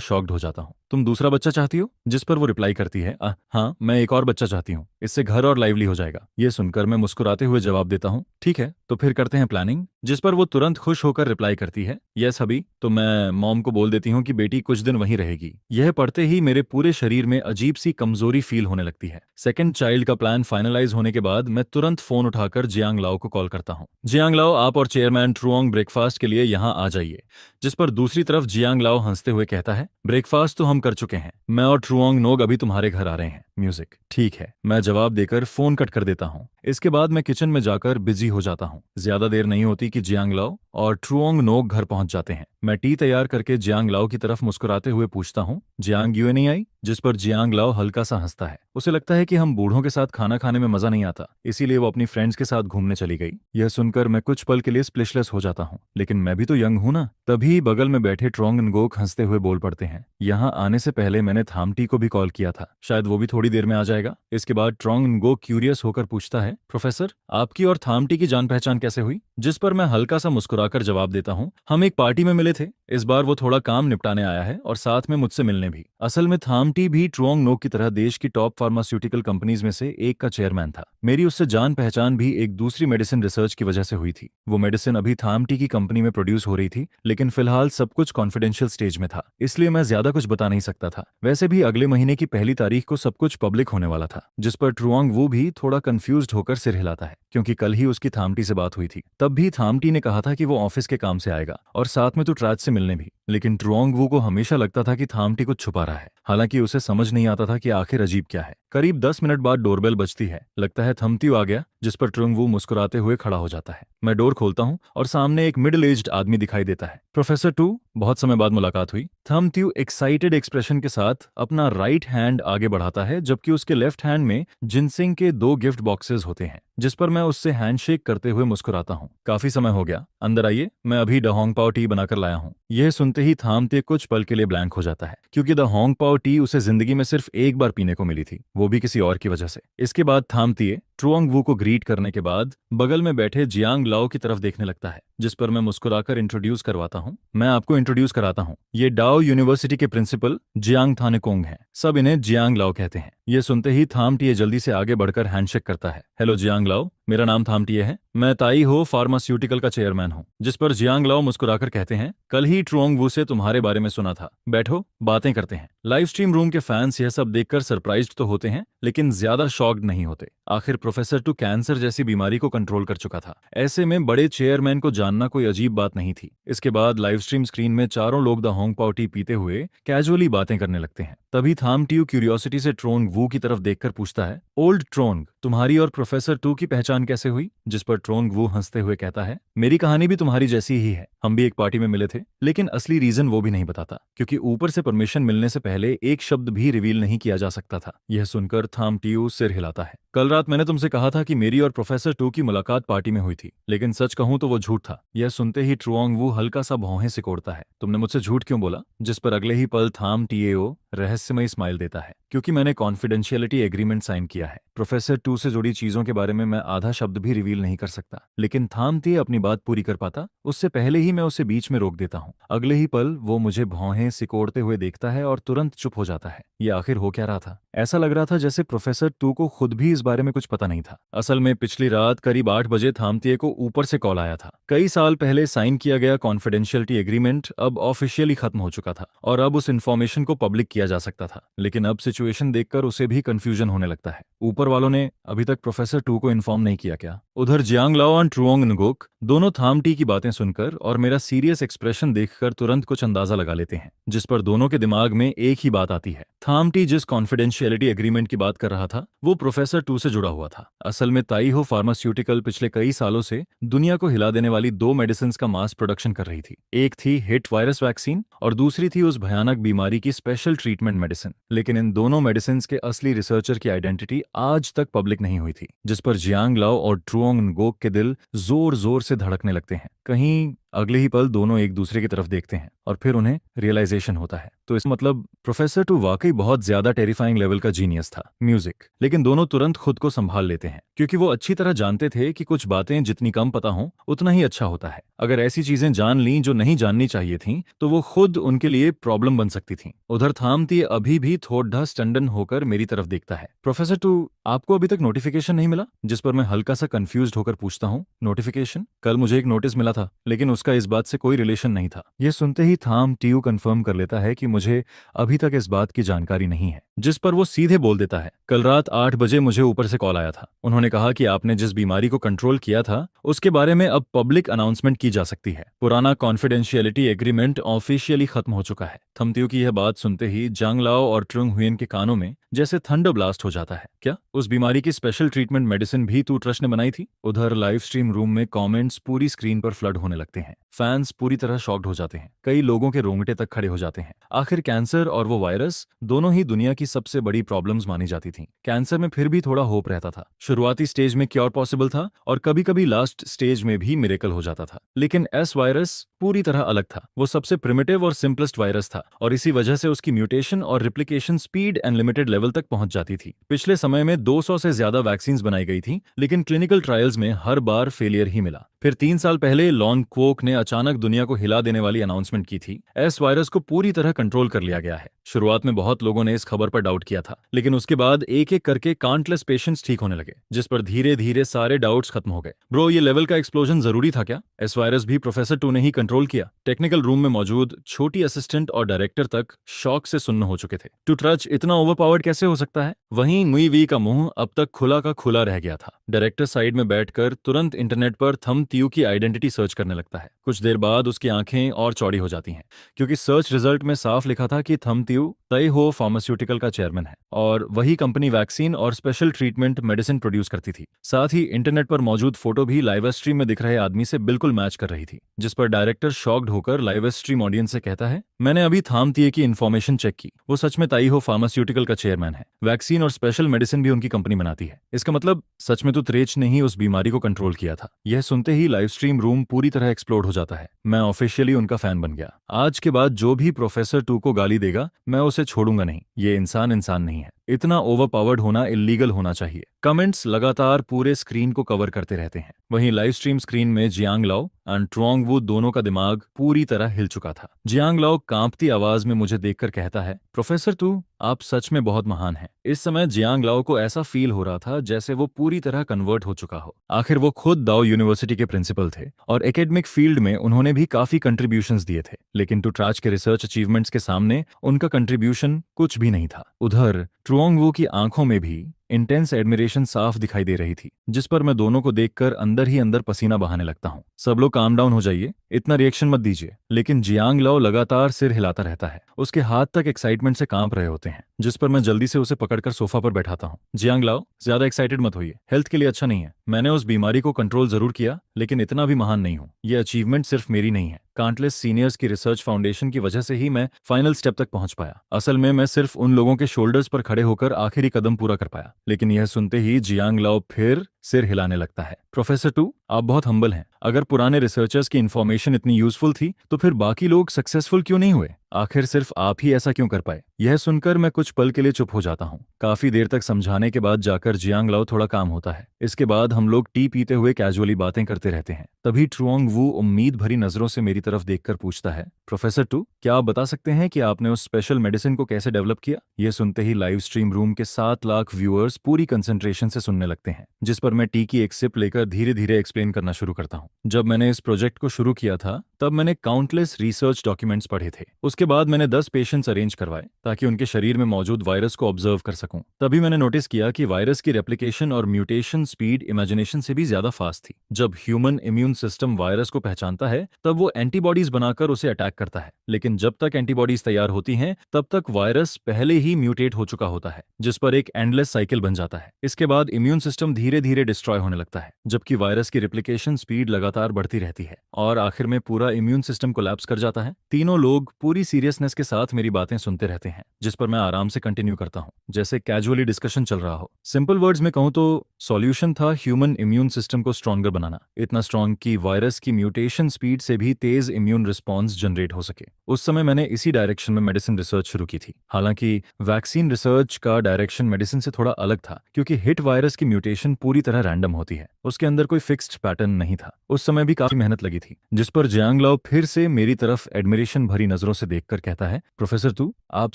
शॉक्ड हो जाता हूँ। तुम दूसरा बच्चा चाहती हो? जिस पर वो रिप्लाई करती है, हाँ, मैं एक और बच्चा चाहती हूँ, इससे घर और लाइवली हो जाएगा। ये सुनकर मैं मुस्कुराते हुए जवाब देता हूँ, ठीक है, तो फिर करते हैं प्लानिंग। जिस पर वो तुरंत खुश होकर रिप्लाई करती है, यस हबी, तो मैं मॉम को बोल देती हूँ कि बेटी कुछ दिन वहीं रहेगी। यह पढ़ते ही मेरे पूरे शरीर में अजीब सी कमजोरी फील होने लगती है। सेकंड चाइल्ड का प्लान फाइनलाइज होने के बाद मैं तुरंत फोन उठाकर जियांग लाओ को कॉल करता हूँ। जियांग लाओ, आप और चेयरमैन ट्रुओंग ब्रेकफास्ट के लिए यहाँ आ जाइए। जिस पर दूसरी तरफ जियांग लाओ हंसते हुए कहता है, ब्रेकफास्ट तो हम कर चुके हैं, मैं और ट्रुओंग नोग अभी तुम्हारे घर आ रहे हैं। म्यूजिक ठीक है, मैं जवाब देकर फोन कट कर देता हूँ। इसके बाद मैं किचन में जाकर बिजी हो जाता हूँ। ज्यादा देर नहीं होती कि जियांग लाओ और ट्रुओंग नोग घर पहुंच जाते हैं। मैं टी तैयार करके जियांग लाओ की तरफ मुस्कुराते हुए पूछता हूँ, जियांग यूए नहीं आई? जिस पर जियांग लाओ हल्का सा हंसता है। उसे लगता है कि हम बूढ़ों के साथ खाना खाने में मजा नहीं आता, इसीलिए वो अपनी फ्रेंड्स के साथ घूमने चली गई। यह सुनकर मैं कुछ पल के लिए स्प्लिशलेस हो जाता हूँ, लेकिन मैं भी तो यंग हूं ना। तभी बगल में बैठे ट्रोंग नगोक हंसते हुए बोल पड़ते हैं, यहाँ आने से पहले मैंने थामटी को भी कॉल किया था, शायद वो भी थोड़ी देर में आ जाएगा। इसके बाद ट्रोंग नगोक क्यूरियस होकर पूछता है, प्रोफेसर, आपकी और थामटी की जान पहचान कैसे हुई? जिस पर मैं हल्का सा मुस्कुराकर जवाब देता हूँ, हम एक पार्टी में मिले थे, इस बार वो थोड़ा काम निपटाने आया है और साथ में मुझसे मिलने भी। असल में थामटी भी ट्रुओंग नोग की तरह देश की टॉप फार्मास्यूटिकल कंपनीज में से एक का चेयरमैन था। मेरी उससे जान पहचान भी एक दूसरी मेडिसिन रिसर्च की वजह से हुई थी। वो मेडिसिन अभी थामटी की कंपनी में प्रोड्यूस हो रही थी, लेकिन फिलहाल सब कुछ कॉन्फिडेंशियल स्टेज में था, इसलिए मैं ज्यादा कुछ बता नहीं सकता था। वैसे भी अगले महीने की 1 तारीख को सब कुछ पब्लिक होने वाला था। जिस पर ट्रुओंग वो भी थोड़ा कंफ्यूज्ड होकर सिर हिलाता है, क्योंकि कल ही उसकी थामटी से बात हुई थी। तब भी थामटी ने कहा था कि वो ऑफिस के काम से आएगा और साथ में तो ट्रैच से मिलने भी, लेकिन ट्रुओंग वो को हमेशा लगता था कि थामटी कुछ छुपा रहा है। हालांकि उसे समझ नहीं आता था कि आखिर अजीब क्या है। करीब 10 मिनट बाद डोरबेल बजती है। लगता है थमत्यू आ गया, जिस पर ट्रुओंग वो मुस्कुराते हुए खड़ा हो जाता है। मैं डोर खोलता हूँ और सामने एक मिडिल एज्ड आदमी दिखाई देता है। प्रोफेसर टू, बहुत समय बाद मुलाकात हुई। थमत्यू एक्साइटेड एक्सप्रेशन के साथ अपना राइट हैंड आगे बढ़ाता है, जबकि उसके लेफ्ट हैंड में जिनसिंग के 2 गिफ्ट बॉक्सेस होते हैं। जिस पर मैं उससे हैंडशेक करते हुए मुस्कुराता हूँ। काफी समय हो गया, अंदर आइए, मैं अभी द होंग पाओ टी बनाकर लाया हूँ। यह सुनते ही थामते कुछ पल के लिए ब्लैंक हो जाता है, क्योंकि द होंग पाओ टी उसे जिंदगी में सिर्फ एक बार पीने को मिली थी, वो भी किसी और की वजह से। इसके बाद थामतिए ट्रुओंग वू को ग्रीट करने के बाद बगल में बैठे जियांग लाओ की तरफ देखने लगता है, जिस पर मैं मुस्कुराकर इंट्रोड्यूस करवाता हूँ। मैं आपको इंट्रोड्यूस कराता हूँ, ये डाओ यूनिवर्सिटी के प्रिंसिपल जियांग थानेकोंग हैं, सब इन्हें जियांग लाओ कहते हैं। ये सुनते ही थामटिए जल्दी से आगे बढ़कर हैंडशेक करता है। हेलो जियांग लाओ, मेरा नाम थामटिए है, मैं ताई हो फार्मास्यूटिकल का चेयरमैन हूँ। जिस पर जियांग लाओ मुस्कुराकर कहते हैं, कल ही ट्रुओंग वू से तुम्हारे बारे में सुना था, बैठो बातें करते हैं। लाइव स्ट्रीम रूम के फैंस यह सब देखकर सरप्राइज्ड तो होते हैं, लेकिन ज्यादा शॉक्ड नहीं होते। आखिर प्रोफेसर टू कैंसर जैसी बीमारी को कंट्रोल कर चुका था। ऐसे में बड़े चेयरमैन को जानना कोई अजीब बात नहीं थी। इसके बाद लाइव स्ट्रीम स्क्रीन में चारों लोग द होंग पाओ टी पीते हुए कैजुअली बातें करने लगते हैं। तभी थाम ट्यू क्यूरियोसिटी से ट्रोंग वू की तरफ देखकर पूछता है, ओल्ड ट्रोंग, तुम्हारी और प्रोफेसर टू की पहचान कैसे हुई? जिस पर ट्रोंग वू हंसते हुए कहता है, मेरी कहानी भी तुम्हारी जैसी ही है। हम भी एक पार्टी में मिले थे, लेकिन असली रीजन वो भी नहीं बताता, क्योंकि ऊपर से परमिशन मिलने से पहले एक शब्द भी रिवील नहीं किया जा सकता था। यह सुनकर थाम ट्यू सिर हिलाता है। कल रात मैंने तुमसे कहा था कि मेरी और प्रोफेसर टू की मुलाकात पार्टी में हुई थी, लेकिन सच कहूं तो वो झूठ था। यह सुनते ही ट्रोंग वू हल्का सा भौहें सिकोड़ता है। तुमने मुझसे झूठ क्यों बोला? जिस पर अगले ही पल थाम टीएओ रहस्यमय स्माइल देता है, क्योंकि मैंने कॉन्फिडेंशियलिटी एग्रीमेंट साइन किया है। प्रोफेसर टू से जुड़ी चीजों के बारे में मैं आधा शब्द भी रिवील नहीं कर सकता, लेकिन थाम टी अपनी बात पूरी कर पाता उससे पहले ही मैं उसे बीच में रोक देता हूँ। अगले ही पल वो मुझे भौहें सिकोड़ते हुए देखता है और तुरंत चुप हो जाता है। ये आखिर हो क्या रहा था? ऐसा लग रहा था जैसे प्रोफेसर टू को खुद भी इस बारे में कुछ पता नहीं था। असल में पिछली रात करीब 8 बजे थामतिये को ऊपर से कॉल आया था। कई साल पहले साइन किया गया कॉन्फिडेंशियलिटी एग्रीमेंट अब ऑफिशियली खत्म हो चुका था और अब उस इन्फॉर्मेशन को पब्लिक किया जा सकता था। लेकिन अब सिचुएशन देखकर उसे भी कंफ्यूजन होने लगता है। ऊपर वालों ने अभी तक प्रोफेसर टू को इन्फॉर्म नहीं किया क्या? उधर जियांग लाओ और ट्रुओंग नुगुक दोनों थाम टी की बातें सुनकर और मेरा सीरियस एक्सप्रेशन देखकर तुरंत कुछ अंदाजा लगा लेते हैं, जिस पर दोनों के दिमाग में एक ही बात आती है। थाम टी जिस कॉन्फिडेंशियलिटी एग्रीमेंट की बात कर रहा था वो प्रोफेसर टू से जुड़ा हुआ था। असल में ताइहो फार्मास्यूटिकल पिछले कई सालों से दुनिया को हिला देने वाली 2 मेडिसिन का मास प्रोडक्शन कर रही थी। एक थी हिट वायरस वैक्सीन और दूसरी थी उस भयानक बीमारी की स्पेशल ट्रीटमेंट मेडिसिन। लेकिन इन दोनों मेडिसिन के असली रिसर्चर की आइडेंटिटी आज तक पब्लिक नहीं हुई थी, जिस पर जियांग लाओ और ट्रुओंग नुगुक के दिल जोर जोर से धड़कने लगते हैं। कहीं अगले ही पल दोनों एक दूसरे की तरफ देखते हैं और फिर उन्हें रियलाइजेशन होता है। तो इस मतलब प्रोफेसर टू वाकई बहुत ज्यादा टेरिफाइंग लेवल का जीनियस था म्यूजिक। लेकिन दोनों तुरंत खुद को संभाल लेते हैं, क्योंकि वो अच्छी तरह जानते थे कि कुछ बातें जितनी कम पता हो उतना ही अच्छा होता है। अगर ऐसी चीजें जान ली जो नहीं जाननी चाहिए थी तो वो खुद उनके लिए प्रॉब्लम बन सकती थी। उधर थामती अभी भी थोड़ा स्टंडन होकर मेरी तरफ देखता है। प्रोफेसर टू, आपको अभी तक नोटिफिकेशन नहीं मिला? जिस पर मैं हल्का सा कंफ्यूज्ड होकर पूछता हूँ, नोटिफिकेशन? कल मुझे एक नोटिस मिला था, लेकिन उसका इस बात से कोई रिलेशन नहीं था। यह सुनते ही थाम टीयू कंफर्म कर लेता है कि मुझे अभी तक इस बात की जानकारी नहीं है। जिस पर वो सीधे बोल देता है, कल रात 8 बजे मुझे ऊपर से कॉल आया था। उन्होंने कहा कि आपने जिस बीमारी को कंट्रोल किया था उसके बारे में अब पब्लिक अनाउंसमेंट की जा सकती है। पुराना कॉन्फिडेंशियलिटी एग्रीमेंट ऑफिशियली खत्म हो चुका है। थमतियो की यह बात सुनते ही जांग लाओ और ट्रुंग हुएन के कानों में जैसे थंडर ब्लास्ट हो जाता है। क्या उस बीमारी की स्पेशल ट्रीटमेंट मेडिसिन भी तू ट्रस्ट ने बनाई थी? उधर लाइव स्ट्रीम रूम में कमेंट्स पूरी स्क्रीन पर फ्लड होने लगते हैं। फैंस पूरी तरह शॉक्ड हो जाते हैं। कई लोगों के रोंगटे तक खड़े हो जाते हैं। आखिर कैंसर और वो वायरस दोनों ही दुनिया की सबसे बड़ी प्रॉब्लम्स मानी जाती थी। कैंसर में फिर भी थोड़ा होप रहता था। शुरुआती स्टेज में क्योर पॉसिबल था और कभी कभी लास्ट स्टेज में भी मिरेकल हो जाता था। लेकिन एस वायरस पूरी तरह अलग था। वो सबसे प्रिमिटिव और सिंपलेस्ट वायरस था और इसी वजह से उसकी म्यूटेशन और रिप्लिकेशन स्पीड अनलिमिटेड लेवल तक पहुंच जाती थी। पिछले समय में 200 से ज्यादा वैक्सीन बनाई गई थी, लेकिन क्लिनिकल ट्रायल्स में हर बार फेलियर ही मिला। फिर 3 साल पहले लॉन क्वोक ने अचानक दुनिया को हिला देने वाली अनाउंसमेंट की थी, एस वायरस को पूरी तरह कंट्रोल कर लिया गया है। शुरुआत में बहुत लोगों ने इस खबर पर डाउट किया था, लेकिन उसके बाद एक एक करके काउंटलेस पेशेंट्स ठीक होने लगे, जिस पर धीरे धीरे सारे डाउट्स खत्म हो गए। ब्रो, ये लेवल का एक्सप्लोजन जरूरी था क्या? एस वायरस भी प्रोफेसर टू ने ही कंट्रोल किया। टेक्निकल रूम में मौजूद छोटी असिस्टेंट और डायरेक्टर तक शॉक से सुन्न हो चुके थे। टू ट्रच इतना ओवरपावर्ड कैसे हो सकता है? वहीं नुई वी का मुंह अब तक खुला का खुला रह गया था। डायरेक्टर साइड में बैठकर तुरंत इंटरनेट पर थम तियू की आइडेंटिटी सर्च करने लगता है। कुछ देर बाद उसकी आंखें और चौड़ी हो जाती हैं, क्योंकि सर्च रिजल्ट में साफ लिखा था कि थम तियू ताइहो फार्मास्यूटिकल का चेयरमैन है और वही कंपनी वैक्सीन और स्पेशल ट्रीटमेंट मेडिसिन प्रोड्यूस करती थी। साथ ही इंटरनेट पर मौजूद फोटो भी लाइव स्ट्रीम में दिख रहे आदमी से बिल्कुल मैच कर रही थी। जिस पर डायरेक्टर शॉक्ड होकर लाइव स्ट्रीम ऑडियंस से कहता है, मैंने अभी थाम तिये की इन्फॉर्मेशन चेक की, वो सच में ताइहो फार्मास्यूटिकल का चेयरमैन है। वैक्सीन और स्पेशल मेडिसिन भी उनकी कंपनी बनाती है। इसका मतलब सच में तो त्रेच ने ही उस बीमारी को कंट्रोल किया था। यह सुनते ही लाइव स्ट्रीम रूम पूरी तरह एक्सप्लोड हो जाता है। मैं ऑफिशियली उनका फैन बन गया। आज के बाद जो भी प्रोफेसर टू को गाली देगा मैं उसे छोड़ूंगा नहीं। ये इंसान नहीं है। इतना ओवरपावर्ड होना इल्लीगल होना चाहिए। कमेंट्स लगातार पूरे स्क्रीन को कवर करते रहते हैं। वहीं लाइव स्ट्रीम स्क्रीन में जियांग लाओ एंड ट्रुओंग वू दोनों का दिमाग पूरी तरह हिल चुका था। जियांग लाओ कांपती आवाज में मुझे देखकर कहता है, प्रोफेसर टू, आप सच में बहुत महान हैं। इस समय जियांग लाओ को ऐसा फील हो रहा था जैसे वो पूरी तरह कन्वर्ट हो चुका हो। आखिर वो खुद दाओ यूनिवर्सिटी के प्रिंसिपल थे और एकेडमिक फील्ड में उन्होंने भी काफी कंट्रीब्यूशंस दिए थे, लेकिन टू ट्राच के रिसर्च अचीवमेंट्स के सामने उनका कंट्रीब्यूशन कुछ भी नहीं था। उधर ट्रुओंग वू की आंखों में भी इंटेंस एडमिरेशन साफ दिखाई दे रही थी, जिस पर मैं दोनों को देखकर अंदर ही अंदर पसीना बहाने लगता हूँ। सब लोग काम डाउन हो जाइए, इतना रिएक्शन मत दीजिए। लेकिन जियांग लाओ लगातार सिर हिलाता रहता है, उसके हाथ तक एक्साइटमेंट से कांप रहे होते हैं, जिस पर मैं जल्दी से उसे पकड़कर सोफा पर बैठाता हूँ। जियांग लाओ, ज्यादा एक्साइटेड मत होइए, हेल्थ के लिए अच्छा नहीं है। मैंने उस बीमारी को कंट्रोल जरूर किया, लेकिन इतना भी महान नहीं हूँ। ये अचीवमेंट सिर्फ मेरी नहीं है, काउंटलेस सीनियर्स की रिसर्च फाउंडेशन की वजह से ही मैं फाइनल स्टेप तक पहुंच पाया। असल में मैं सिर्फ उन लोगों के शोल्डर्स पर खड़े होकर आखिरी कदम पूरा कर पाया। लेकिन यह सुनते ही जियांग लाओ फिर सिर हिलाने लगता है। प्रोफेसर टू, आप बहुत हम्बल हैं। अगर पुराने रिसर्चर्स की इन्फॉर्मेशन इतनी यूजफुल थी तो फिर बाकी लोग सक्सेसफुल क्यों नहीं हुए? आखिर सिर्फ आप ही ऐसा क्यों कर पाए? यह सुनकर मैं कुछ पल के लिए चुप हो जाता हूँ। काफी देर तक समझाने के बाद जाकर जियांग लाओ थोड़ा काम होता है। इसके बाद हम लोग टी पीते हुए कैजुअली बातें करते रहते हैं। तभी ट्रुओंग वू उम्मीद भरी नजरों से मेरी तरफ देखकर पूछता है, प्रोफेसर टू, क्या आप बता सकते हैं कि आपने उस स्पेशल मेडिसिन को कैसे डेवलप किया? यह सुनते ही लाइव स्ट्रीम रूम के 7 लाख व्यूअर्स पूरी कंसंट्रेशन से सुनने लगते हैं, जिस पर मैं टी की एक सिप लेकर धीरे धीरे एक्सप्लेन करना शुरू करता हूँ। जब मैंने इस प्रोजेक्ट को शुरू किया था तब मैंने काउंटलेस रिसर्च डॉक्यूमेंट्स पढ़े थे। उसके बाद मैंने 10 पेशेंट्स अरेंज करवाए ताकि उनके शरीर में मौजूद वायरस को ऑब्जर्व कर सकूं। तभी मैंने नोटिस किया कि वायरस की रेप्लिकेशन और म्यूटेशन स्पीड इमेजिनेशन से भी ज्यादा फास्ट थी। जब ह्यूमन इम्यून सिस्टम वायरस को पहचानता है तब वो एंटीबॉडीज बनाकर उसे अटैक करता है, लेकिन जब तक एंटीबॉडीज तैयार होती हैं तब तक वायरस पहले ही म्यूटेट हो चुका होता है, जिस पर एक एंडलेस साइकिल बन जाता है। इसके बाद इम्यून सिस्टम धीरे धीरे डिस्ट्रॉय होने लगता है, जबकि वायरस की रेप्लिकेशन स्पीड लगातार बढ़ती रहती है और आखिर में पूरा इम्यून सिस्टम कोलैप्स कर जाता है। तीनों लोग पूरी सीरियसनेस के साथ मेरी बातें सुनते रहते हैं, जिस पर मैं आराम से कंटिन्यू करता हूँ, जैसे कैजुअली डिस्कशन चल रहा हो। सिंपल वर्ड्स में कहूँ तो सॉल्यूशन था ह्यूमन इम्यून सिस्टम को स्ट्रॉन्गर बनाना, इतना स्ट्रॉन्ग कि वायरस की म्यूटेशन स्पीड से भी तेज इम्यून रिस्पॉन्स जनरेट हो सके। उस समय मैंने इसी डायरेक्शन में मेडिसिन रिसर्च शुरू की थी। हालांकि वैक्सीन रिसर्च का डायरेक्शन मेडिसिन से थोड़ा अलग था, क्योंकि हिट वायरस की म्यूटेशन पूरी तरह रैंडम होती है, उसके अंदर कोई फिक्स्ड पैटर्न नहीं था। उस समय भी काफी मेहनत लगी थी, जिस पर जियांग लाओ फिर से मेरी तरफ एडमिरेशन भरी नजरों से देखकर कहता है, प्रोफेसर तू, आप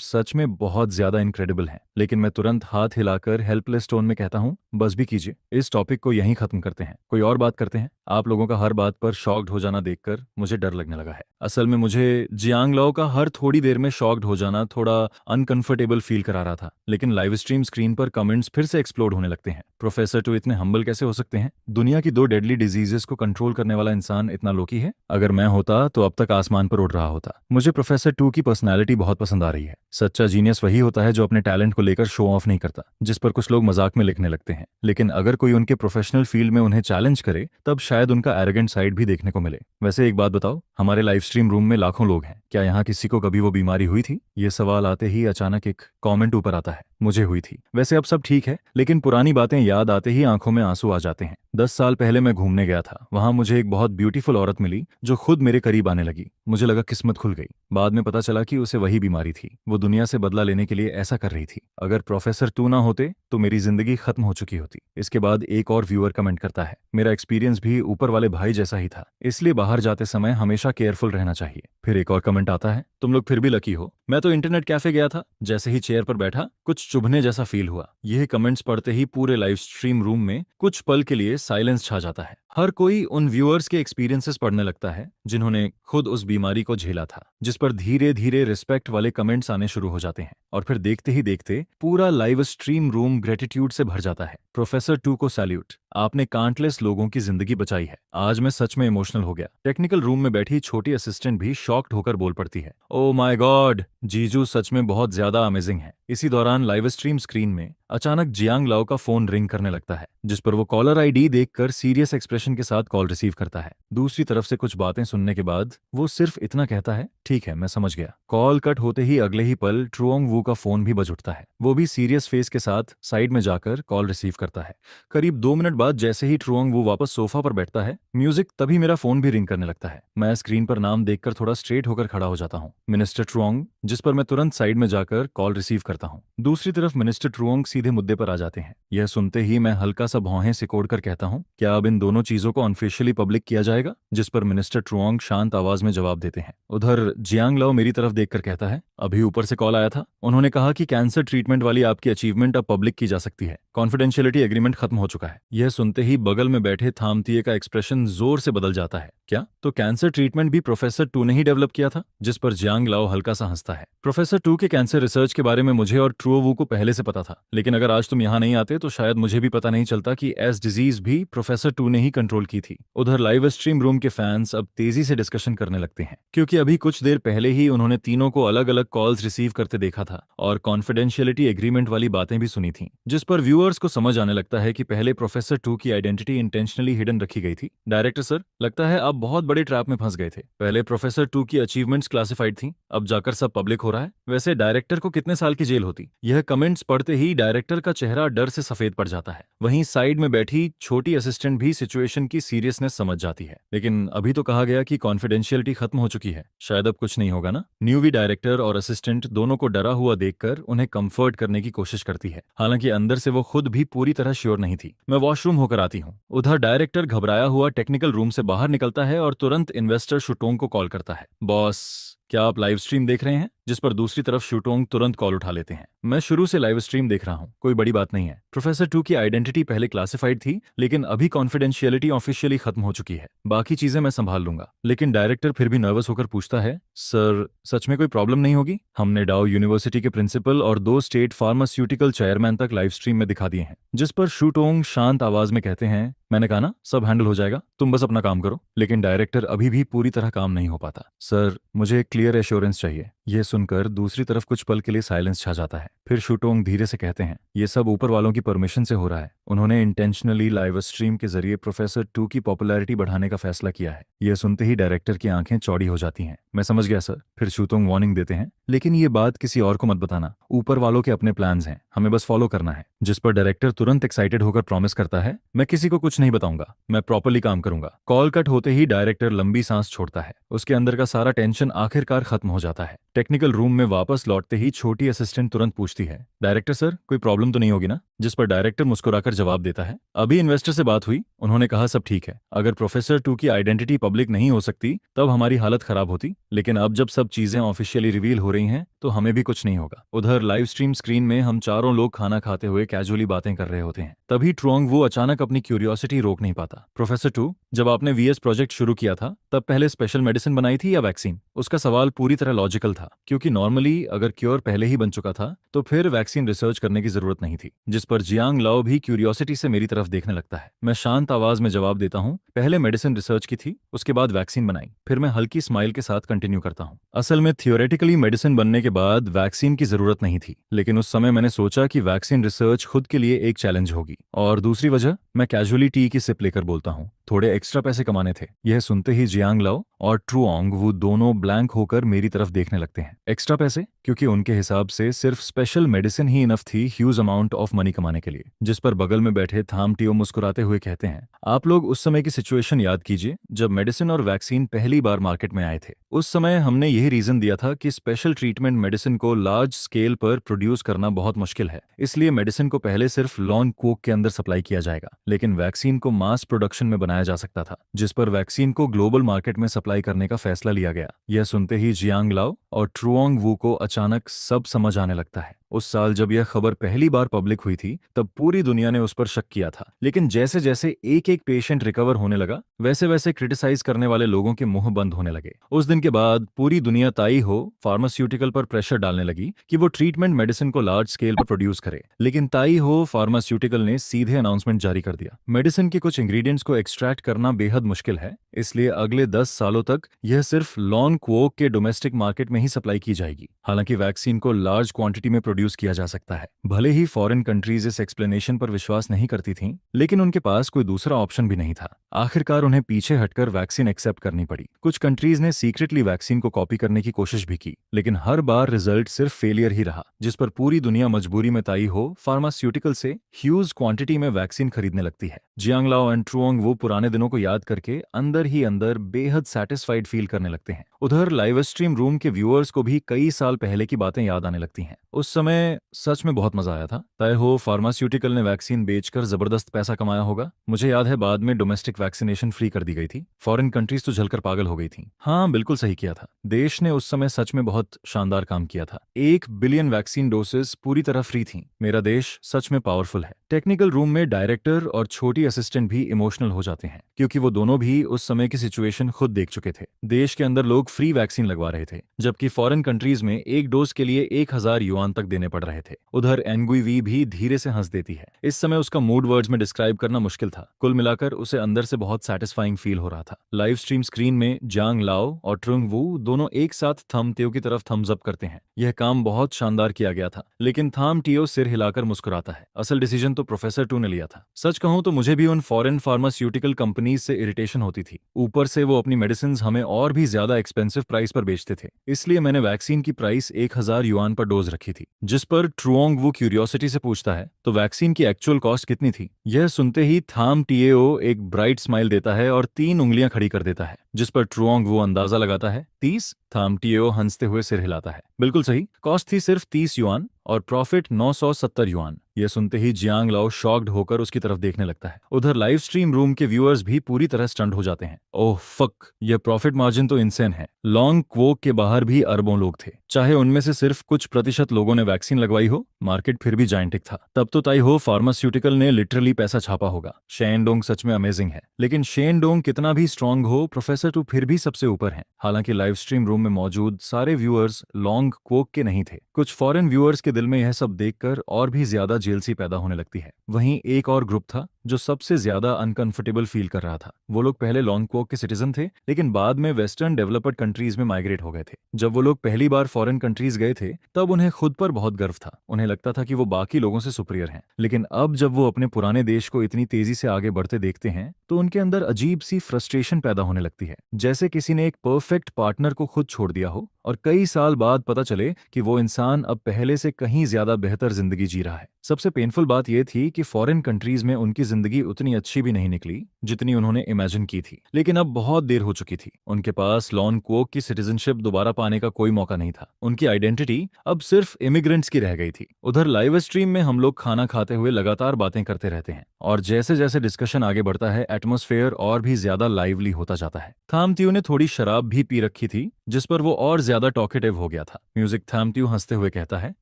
सच में बहुत ज्यादा इनक्रेडिबल हैं। लेकिन मैं तुरंत हाथ हिलाकर हेल्पलेस टोन में कहता हूँ, बस भी कीजिए, इस टॉपिक को यहीं खत्म करते हैं, कोई और बात करते हैं। आप लोगों का हर बात पर शॉक्ड हो जाना देखकर मुझे डर लगने लगा है। असल में मुझे जियांग लाओ का हर थोड़ी देर में शॉक्ड हो जाना थोड़ा अनकंफर्टेबल फील करा रहा था। लेकिन लाइव स्ट्रीम स्क्रीन पर कमेंट्स फिर से एक्सप्लोड होने लगते हैं। प्रोफेसर टू इतने हम्बल कैसे हो सकते हैं? दुनिया की 2 डेडली डिजीजेस को कंट्रोल करने वाला इंसान इतना लोकी है? अगर मैं होता तो अब तक आसमान पर उड़ रहा होता। मुझे प्रोफेसर टू की पर्सनैलिटी बहुत पसंद आ रही है। सच्चा जीनियस वही होता है जो अपने टैलेंट को लेकर शो ऑफ नहीं करता, जिस पर कुछ लोग मजाक में लिखने लगते हैं। लेकिन अगर कोई उनके प्रोफेशनल फील्ड में उन्हें चैलेंज करे तब शायद उनका एरोगेंट साइड भी देखने को मिले। वैसे एक बात बताओ, हमारे लाइव स्ट्रीम रूम में लाखों लोग हैं, क्या यहाँ किसी को कभी वो बीमारी हुई थी? ये सवाल आते ही अचानक एक कमेंट ऊपर आता है, मुझे हुई थी। वैसे अब सब ठीक है, लेकिन पुरानी बातें याद आते ही आंखों में आंसू आ जाते हैं। 10 साल पहले मैं घूमने गया था, वहां मुझे एक बहुत ब्यूटीफुल औरत मिली जो खुद मेरे करीब आने लगी। मुझे लगा किस्मत खुल गई। बाद में पता चला कि उसे वही बीमारी थी। वो दुनिया से बदला लेने के लिए ऐसा कर रही थी। अगर प्रोफेसर टू ना होते तो मेरी जिंदगी खत्म हो चुकी होती। इसके बाद एक और व्यूअर कमेंट करता है, मेरा एक्सपीरियंस भी ऊपर वाले भाई जैसा ही था, इसलिए बाहर जाते समय हमेशा केयरफुल रहना चाहिए। फिर एक और कमेंट आता है, तुम लोग फिर भी लकी हो, मैं तो इंटरनेट कैफे गया था, जैसे ही चेयर पर बैठा कुछ चुभने जैसा फील हुआ। यह कमेंट्स पढ़ते ही पूरे लाइव स्ट्रीम रूम में कुछ पल के लिए साइलेंस छा जाता है। हर कोई उन व्यूअर्स के एक्सपीरियंसेस पढ़ने लगता है जिन्होंने खुद उस बीमारी को झेला था, जिस पर धीरे धीरे रिस्पेक्ट वाले कमेंट्स आने शुरू हो जाते हैं और फिर देखते ही देखते पूरा लाइव स्ट्रीम रूम ग्रेटिट्यूड से भर जाता है। प्रोफेसर टू को सैल्यूट, आपने काउंटलेस लोगों की जिंदगी बचाई है। आज मैं सच में इमोशनल हो गया। टेक्निकल रूम में बैठी छोटी असिस्टेंट भी शॉक्ड होकर बोल पड़ती है, ओ माय गॉड, जीजू सच में बहुत ज्यादा अमेजिंग है। इसी दौरान लाइव स्ट्रीम स्क्रीन में अचानक जियांग लाओ का फोन रिंग करने लगता है, जिस पर वो कॉलर आईडी देखकर सीरियस एक्सप्रेशन के साथ कॉल रिसीव करता है। दूसरी तरफ से कुछ बातें सुनने के बाद वो सिर्फ इतना कहता है, ठीक है मैं समझ गया। कॉल कट होते ही अगले ही पल ट्रुओंग वू का फोन भी बज उठता है। वो भी सीरियस फेस के साथ साइड में जाकर कॉल रिसीव करता है। करीब 2 मिनट बाद जैसे ही ट्रुओंग वू वापस सोफा पर बैठता है, म्यूजिक तभी मेरा फोन भी रिंग करने लगता है। मैं स्क्रीन पर नाम देखकर थोड़ा स्ट्रेट होकर खड़ा हो जाता हूँ, मिनिस्टर ट्रुओंग, जिस पर मैं तुरंत साइड में जाकर कॉल रिसीव करता हूँ। दूसरी तरफ मिनिस्टर ट्रुओंग सीधे मुद्दे पर आ जाते हैं। यह सुनते ही मैं हल्का सा भौहें सिकोड़ कर कहता हूँ, क्या अब इन दोनों चीजों को ऑफिशियली पब्लिक किया जाएगा? जिस पर मिनिस्टर ट्रुओंग शांत आवाज में जवाब देते हैं। उधर जियांग लाओ मेरी तरफ देखकर कहता है, अभी ऊपर से कॉल आया था, उन्होंने कहा कि कैंसर ट्रीटमेंट वाली आपकी अचीवमेंट अब पब्लिक की जा सकती है, कॉन्फिडेंशियलिटी एग्रीमेंट खत्म हो चुका है। यह यह सुनते ही बगल में बैठे थामतिये का एक्सप्रेशन जोर से बदल जाता है। क्या तो कैंसर ट्रीटमेंट भी प्रोफेसर टू ने ही डेवलप किया था? जिस पर जियांग लाओ हल्का सा हंसता है। प्रोफेसर टू के कैंसर रिसर्च के बारे में मुझे और ट्रुओ वू को पहले से पता था, लेकिन अगर आज तुम यहाँ नहीं आते तो शायद मुझे भी पता नहीं चलता कि एस डिजीज भी प्रोफेसर टू ने ही कंट्रोल की थी। उधर लाइव स्ट्रीम रूम के फैंस अब तेजी से डिस्कशन करने लगते हैं, क्योंकि अभी कुछ देर पहले ही उन्होंने तीनों को अलग अलग कॉल्स रिसीव करते देखा था और कॉन्फिडेंशियलिटी एग्रीमेंट वाली बातें भी सुनी थी, जिस पर व्यूअर्स को समझ आने लगता है कि पहले प्रोफेसर टू की आइडेंटिटी इंटेंशनली हिडन रखी गई थी। डायरेक्टर सर, लगता है आप बहुत बड़े ट्रैप में फंस गए थे। पहले प्रोफेसर टू की अचीवमेंट्स क्लासिफाइड थी, अब जाकर सब पब्लिक हो रहा है। वैसे डायरेक्टर को कितने साल की जेल होती? यह कमेंट्स पढ़ते ही डायरेक्टर का चेहरा डर से सफेद पड़ जाता है। वहीं साइड में बैठी छोटी असिस्टेंट भी सिचुएशन की सीरियसनेस समझ जाती है। लेकिन अभी तो कहा गया कि कॉन्फिडेंशियलिटी खत्म हो चुकी है, शायद अब कुछ नहीं होगा ना? न्यूवी डायरेक्टर और असिस्टेंट दोनों को डरा हुआ देखकर उन्हें कंफर्ट करने की कोशिश करती है, हालांकि अंदर से वो खुद भी पूरी तरह श्योर नहीं थी। मैं वॉशरूम होकर आती हूँ। उधर डायरेक्टर घबराया हुआ टेक्निकल रूम से बाहर निकलता है और तुरंत इन्वेस्टर शुटोंग को कॉल करता है। बॉस, क्या आप लाइव स्ट्रीम देख रहे हैं? जिस पर दूसरी तरफ शुटोंग तुरंत कॉल उठा लेते हैं। मैं शुरू से लाइव स्ट्रीम देख रहा हूँ, कोई बड़ी बात नहीं है। प्रोफेसर टू की आइडेंटिटी पहले क्लासिफाइड थी, लेकिन अभी कॉन्फिडेंशियलिटी ऑफिशियली खत्म हो चुकी है। बाकी चीजें मैं संभाल लूंगा। लेकिन डायरेक्टर फिर भी नर्वस होकर पूछता है, सर सच में कोई प्रॉब्लम नहीं होगी? हमने डाउ यूनिवर्सिटी के प्रिंसिपल और 2 स्टेट फार्मास्यूटिकल चेयरमैन तक लाइव स्ट्रीम में दिखा दिए हैं। जिस पर शुटोंग शांत आवाज में कहते हैं, मैंने कहा ना, सब हैंडल हो जाएगा, तुम बस अपना काम करो। लेकिन डायरेक्टर अभी भी पूरी तरह काम नहीं हो पाता। सर, मुझे एक क्लियर एश्योरेंस चाहिए। यह सुनकर दूसरी तरफ कुछ पल के लिए साइलेंस छा जाता है। फिर शुटोंग धीरे से कहते हैं, ये सब ऊपर वालों की परमिशन से हो रहा है। उन्होंने इंटेंशनली लाइव स्ट्रीम के जरिए प्रोफेसर टू की पॉपुलैरिटी बढ़ाने का फैसला किया है। यह सुनते ही डायरेक्टर की आंखें चौड़ी हो जाती हैं। मैं समझ गया सर। फिर शुटोंग वार्निंग देते हैं, लेकिन ये बात किसी और को मत बताना। ऊपर वालों के अपने प्लान्स हैं, हमें बस फॉलो करना है। जिस पर डायरेक्टर तुरंत एक्साइटेड होकर प्रॉमिस करता है, मैं किसी को कुछ नहीं बताऊंगा, मैं प्रॉपर्ली काम करूंगा। कॉल कट होते ही डायरेक्टर लंबी सांस छोड़ता है। उसके अंदर का सारा टेंशन आखिरकार खत्म हो जाता है। टेक्निकल रूम में वापस लौटते ही छोटी असिस्टेंट तुरंत पूछती है, डायरेक्टर सर, कोई प्रॉब्लम तो नहीं होगी ना? जिस पर डायरेक्टर मुस्कुराकर जवाब देता है, अभी इन्वेस्टर से बात हुई, उन्होंने कहा सब ठीक है। अगर प्रोफेसर टू की आइडेंटिटी पब्लिक नहीं हो सकती तब हमारी हालत खराब होती, लेकिन अब जब सब चीजें ऑफिशियली रिवील हो रही हैं तो हमें भी कुछ नहीं होगा। उधर लाइव स्ट्रीम स्क्रीन में हम चारों लोग खाना खाते हुए कैजुअली बातें कर रहे होते हैं। तभी ट्रुओंग वो अचानक अपनी क्यूरियोसिटी रोक नहीं पाता। प्रोफेसर टू, जब आपने वीएस प्रोजेक्ट शुरू किया था तब पहले स्पेशल मेडिसिन बनाई थी या वैक्सीन? उसका सवाल पूरी तरह लॉजिकल था, क्योंकि नॉर्मली अगर क्योर पहले ही बन चुका था तो फिर वैक्सीन रिसर्च करने की जरूरत नहीं थी। जिस पर जियांग लाओ भी क्यूरियोसिटी से मेरी तरफ देखने लगता है। मैं शांत आवाज में जवाब देता हूँ, पहले मेडिसिन रिसर्च की थी, उसके बाद वैक्सीन बनाई। फिर मैं हल्की स्माइल के साथ कंटिन्यू करता हूँ, असल में थियोरेटिकली मेडिसिन बनने के बाद वैक्सीन की जरूरत नहीं थी, लेकिन उस समय मैंने सोचा कि वैक्सीन रिसर्च खुद के लिए एक चैलेंज होगी। और दूसरी वजह, मैं कैजुअली टी की सिप लेकर बोलता हूँ, थोड़े एक्स्ट्रा पैसे कमाने थे। यह सुनते ही जियांग लाओ और ट्रुओंग वो दोनों ब्लैंक होकर मेरी तरफ देखने लगते हैं। एक्स्ट्रा पैसे? क्योंकि उनके हिसाब से सिर्फ स्पेशल मेडिसिन ही इनफ थी ह्यूज अमाउंट ऑफ मनी कमाने के लिए। जिस पर बगल में बैठे थाम टियो मुस्कुराते हुए कहते हैं, आप लोग उस समय की सिचुएशन याद कीजिए जब मेडिसिन और वैक्सीन पहली बार मार्केट में आए थे। उस समय हमने यही रीजन दिया था कि स्पेशल ट्रीटमेंट मेडिसिन को लार्ज स्केल पर प्रोड्यूस करना बहुत मुश्किल है, इसलिए मेडिसिन को पहले सिर्फ लॉन्ग कोक के अंदर सप्लाई किया जाएगा, लेकिन वैक्सीन को मास प्रोडक्शन में बनाया जा सकता था। जिस पर वैक्सीन को ग्लोबल मार्केट में सप्लाई करने का फैसला लिया गया। यह सुनते ही जियांग लाओ और ट्रुओंग वू को अचानक सब समझ आने लगता है। उस साल जब यह खबर पहली बार पब्लिक हुई थी तब पूरी दुनिया ने उस पर शक किया था, लेकिन जैसे जैसे एक एक पेशेंट रिकवर होने लगा वैसे वैसे क्रिटिसाइज करने वाले लोगों के मुंह बंद होने लगे। उस दिन के बाद पूरी दुनिया ताई हो फार्मास्यूटिकल पर प्रेशर डालने लगी कि वो ट्रीटमेंट मेडिसिन को लार्ज स्केल पर प्रोड्यूस करे, लेकिन ताई हो फार्मास्यूटिकल ने सीधे अनाउंसमेंट जारी कर दिया, मेडिसिन के कुछ इंग्रेडिएंट्स को एक्सट्रैक्ट करना बेहद मुश्किल है, इसलिए अगले 10 सालों तक यह सिर्फ लॉन्ग क्वोक के डोमेस्टिक मार्केट में ही सप्लाई की जाएगी। हालांकि वैक्सीन को लार्ज क्वांटिटी में प्रोड्यूस किया जा सकता है। भले ही फॉरेन कंट्रीज इस एक्सप्लेनेशन पर विश्वास नहीं करती थीं, लेकिन उनके पास कोई दूसरा ऑप्शन भी नहीं था। आखिरकार उन्हें पीछे हटकर वैक्सीन एक्सेप्ट करनी पड़ी। कुछ कंट्रीज ने सीक्रेटली वैक्सीन को कॉपी करने की कोशिश भी की, लेकिन हर बार रिजल्ट सिर्फ फेलियर ही रहा, जिस पर पूरी दुनिया मजबूरी में ताई हो फार्मास्यूटिकल से ह्यूज क्वांटिटी में वैक्सीन खरीदने लगती है। जियांग लाओ एंड ट्रुओंग वो पुराने दिनों को याद करके अंदर ही अंदर बेहद सैटिस्फाइड फील करने लगते हैं। उधर लाइव स्ट्रीम रूम के व्यूअर्स को भी कई साल पहले की बातें याद आने लगती हैं। उस समय सच में बहुत मजा आया था। तय हो फार्मास्यूटिकल ने वैक्सीन बेचकर जबरदस्त पैसा कमाया होगा। मुझे याद है बाद में डोमेस्टिक वैक्सीनेशन फ्री कर दी गई थी। फॉरेन कंट्रीज तो जलकर पागल हो गई थी। हाँ, बिल्कुल सही किया था। देश ने उस समय सच में बहुत शानदार काम किया था। 1 बिलियन वैक्सीन डोसेस पूरी तरह फ्री थी। मेरा देश सच में पावरफुल है। टेक्निकल रूम में डायरेक्टर और छोटी असिस्टेंट भी इमोशनल हो जाते हैं क्योंकि वो दोनों भी उस समय की सिचुएशन खुद देख चुके थे। देश के अंदर लोग फ्री वैक्सीन लगवा रहे थे, जबकि फॉरेन कंट्रीज में एक डोज के लिए 1,000 युआन तक देने पड़ रहे थे। उधर एनगुई भी धीरे से हंस देती है। इस समय उसका मूड वर्ड्स में डिस्क्राइब करना मुश्किल था। कुल मिलाकर उसे अंदर से बहुत सेटिस्फाइंग फील हो रहा था। लाइव स्ट्रीम स्क्रीन में जांग लाओ और ट्रुंग वू दोनों एक साथ थम टियो की तरफ थम्स अप करते हैं। यह काम बहुत शानदार किया गया था, लेकिन थाम टियो सिर हिलाकर मुस्कुराता है। असल डिसीजन तो प्रोफेसर टू ने लिया था। सच कहूं तो मुझे भी उन फॉरेन फार्मास्यूटिकल कंपनीज से इरिटेशन होती थी। ऊपर से वो अपनी मेडिसिन हमें और भी ज्यादा एक्सपेंसिव प्राइस पर बेचते थे। इसलिए मैंने वैक्सीन की प्राइस 1,000 युआन पर डोज रखी थी। जिस पर ट्रुओंग वो क्यूरियोसिटी से पूछता है, तो वैक्सीन की एक्चुअल कॉस्ट कितनी थी? यह सुनते ही थाम टीएओ एक ब्राइट स्माइल देता है और 3 उंगलियां खड़ी कर देता है, जिस पर ट्रुओंग वो अंदाजा लगाता है 30। थाम टीएओ हंसते हुए सिर हिलाता है। बिल्कुल सही, कॉस्ट थी सिर्फ 30 युआन और प्रॉफिट 970 युआन। यह सुनते ही जियांग लाओ शॉक्ड होकर उसकी तरफ देखने लगता है। उधर लाइव स्ट्रीम रूम के व्यूअर्स भी पूरी तरह स्टंट हो जाते हैं। ओह फक, यह प्रॉफिट मार्जिन तो इंसेन है। लॉन्ग क्वोक के बाहर भी अरबों लोग थे। चाहे उनमें से सिर्फ कुछ प्रतिशत लोगों ने वैक्सीन लगवाई हो, मार्केट फिर भी जायंटिक था। तब तो ताई हो फार्मास्यूटिकल ने लिटरली पैसा छापा होगा। शेन डोंग सच में अमेजिंग है, लेकिन शेन डोंग कितना भी स्ट्रांग हो, प्रोफेसर टू फिर भी सबसे ऊपर है। हालांकि लाइव स्ट्रीम रूम में मौजूद सारे व्यूअर्स लॉन्ग क्वोक के नहीं थे। कुछ फॉरेन व्यूअर्स के दिल में यह सब देखकर और भी ज्यादा जेलसी पैदा होने लगती है। वहीं एक और ग्रुप था जो सबसे ज्यादा अनकंफर्टेबल फील कर रहा था। वो लोग पहले लॉन्ग क्वोक के सिटीजन थे, लेकिन बाद में वेस्टर्न डेवलप्ड कंट्रीज में माइग्रेट हो गए थे। जब वो लोग पहली बार फॉरेन कंट्रीज गए थे, तब उन्हें खुद पर बहुत गर्व था। उन्हें लगता था कि वो बाकी लोगों से सुपीरियर हैं। लेकिन अब जब वो अपने पुराने देश को इतनी तेजी से आगे बढ़ते देखते हैं, तो उनके अंदर अजीब सी फ्रस्ट्रेशन पैदा होने लगती है, जैसे किसी ने एक परफेक्ट पार्टनर को खुद छोड़ दिया हो और कई साल बाद पता चले कि वो इंसान अब पहले से कहीं ज्यादा बेहतर जिंदगी जी रहा है। सबसे पेनफुल बात यह थी कि फॉरेन कंट्रीज में उनकी जिंदगी उतनी अच्छी भी नहीं निकली जितनी उन्होंने इमेजिन की थी। लेकिन अब बहुत देर हो चुकी थी। उनके पास लॉन क्वोक की सिटीजनशिप दोबारा पाने का कोई मौका नहीं था। उनकी आइडेंटिटी अब सिर्फ इमिग्रेंट्स की रह गई थी। उधर लाइव स्ट्रीम में हम लोग खाना खाते हुए लगातार बातें करते रहते हैं, और जैसे जैसे डिस्कशन आगे बढ़ता है, एटमॉस्फेयर और भी ज्यादा लाइवली होता जाता है। थामतियो ने थोड़ी शराब भी पी रखी थी, जिस पर वो और ज्यादा टॉकेटिव हो गया था। म्यूजिक थामतियो हंसते हुए कहता है,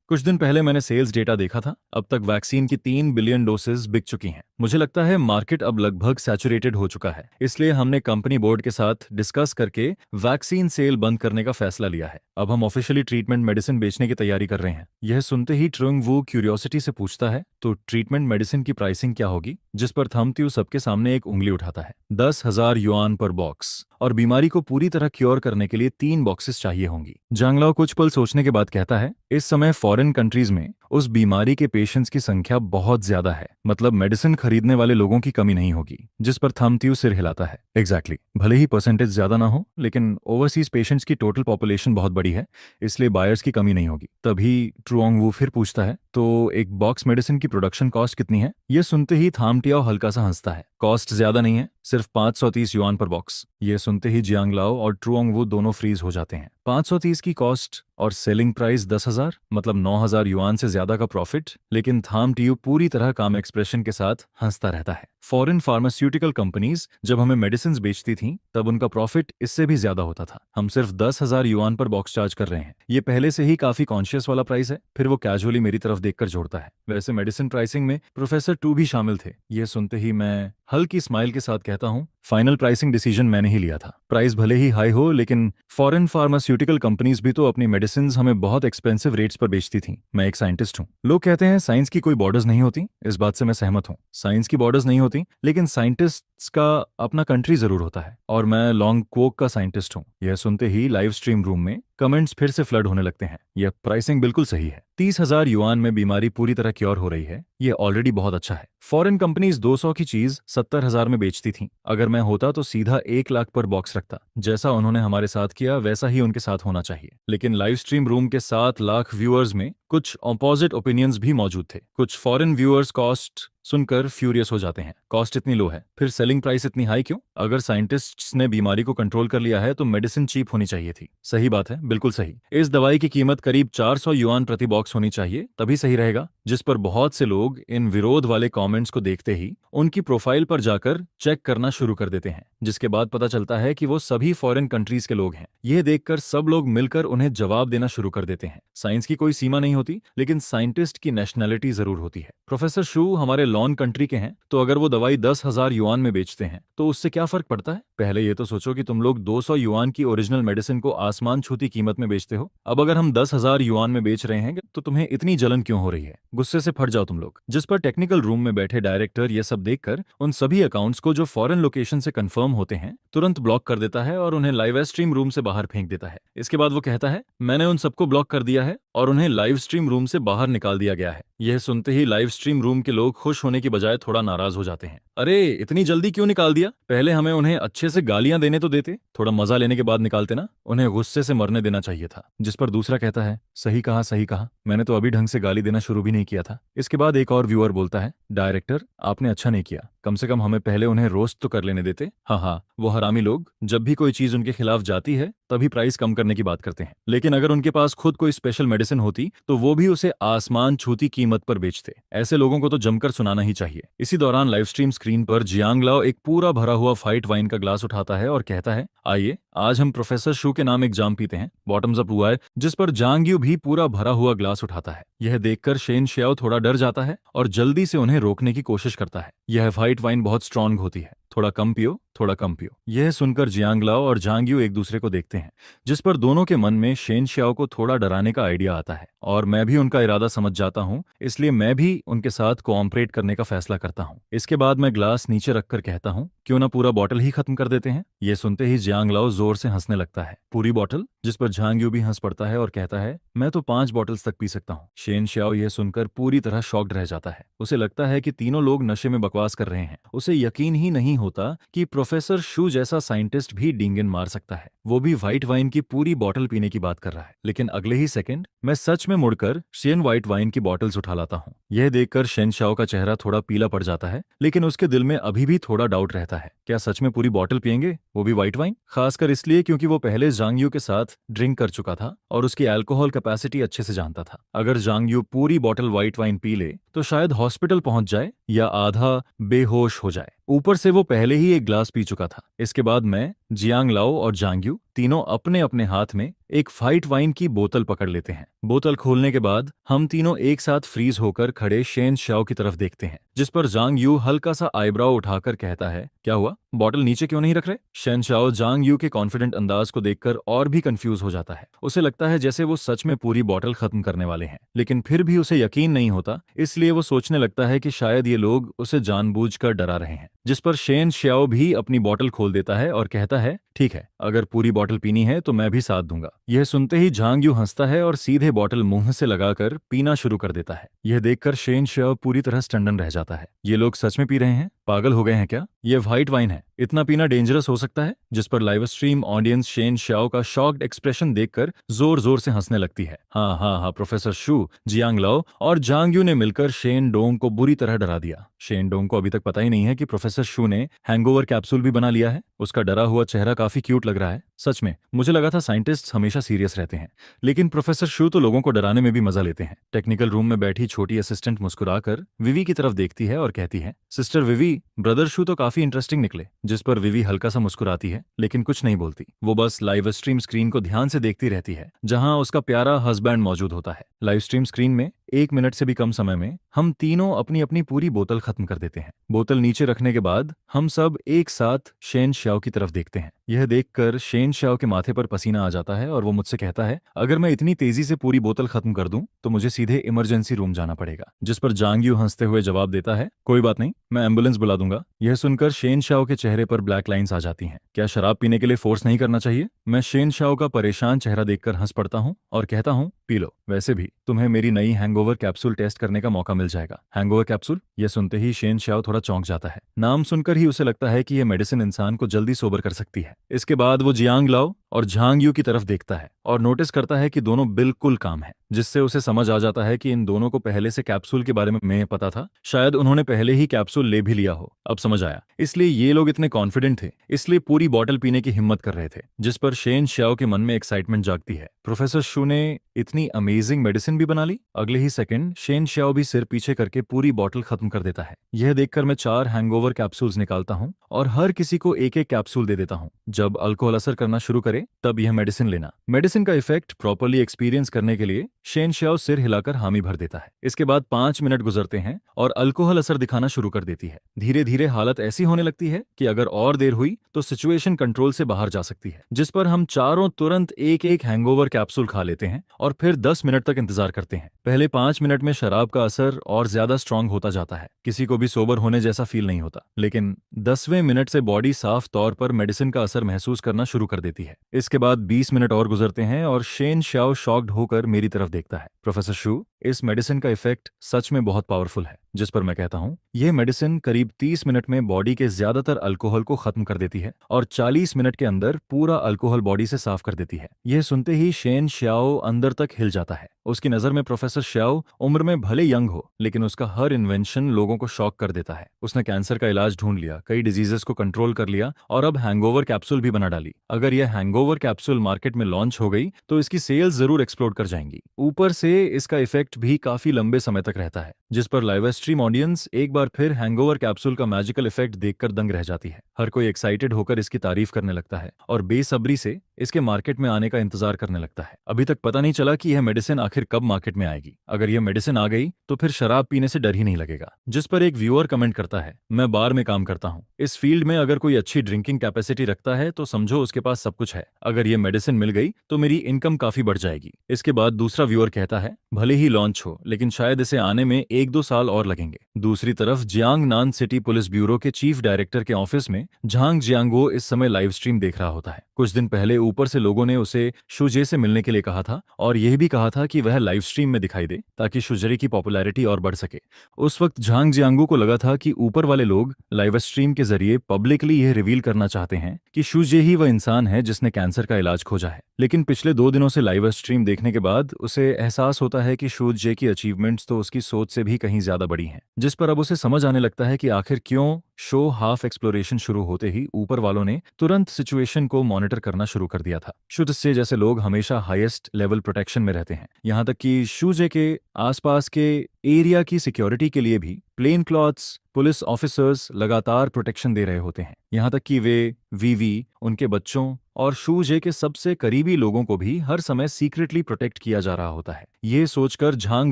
कुछ दिन पहले मैंने सेल्स डेटा देखा था। अब तक वैक्सीन की 3 बिलियन डोसेज बिक चुकी हैं। मुझे लगता है मार्केट अब लगभग सैचुरेटेड हो चुका है। इसलिए हमने कंपनी बोर्ड के साथ डिस्कस करके वैक्सीन सेल बंद करने का फैसला लिया है। अब हम ऑफिशियली ट्रीटमेंट मेडिसिन बेचने की तैयारी कर रहे हैं। यह सुनते ही ट्रुंग वू क्यूरियोसिटी से पूछता है, तो ट्रीटमेंट मेडिसिन की प्राइसिंग क्या होगी? जिस पर थामतियो सबके सामने एक उंगली उठाता है। 10,000 युआन पर बॉक्स, और बीमारी को पूरी तरह क्योर करने के लिए 3 बॉक्सेस चाहिए होंगी। जांगलाओ कुछ पल सोचने के बाद कहता है, इस समय फॉरेन कंट्रीज में उस बीमारी के पेशेंट्स की संख्या बहुत ज्यादा है, मतलब मेडिसिन खरीदने वाले लोगों की कमी नहीं होगी। जिस पर थामतियो सिर हिलाता है, एग्जैक्टली। भले ही परसेंटेज ज्यादा ना हो, लेकिन ओवरसीज पेशेंट्स की टोटल पॉपुलेशन बहुत बड़ी है, इसलिए बायर्स की कमी नहीं होगी। तभी ट्रुओंग वू फिर पूछता है, तो एक बॉक्स मेडिसिन की प्रोडक्शन कॉस्ट कितनी है? यह सुनते ही थामटियाओ हल्का सा हंसता है। कॉस्ट ज्यादा नहीं है, सिर्फ 530 युआन पर बॉक्स। ये सुनते ही जियांगलाओ और ट्रुओंग वू दोनों फ्रीज हो जाते हैं। 530 की कॉस्ट और सेलिंग प्राइस 10,000, मतलब 9,000 युआन से ज्यादा का प्रॉफिट। लेकिन थामटियो पूरी तरह काम एक्सप्रेशन के साथ हंसता रहता है। फॉरेन फार्मास्यूटिकल कंपनीज जब हमें मेडिसिन बेचती थीं, तब उनका प्रॉफिट इससे भी ज्यादा होता था। हम सिर्फ 10,000 युआन पर बॉक्स चार्ज कर रहे हैं। ये पहले से ही काफी कॉन्शियस वाला प्राइस है। फिर वो कैजुअली मेरी तरफ देखकर जोड़ता है, वैसे मेडिसिन प्राइसिंग में प्रोफेसर टू भी शामिल थे। ये सुनते ही मैं हल्की स्माइल के साथ कहता हूँ, फाइनल प्राइसिंग डिसीजन मैंने ही लिया था। प्राइस भले ही हाई हो, लेकिन फॉरेन फार्मास्यूटिकल कंपनीज भी तो अपनी मेडिसिन हमें बहुत एक्सपेंसिव रेट्स पर बेचती थी। मैं एक साइंटिस्ट हूँ। लोग कहते हैं साइंस की कोई बॉर्डर्स नहीं होती। इस बात से मैं सहमत हूँ। साइंस की बॉर्डर्स नहीं होती, लेकिन साइंटिस्ट्स का अपना कंट्री जरूर होता है, और मैं लॉन्ग क्वोक का साइंटिस्ट हूँ। यह सुनते ही लाइव स्ट्रीम रूम में कमेंट्स फिर से फ्लड होने लगते हैं। यह प्राइसिंग बिल्कुल सही है। 30,000 युआन में बीमारी पूरी तरह क्योर हो रही है। यह ऑलरेडी बहुत अच्छा है। फॉरेन कंपनीज 200 की चीज 70,000 में बेचती थीं। अगर मैं होता तो सीधा 1 लाख पर बॉक्स रखता। जैसा उन्होंने हमारे साथ किया, वैसा ही उनके साथ होना चाहिए। लेकिन लाइव स्ट्रीम रूम के 7 लाख व्यूअर्स में कुछ ऑपोजिट ओपिनियंस भी मौजूद थे। कुछ फॉरेन व्यूअर्स कॉस्ट सुनकर फ्यूरियस हो जाते हैं। कॉस्ट इतनी लो है, फिर सेलिंग प्राइस इतनी हाई क्यों? अगर साइंटिस्ट्स ने बीमारी को कंट्रोल कर लिया है, तो मेडिसिन चीप होनी चाहिए थी। सही बात है, बिल्कुल सही। इस दवाई की कीमत करीब 400 युआन प्रति बॉक्स होनी चाहिए, तभी सही रहेगा। जिस पर बहुत से लोग इन विरोध वाले कमेंट्स को देखते ही उनकी प्रोफाइल पर जाकर चेक करना शुरू कर देते हैं, जिसके बाद पता चलता है कि वो सभी फॉरेन कंट्रीज के लोग हैं। यह देखकर सब लोग मिलकर उन्हें जवाब देना शुरू कर देते हैं। साइंस की कोई सीमा नहीं होती, लेकिन साइंटिस्ट की नेशनैलिटी जरूर होती है। प्रोफेसर शू हमारे लॉन कंट्री के हैं तो अगर वो दवाई 10,000 युआन में बेचते हैं तो उससे क्या फर्क पड़ता है? पहले ये तो सोचो कि तुम लोग 200 युआन की ओरिजिनल मेडिसिन को आसमान छूती कीमत में बेचते हो। अब अगर हम 10,000 युआन में बेच रहे हैं तो तुम्हें इतनी जलन क्यों हो रही है? गुस्से से फट जाओ तुम लोग। जिस पर टेक्निकल रूम में बैठे डायरेक्टर ये सब देखकर उन सभी अकाउंट्स को जो फॉरेन लोकेशन से कंफर्म होते हैं तुरंत ब्लॉक कर देता है और उन्हें लाइव स्ट्रीम रूम से बाहर फेंक देता है। इसके बाद वो कहता है, मैंने उन सबको ब्लॉक कर दिया है और उन्हें लाइव स्ट्रीम रूम से बाहर निकाल दिया गया है। यह सुनते ही लाइव स्ट्रीम रूम के लोग खुश होने की बजाय थोड़ा नाराज हो जाते हैं। अरे इतनी जल्दी क्यों निकाल दिया? पहले हमें उन्हें अच्छे से गालियां देने तो देते, थोड़ा मजा लेने के बाद निकालते ना। उन्हें गुस्से से मरने देना चाहिए था। जिस पर दूसरा कहता है, सही कहा सही कहा, मैंने तो अभी ढंग से गाली देना शुरू भी नहीं किया था। इसके बाद एक और व्यूअर बोलता है, डायरेक्टर आपने अच्छा नहीं किया, कम से कम हमें पहले उन्हें रोस्ट तो कर लेने देते। हाँ, वो हरामी लोग जब भी कोई चीज उनके खिलाफ जाती है तभी प्राइस कम करने की बात करते हैं, लेकिन अगर उनके पास खुद कोई स्पेशल मेडिसिन होती तो वो भी उसे आसमान छूती कीमत पर बेचते। ऐसे लोगों को तो जमकर सुनाना ही चाहिए। इसी दौरान लाइव स्ट्रीम स्क्रीन पर जियांग लाओ एक पूरा भरा हुआ फाइट वाइन का ग्लास उठाता है और कहता है, आइए आज हम प्रोफेसर शू के नाम एक जाम पीते हैं। बॉटम्स अप हुआ है, जिस पर जांग यू भी पूरा भरा हुआ ग्लास उठाता है। यह देखकर शेन शियाओ थोड़ा डर जाता है और जल्दी से उन्हें रोकने की कोशिश करता है। यह फाइट वाइन बहुत स्ट्रांग होती है, थोड़ा कम पियो, थोड़ा कम पियो। यह सुनकर जियांग लाओ और जांग यू एक दूसरे को देखते हैं, जिस पर दोनों के मन में शेन शियाओ को थोड़ा डराने का आइडिया आता है और मैं भी उनका इरादा समझ जाता हूँ, इसलिए मैं भी उनके साथ कोऑपरेट करने का फैसला करता हूँ। इसके बाद मैं ग्लास नीचे रखकर कहता हूँ, क्यों ना पूरा बॉटल ही खत्म कर देते हैं। ये सुनते ही जियांग लाओ जोर से हंसने लगता है। पूरी बॉटल? जिस पर झांग यू भी हंस पड़ता है और कहता है, मैं तो 5 बॉटल्स तक पी सकता हूँ। शेन शियाओ यह सुनकर पूरी तरह शॉक्ड रह जाता है। उसे लगता है कि तीनों लोग नशे में बकवास कर रहे हैं। उसे यकीन ही नहीं होता कि प्रोफेसर शू जैसा साइंटिस्ट भी डींगन मार सकता है, वो भी व्हाइट वाइन की पूरी बॉटल पीने की बात कर रहा है। लेकिन अगले ही सेकंड मैं सच में मुड़कर शेन व्हाइट वाइन की बॉटल्स उठा लाता हूँ। यह देखकर शेन शाओ का चेहरा थोड़ा पीला पड़ जाता है, लेकिन उसके दिल में अभी भी थोड़ा डाउट रहता है, क्या सच में पूरी बॉटल पियेंगे, वो भी व्हाइट वाइन? खासकर इसलिए क्योंकि वो पहले जांग यू के साथ ड्रिंक कर चुका था और उसकी अल्कोहल कैपेसिटी अच्छे से जानता था। अगर जांग यू पूरी बॉटल व्हाइट वाइन पी ले तो शायद हॉस्पिटल पहुंच जाए या आधा बेहोश हो जाए। ऊपर से वो पहले ही एक ग्लास पी चुका था। इसके बाद मैं, जियांग लाओ और जांग यू तीनों अपने अपने हाथ में एक फाइट वाइन की बोतल पकड़ लेते हैं। बोतल खोलने के बाद हम तीनों एक साथ फ्रीज होकर खड़े शेन शाओ की तरफ देखते हैं, जिस पर जांग यू हल्का सा आईब्राउ उठाकर कहता है, क्या हुआ, बॉटल नीचे क्यों नहीं रख रहे? शेन शाओ जांग यू के कॉन्फिडेंट अंदाज को देखकर और भी कंफ्यूज हो जाता है। उसे लगता है जैसे वो सच में पूरी बॉटल खत्म करने वाले हैं, लेकिन फिर भी उसे यकीन नहीं होता, इसलिए वो सोचने लगता है कि शायद ये लोग उसे जानबूझकर डरा रहे हैं। जिस पर शेन शियाओ भी अपनी बोतल खोल देता है और कहता है, ठीक है, अगर पूरी बोतल पीनी है तो मैं भी साथ दूंगा। यह सुनते ही झांग यू हंसता है और सीधे बोतल मुंह से लगाकर पीना शुरू कर देता है। यह देखकर शेन शियाओ पूरी तरह स्टंडन रह जाता है। ये लोग सच में पी रहे हैं? पागल हो गए हैं क्या? यह व्हाइट वाइन है, इतना पीना डेंजरस हो सकता है? जिस पर live stream audience Shane Xiao का शॉक्ड एक्सप्रेशन देखकर जोर जोर से हंसने लगती है। हाँ, प्रोफेसर शू, जियांग लाओ और जांग यू ने मिलकर शेन डोंग को बुरी तरह डरा दिया। शेन डोंग को अभी तक पता ही नहीं है कि प्रोफेसर शू ने हैंगओवर कैप्सूल भी बना लिया है। उसका डरा हुआ चेहरा काफी क्यूट लग रहा है। सच में मुझे लगा था साइंटिस्ट्स हमेशा सीरियस रहते हैं, लेकिन प्रोफेसर शू तो लोगों को डराने में भी मजा लेते हैं। टेक्निकल रूम में बैठी छोटी असिस्टेंट मुस्कुराकर विवी की तरफ देखती है और कहती है, सिस्टर विवी, ब्रदर शू तो काफी इंटरेस्टिंग निकले। जिस पर विवी हल्का सा मुस्कुराती है, लेकिन कुछ नहीं बोलती। वो बस लाइव स्ट्रीम स्क्रीन को ध्यान से देखती रहती है, जहां उसका प्यारा हस्बैंड मौजूद होता है। लाइव स्ट्रीम स्क्रीन में 1 मिनट से भी कम समय में हम तीनों अपनी अपनी पूरी बोतल खत्म कर देते हैं। बोतल नीचे रखने के बाद हम सब एक साथ शेन शाओ की तरफ देखते हैं। यह देखकर शेन शाओ के माथे पर पसीना आ जाता है और वो मुझसे कहता है, अगर मैं इतनी तेजी से पूरी बोतल खत्म कर दूं तो मुझे सीधे इमरजेंसी रूम जाना पड़ेगा। जिस पर जांग यू हंसते हुए जवाब देता है, कोई बात नहीं, मैं एम्बुलेंस बुला दूंगा। यह सुनकर शेन शाओ के चेहरे पर ब्लैक लाइंस आ जाती हैं। क्या शराब पीने के लिए फोर्स नहीं करना चाहिए? मैं शेन शाओ का परेशान चेहरा देखकर हंस पड़ता हूँ और कहता हूँ, पी लो, वैसे भी तुम्हें मेरी नई हैंगओवर कैप्सूल टेस्ट करने का मौका मिल जाएगा। Hangover capsule? यह सुनते ही शेन शाओ थोड़ा चौंक जाता है। नाम सुनकर ही उसे लगता है कि यह मेडिसिन इंसान को जल्दी सोबर कर सकती है। इसके बाद वो जियांग लाओ और झांग यू की तरफ देखता है और नोटिस करता है कि दोनों बिल्कुल काम है, जिससे उसे समझ आ जाता है कि इन दोनों को पहले से कैप्सूल के बारे में पता था। शायद उन्होंने पहले ही कैप्सूल ले भी लिया हो। अब समझ आया, इसलिए ये लोग इतने कॉन्फिडेंट थे, इसलिए पूरी बॉटल पीने की हिम्मत कर रहे थे। जिस पर शेन शाओ के मन में एक्साइटमेंट जागती है। प्रोफेसर शू ने इतनी अमेजिंग मेडिसिन भी बना ली। अगले ही सेकंड शेन शाओ भी सिर पीछे करके पूरी बॉटल खत्म कर देता है। यह देखकर मैं 4 हैंगओवर कैप्सूल्स निकालता हूँ और हर किसी को एक एक कैप्सूल दे देता हूँ। जब अल्कोहल असर करना शुरू करे करे तब यह मेडिसिन लेना। मेडिसिन का इफेक्ट प्रॉपरली एक्सपीरियंस करने के लिए शेन श्याओ सिर हिलाकर हामी भर देता है। इसके बाद 5 मिनट गुजरते हैं और अल्कोहल असर दिखाना शुरू कर देती है। धीरे धीरे हालत ऐसी होने लगती है कि अगर और देर हुई तो सिचुएशन कंट्रोल से बाहर जा सकती है, जिस पर हम चारों तुरंत एक एक हैंगओवर कैप्सूल खा लेते हैं और फिर 10 मिनट तक इंतजार करते हैं। पहले 5 मिनट में शराब का असर और ज्यादा स्ट्रांग होता जाता है, किसी को भी सोबर होने जैसा फील नहीं होता, लेकिन 10वें मिनट से बॉडी साफ तौर पर मेडिसिन का असर महसूस करना शुरू कर देती है। इसके बाद 20 मिनट और गुजरते हैं और शेन श्याओ शॉक्ड होकर मेरी तरफ देखता है। प्रोफेसर शू, इस मेडिसिन का इफेक्ट सच में बहुत पावरफुल है। जिस पर मैं कहता हूँ, यह मेडिसिन करीब 30 मिनट में बॉडी के ज्यादातर अल्कोहल को खत्म कर देती है और 40 मिनट के अंदर पूरा अल्कोहल बॉडी से साफ कर देती है। यह सुनते ही शेन श्याओ अंदर तक हिल जाता है। उसकी नजर में प्रोफेसर श्याओ उम्र में भले यंग हो, लेकिन उसका हर इन्वेंशन लोगों को शॉक कर देता है। उसने कैंसर का इलाज ढूंढ लिया, कई डिजीजेस को कंट्रोल कर लिया और अब हैंगओवर कैप्सूल भी बना डाली। अगर यह हैंगओवर कैप्सूल मार्केट में लॉन्च हो गई तो इसकी सेल्स जरूर एक्सप्लोड कर जाएंगी। ऊपर से इसका इफेक्ट भी काफी लंबे समय तक रहता है, जिस पर लाइव स्ट्रीम ऑडियंस एक बार फिर हैंगओवर कैप्सूल का मैजिकल इफेक्ट देखकर दंग रह जाती है। हर कोई एक्साइटेड होकर इसकी तारीफ करने लगता है और बेसब्री से इसके मार्केट में आने का इंतजार करने लगता है। अभी तक पता नहीं चला कि यह मेडिसिन आखिर कब मार्केट में आएगी। अगर यह मेडिसिन आ गई तो फिर शराब पीने से डर ही नहीं लगेगा। जिस पर एक व्यूअर कमेंट करता है, मैं बार में काम करता हूँ, इस फील्ड में अगर कोई अच्छी ड्रिंकिंग कैपेसिटी रखता है तो समझो उसके पास सब कुछ है। अगर यह मेडिसिन मिल गई तो मेरी इनकम काफी बढ़ जाएगी। इसके बाद दूसरा व्यूअर कहता है, भले ही लॉन्च हो, लेकिन शायद इसे आने में 1-2 साल और लगेंगे। दूसरी तरफ जियांगनान सिटी पुलिस ब्यूरो के चीफ डायरेक्टर के ऑफिस में झांग जियांगो इस समय लाइव स्ट्रीम देख रहा होता है। कुछ दिन पहले ऊपर से लोगों ने उसे शुजे से मिलने के लिए कहा था और यह भी कहा था कि वह लाइव स्ट्रीम में दिखाई दे ताकि शुजरे की पॉपुलैरिटी और बढ़ सके। उस वक्त झांग जियांगो को लगा था कि ऊपर वाले लोग लाइव स्ट्रीम के जरिए पब्लिकली यह रिवील करना चाहते हैं कि शुजे ही वह इंसान है जिसने कैंसर का इलाज खोजा है। लेकिन पिछले 2 दिनों से लाइव स्ट्रीम देखने के बाद उसे एहसास होता है कि शुजे की अचीवमेंट्स तो उसकी सोच से भी कहीं ज्यादा बड़ी हैं, जिस पर अब उसे समझ आने लगता है कि आखिर क्यों शो हाफ एक्सप्लोरेशन शुरू होते ही ऊपर वालों ने तुरंत सिचुएशन को मॉनिटर करना शुरू कर दिया था। शुद्ध से जैसे लोग हमेशा हाईएस्ट लेवल प्रोटेक्शन में रहते हैं, यहाँ तक कि शुजे के आसपास के एरिया की सिक्योरिटी के लिए भी प्लेन क्लॉथ्स पुलिस ऑफिसर्स लगातार प्रोटेक्शन दे रहे होते हैं। यहाँ तक कि वे वीवी, उनके बच्चों और शुजे के सबसे करीबी लोगों को भी हर समय सीक्रेटली प्रोटेक्ट किया जा रहा होता है। ये सोचकर झांग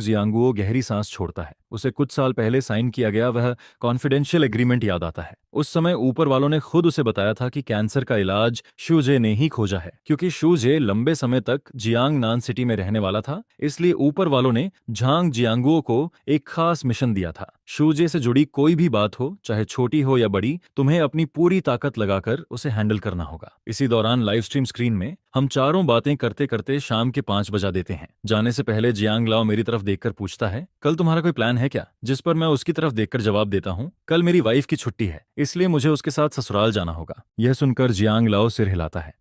जियांगुओ गहरी सांस छोड़ता है। उसे कुछ साल पहले साइन किया गया वह कॉन्फिडेंशियल एग्रीमेंट याद आता है। उस समय ऊपर वालों ने खुद उसे बताया था कि कैंसर का इलाज शुजे ने ही खोजा है। क्योंकि शुजे लंबे समय तक जियांगनान सिटी में रहने वाला था, इसलिए ऊपर वालों ने झांग जियांगुओ को एक खास मिशन दिया था। शुजे से जुड़ी कोई भी बात हो, चाहे छोटी हो या बड़ी, तुम्हें अपनी पूरी ताकत लगाकर उसे हैंडल करना होगा। इसी दौरान लाइव स्ट्रीम स्क्रीन में हम चारों बातें करते करते शाम के 5 बजा देते हैं। जाने से पहले जियांग लाओ मेरी तरफ देखकर पूछता है, कल तुम्हारा कोई प्लान है क्या? जिस पर मैं उसकी तरफ देखकर जवाब देता हूँ, कल मेरी वाइफ की छुट्टी है, इसलिए मुझे उसके साथ ससुराल जाना होगा। यह सुनकर जियांग लाओ सिर हिलाता है।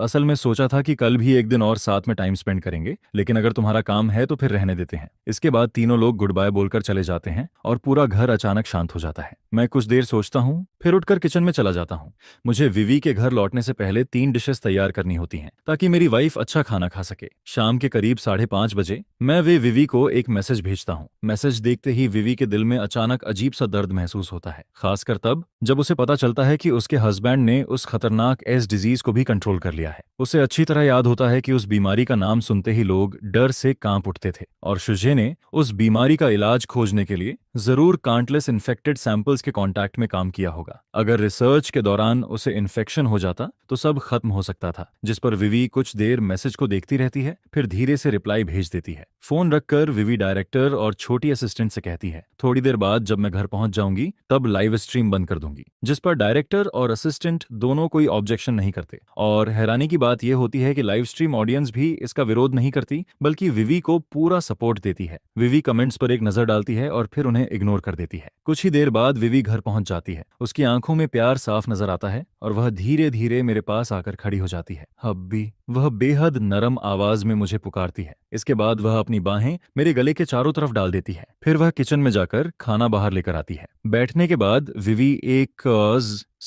असल में सोचा था कि कल भी एक दिन और साथ में टाइम स्पेंड करेंगे, लेकिन अगर तुम्हारा काम है तो फिर रहने देते हैं। इसके बाद तीनों लोग गुड बाय बोलकर चले जाते हैं और पूरा घर अचानक शांत हो जाता है। मैं कुछ देर सोचता हूँ, फिर उठकर किचन में चला जाता हूँ। मुझे विवी के घर लौटने से पहले 3 डिशेस तैयार करनी होती हैं ताकि मेरी वाइफ अच्छा खाना खा सके। शाम के करीब 5:30 बजे मैं विवी को एक मैसेज भेजता हूँ। मैसेज देखते ही विवी के दिल में अचानक अजीब सा दर्द महसूस होता है, खासकर तब जब उसे पता चलता है कि उसके हस्बैंड ने उस खतरनाक एस डिजीज को भी कंट्रोल कर लिया है। उसे अच्छी तरह याद होता है कि उस बीमारी का नाम सुनते ही लोग डर से कांप उठते थे और शुजे ने उस बीमारी का इलाज खोजने के लिए जरूर काउंटलेस इन्फेक्टेड सैंपल्स के कांटेक्ट में काम किया होगा। अगर रिसर्च के दौरान उसे इन्फेक्शन हो जाता तो सब खत्म हो सकता था। जिस पर विवी कुछ देर मैसेज को देखती रहती है, फिर धीरे से रिप्लाई भेज देती है। फोन रखकर विवी डायरेक्टर और छोटी असिस्टेंट से कहती है, थोड़ी देर बाद जब मैं घर पहुंच जाऊंगी तब लाइव स्ट्रीम बंद कर दूंगी। जिस पर डायरेक्टर और असिस्टेंट दोनों कोई ऑब्जेक्शन नहीं करते और हैरानी की बात यह होती है कि लाइव स्ट्रीम ऑडियंस भी इसका विरोध नहीं करती, बल्कि विवी को पूरा सपोर्ट देती है। विवी कमेंट्स पर एक नजर डालती है और फिर उन्हें इग्नोर कर देती है। कुछ ही देर बाद विवी घर पहुंच जाती है। उसकी आंखों में प्यार साफ नजर आता है और वह धीरे धीरे मेरे पास आकर खड़ी हो जाती है। हब्बी, वह बेहद नरम आवाज में मुझे पुकारती है। इसके बाद वह अपनी बाहें मेरे गले के चारों तरफ डाल देती है। फिर वह किचन में जाकर खाना बाहर लेकर आती है। बैठने के बाद विवी एक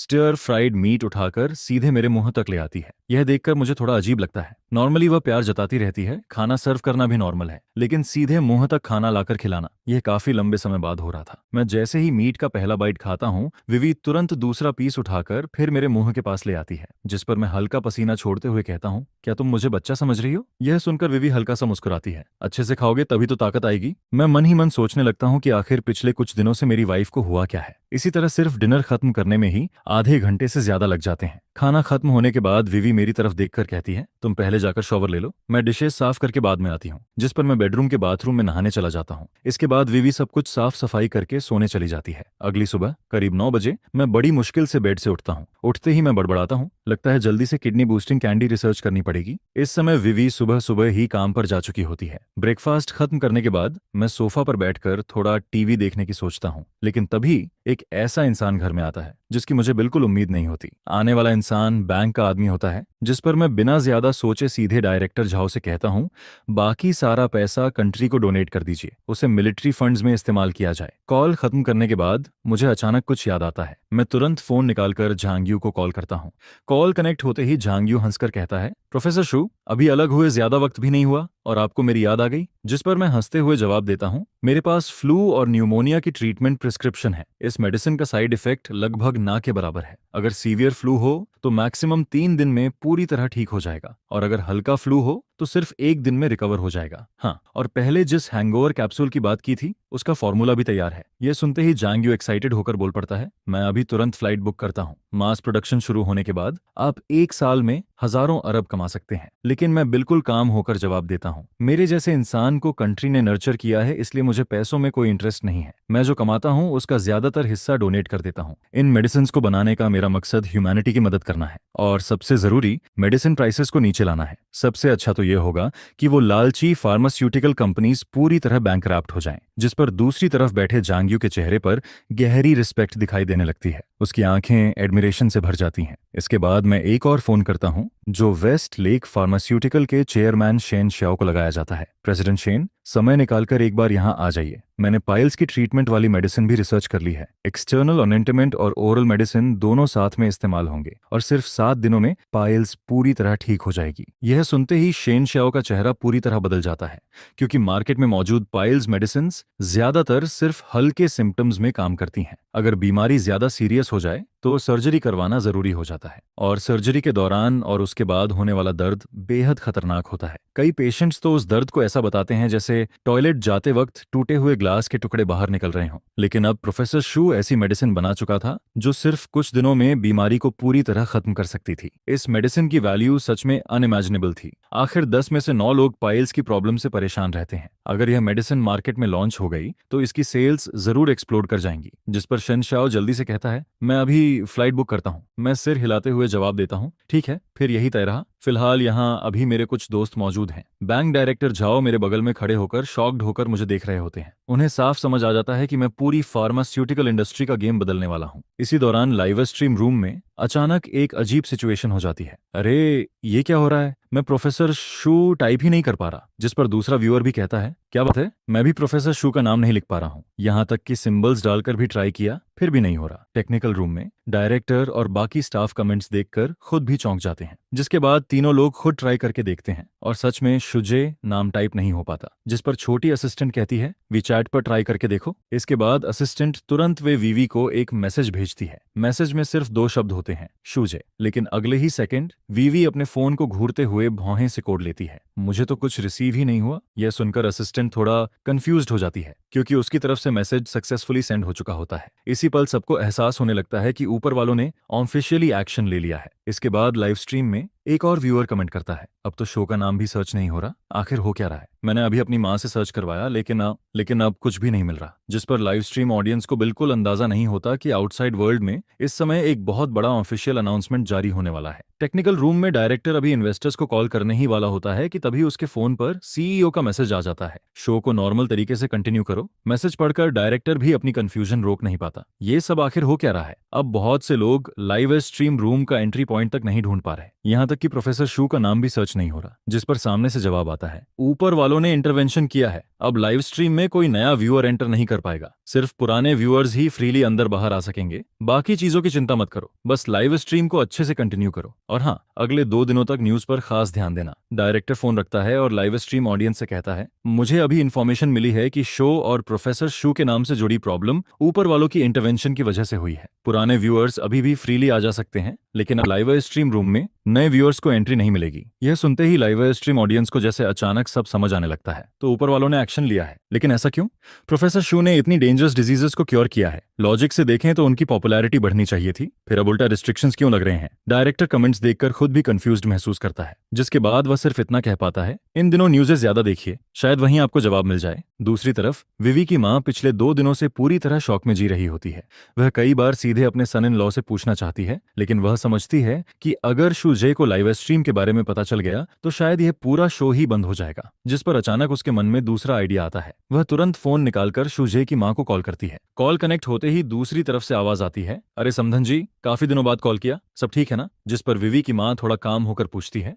स्टर फ्राइड मीट उठाकर सीधे मेरे मुंह तक ले आती है। यह देखकर मुझे थोड़ा अजीब लगता है। नॉर्मली वह प्यार जताती रहती है, खाना सर्व करना भी नॉर्मल है, लेकिन सीधे मुंह तक खाना लाकर खिलाना यह काफी लंबे समय बाद हो रहा था। मैं जैसे ही मीट का पहला बाइट खाता हूँ, विवी तुरंत दूसरा पीस उठाकर फिर मेरे मुंह के पास ले आती है, जिस पर मैं हल्का पसीना छोड़ते हुए कहता हूँ, क्या तुम मुझे बच्चा समझ रही हो? यह सुनकर विवी हल्का सा मुस्कुराती है। अच्छे से खाओगे तभी तो ताकत आएगी। मैं मन ही मन सोचने लगता हूँ कि आखिर पिछले कुछ दिनों से मेरी वाइफ को हुआ क्या है। इसी तरह सिर्फ डिनर खत्म करने में ही आधे घंटे से ज्यादा लग जाते हैं। खाना खत्म होने के बाद विवी मेरी तरफ देखकर कहती है, तुम पहले जाकर शॉवर ले लो, मैं डिशेस साफ करके बाद में आती हूँ। जिस पर मैं बेडरूम के बाथरूम में नहाने चला जाता हूँ। इसके बाद विवी सब कुछ साफ सफाई करके सोने चली जाती है। अगली सुबह करीब 9 बजे मैं बड़ी मुश्किल से बेड से उठता हूँ। उठते ही मैं बड़बड़ाता हूँ, लगता है जल्दी से किडनी बूस्टिंग कैंडी रिसर्च करनी पड़ेगी। इस समय विवी सुबह सुबह ही काम पर जा चुकी होती है। ब्रेकफास्ट खत्म करने के बाद मैं सोफा पर बैठकर थोड़ा टीवी देखने की सोचता हूँ, लेकिन तभी एक ऐसा इंसान घर में आता है जिसकी मुझे बिल्कुल उम्मीद नहीं होती। आने वाला इंसान बैंक का आदमी होता है, जिस पर मैं बिना ज्यादा सोचे सीधे डायरेक्टर झाओ से कहता हूँ, बाकी सारा पैसा कंट्री को डोनेट कर दीजिए, उसे मिलिट्री फंड्स में इस्तेमाल किया जाए। कॉल खत्म करने के बाद मुझे अचानक कुछ याद आता है। मैं तुरंत फोन निकालकर झांग्यू को कॉल करता हूँ। कॉल कनेक्ट होते ही झांग्यू हंसकर कहता है, प्रोफेसर शू, अभी अलग हुए ज्यादा वक्त भी नहीं हुआ और आपको मेरी याद आ गई? जिस पर मैं हंसते हुए जवाब देता हूँ, मेरे पास फ्लू और न्यूमोनिया की ट्रीटमेंट प्रिस्क्रिप्शन है। इस मेडिसिन का साइड इफेक्ट लगभग ना के बराबर है। अगर सीवियर फ्लू हो तो मैक्सिमम 3 दिन में पूरी तरह ठीक हो जाएगा, और अगर हल्का फ्लू हो तो सिर्फ 1 दिन में रिकवर हो जाएगा। हाँ, और पहले जिस हैंगओवर कैप्सूल की बात की थी उसका फॉर्मूला भी तैयार है। यह सुनते ही जांग्यू एक्साइटेड होकर बोल पड़ता है, मैं अभी तुरंत फ्लाइट बुक करता हूँ। मास प्रोडक्शन शुरू होने के बाद आप 1 साल में हजारों अरब कमा सकते हैं। लेकिन मैं बिल्कुल काम होकर जवाब देता हूँ, मेरे जैसे इंसान को कंट्री ने नर्चर किया है, इसलिए मुझे पैसों में कोई इंटरेस्ट नहीं है। मैं जो कमाता हूँ उसका ज्यादातर हिस्सा डोनेट कर देता हूँ। इन मेडिसिन को बनाने का मेरा मकसद ह्यूमैनिटी की मदद करना है, और सबसे जरूरी मेडिसिन प्राइसेस को नीचे लाना है। सबसे अच्छा तो यह होगा कि वो लालची फार्मास्यूटिकल कंपनीज पूरी तरह बैंकरप्ट हो जाएं। जिस पर दूसरी तरफ बैठे जांग्यू के चेहरे पर गहरी रिस्पेक्ट दिखाई देने लगती है। उसकी आंखें एडमिरेशन से भर जाती हैं। इसके बाद मैं एक और फोन करता हूं, जो वेस्ट लेक फार्मास्यूटिकल के चेयरमैन शेन श्याओ को लगाया जाता है। प्रेसिडेंट शेन, समय निकालकर एक बार यहाँ आ जाइए। मैंने पाइल्स की ट्रीटमेंट वाली मेडिसिन भी रिसर्च कर ली है। एक्सटर्नल ऑनेंटमेंट और ओरल मेडिसिन दोनों साथ में इस्तेमाल होंगे, और सिर्फ 7 दिनों में पाइल्स पूरी तरह ठीक हो जाएगी। यह सुनते ही शेन श्याओ का चेहरा पूरी तरह बदल जाता है, क्योंकि मार्केट में मौजूद पाइल्स मेडिसिन ज्यादातर सिर्फ हल्के सिम्टम्स में काम करती हैं। अगर बीमारी ज्यादा सीरियस हो जाए तो सर्जरी करवाना जरूरी हो जाता है, और सर्जरी के दौरान और उसके बाद होने वाला दर्द बेहद खतरनाक होता है। कई पेशेंट्स तो उस दर्द को ऐसा बताते हैं जैसे टॉयलेट जाते वक्त टूटे हुए ग्लास के टुकड़े बाहर निकल रहे हों। लेकिन अब प्रोफेसर शू ऐसी मेडिसिन बना चुका था जो सिर्फ कुछ दिनों में बीमारी को पूरी तरह खत्म कर सकती थी। इस मेडिसिन की वैल्यू सच में अनइमेजिनेबल थी। आखिर 10 में से 9 लोग पाइल्स की प्रॉब्लम से परेशान रहते हैं। अगर यह मेडिसिन मार्केट में लॉन्च हो गई तो इसकी सेल्स जरूर एक्सप्लोड कर जाएंगी। जिस पर शेन श्याओ जल्दी से कहता है, मैं अभी फ्लाइट बुक करता हूँ। मैं सिर हिलाते हुए जवाब देता हूँ, ठीक है, फिर यही तय रहा। फिलहाल यहाँ अभी मेरे कुछ दोस्त मौजूद हैं। बैंक डायरेक्टर झाओ मेरे बगल में खड़े होकर शॉक्ड होकर मुझे देख रहे होते हैं। उन्हें साफ समझ आ जाता है कि मैं पूरी फार्मास्यूटिकल इंडस्ट्री का गेम बदलने वाला हूँ। इसी दौरान लाइव स्ट्रीम रूम में अचानक एक अजीब सिचुएशन हो जाती है। अरे, ये क्या हो रहा है? मैं प्रोफेसर शू टाइप ही नहीं कर पा रहा। जिस पर दूसरा व्यूअर भी कहता है, क्या बात है? मैं भी प्रोफेसर शू का नाम नहीं लिख पा रहा हूँ। यहाँ तक कि सिंबल्स डालकर भी ट्राई किया, फिर भी नहीं हो रहा। टेक्निकल रूम में डायरेक्टर और बाकी स्टाफ कमेंट्स देखकर खुद भी चौंक जाते हैं। जिसके बाद तीनों लोग खुद ट्राई करके देखते हैं, और सच में शुजे नाम टाइप नहीं हो पाता। जिस पर छोटी असिस्टेंट कहती है, वी चैट पर ट्राई करके देखो। इसके बाद असिस्टेंट तुरंत वे वीवी को एक मैसेज भेजती है। मैसेज में सिर्फ 2 शब्द होते हैं, शुजे। लेकिन अगले ही सेकंड वीवी अपने फोन को घूरते हुए भौहें सिकोड़ लेती है। मुझे तो कुछ रिसीव ही नहीं हुआ। यह सुनकर असिस्टेंट थोड़ा कंफ्यूज्ड हो जाती है, क्योंकि उसकी तरफ से मैसेज सक्सेसफुली सेंड हो चुका होता है। इसी पल सबको एहसास होने लगता है कि ऊपर वालों ने ऑफिशियली एक्शन ले लिया है। इसके बाद लाइव स्ट्रीम में एक और व्यूअर कमेंट करता है, अब तो शो का नाम भी सर्च नहीं हो रहा, आखिर हो क्या रहा है? मैंने अभी अपनी माँ से सर्च करवाया, लेकिन अब कुछ भी नहीं मिल रहा। जिस पर लाइव स्ट्रीम ऑडियंस को बिल्कुल अंदाजा नहीं होता कि आउटसाइड वर्ल्ड में इस समय एक बहुत बड़ा ऑफिशियल अनाउंसमेंट जारी होने वाला है। टेक्निकल रूम में डायरेक्टर अभी इन्वेस्टर्स को कॉल करने ही वाला होता है कि तभी उसके फोन पर सीईओ का मैसेज आ जाता है, शो को नॉर्मल तरीके से कंटिन्यू करो। मैसेज पढ़कर डायरेक्टर भी अपनी कंफ्यूजन रोक नहीं पाता। ये सब आखिर हो क्या रहा है? अब बहुत से लोग लाइव स्ट्रीम रूम का एंट्री पॉइंट तक नहीं ढूंढ पा रहे। यहाँ तक कि प्रोफेसर शू का नाम भी सर्च नहीं हो रहा, जिस पर सामने से जवाब आता है, ऊपर वालों ने इंटरवेंशन किया है। अब लाइव स्ट्रीम में कोई नया व्यूअर एंटर नहीं कर पाएगा, सिर्फ पुराने व्यूअर्स ही फ्रीली अंदर बाहर आ सकेंगे। बाकी चीजों की चिंता मत करो, बस लाइव स्ट्रीम को अच्छे से कंटिन्यू करो। और हाँ, अगले 2 दिनों तक न्यूज पर खास ध्यान देना। डायरेक्टर फोन रखता है और लाइव स्ट्रीम ऑडियंस से कहता है, मुझे अभी इन्फॉर्मेशन मिली है कि शो और प्रोफेसर शू के नाम से जुड़ी प्रॉब्लम ऊपर वालों की इंटरवेंशन की वजह से हुई है। पुराने व्यूअर्स अभी भी फ्रीली आ जा सकते हैं, लेकिन अब लाइव स्ट्रीम रूम में नए व्यूअर्स को एंट्री नहीं मिलेगी। यह सुनते ही लाइव स्ट्रीम ऑडियंस को जैसे अचानक सब समझ आने लगता है। तो ऊपर वालों ने एक्शन लिया है, लेकिन ऐसा क्यों? प्रोफेसर शू ने इतनी डेंजरस डिजीजेस को क्योर किया है, लॉजिक से देखें तो उनकी पॉपुलैरिटी बढ़नी चाहिए थी, फिर अब उल्टा रिस्ट्रिक्शंस क्यों लग रहे हैं? डायरेक्टर कमेंट्स देखकर खुद भी कंफ्यूज्ड महसूस करता है, जिसके बाद वह सिर्फ इतना कह पाता है, इन दिनों न्यूज़ें ज्यादा देखिए, शायद वहीं आपको जवाब मिल जाए। दूसरी तरफ विवी की मां पिछले 2 दिनों से पूरी तरह शॉक में जी रही होती है। वह कई बार सीधे अपने सन इन लॉ से पूछना चाहती है, लेकिन वह समझती है कि अगर शूजे को लाइव स्ट्रीम के बारे में पता चल गया तो शायद यह पूरा शो ही बंद हो जाएगा। जिस पर अचानक उसके मन में दूसरा आइडिया आता है। वह तुरंत फोन निकालकर शूजे की मां को कॉल करती है। कॉल कनेक्ट होते ही दूसरी तरफ से आवाज आती है, अरे समधन जी, काफी दिनों बाद कॉल किया, सब ठीक है ना? जिस पर विवी की मां थोड़ा काम होकर पूछती है,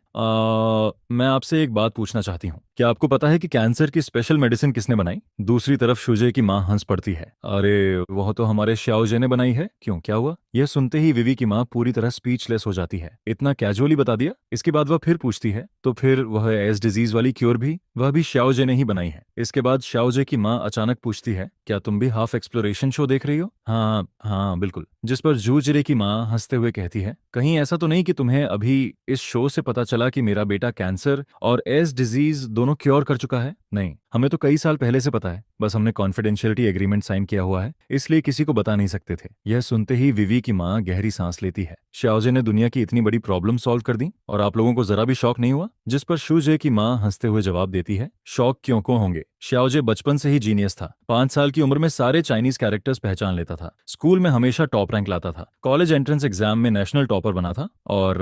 मैं आपसे एक बात पूछना चाहती हूँ, क्या आपको पता है कि कैंसर की स्पेशल मेडिसिन किसने बनाई? दूसरी तरफ शूजे की मां हंस पड़ती है, अरे वह तो हमारे श्याओजे ने बनाई है। क्यों, क्या हुआ? यह सुनते ही विवी की मां पूरी तरह स्पीचलेस हो जाती है। इतना कैजुअली बता दिया? इसके बाद वह फिर पूछती है, तो फिर वह एस डिजीज वाली क्योर भी वह भी श्याओजे ने ही बनाई है। इसके बाद श्याओजे की मां अचानक पूछती है, क्या तुम भी हाफ एक्सप्लोरेशन शो देख रही हो? हाँ हाँ बिल्कुल। जिस पर जूजरे की मां हंसते हुए कहती है, कहीं ऐसा तो नहीं कि तुम्हें अभी इस शो से पता चला कि मेरा बेटा कैंसर और एस डिजीज दोनों क्योर कर चुका है? नहीं, हमें तो कई साल पहले से पता है, बस हमने कॉन्फिडेंशियलिटी एग्रीमेंट साइन किया हुआ है, इसलिए किसी को बता नहीं सकते थे। यह सुनते ही विवी की मां गहरी सांस लेती है। श्याओजे ने दुनिया की इतनी बड़ी प्रॉब्लम सॉल्व कर दी और आप लोगों को जरा भी शौक नहीं हुआ? जिस पर शूजे की मां हंसते हुए जवाब देती है, शौक क्यों को होंगे, श्याओजे बचपन से ही जीनियस था। 5 साल की उम्र में सारे चाइनीज कैरेक्टर्स पहचान लेता था, स्कूल में हमेशा टॉप रैंक लाता था, कॉलेज एंट्रेंस एग्जाम में नेशनल टॉपर बना था और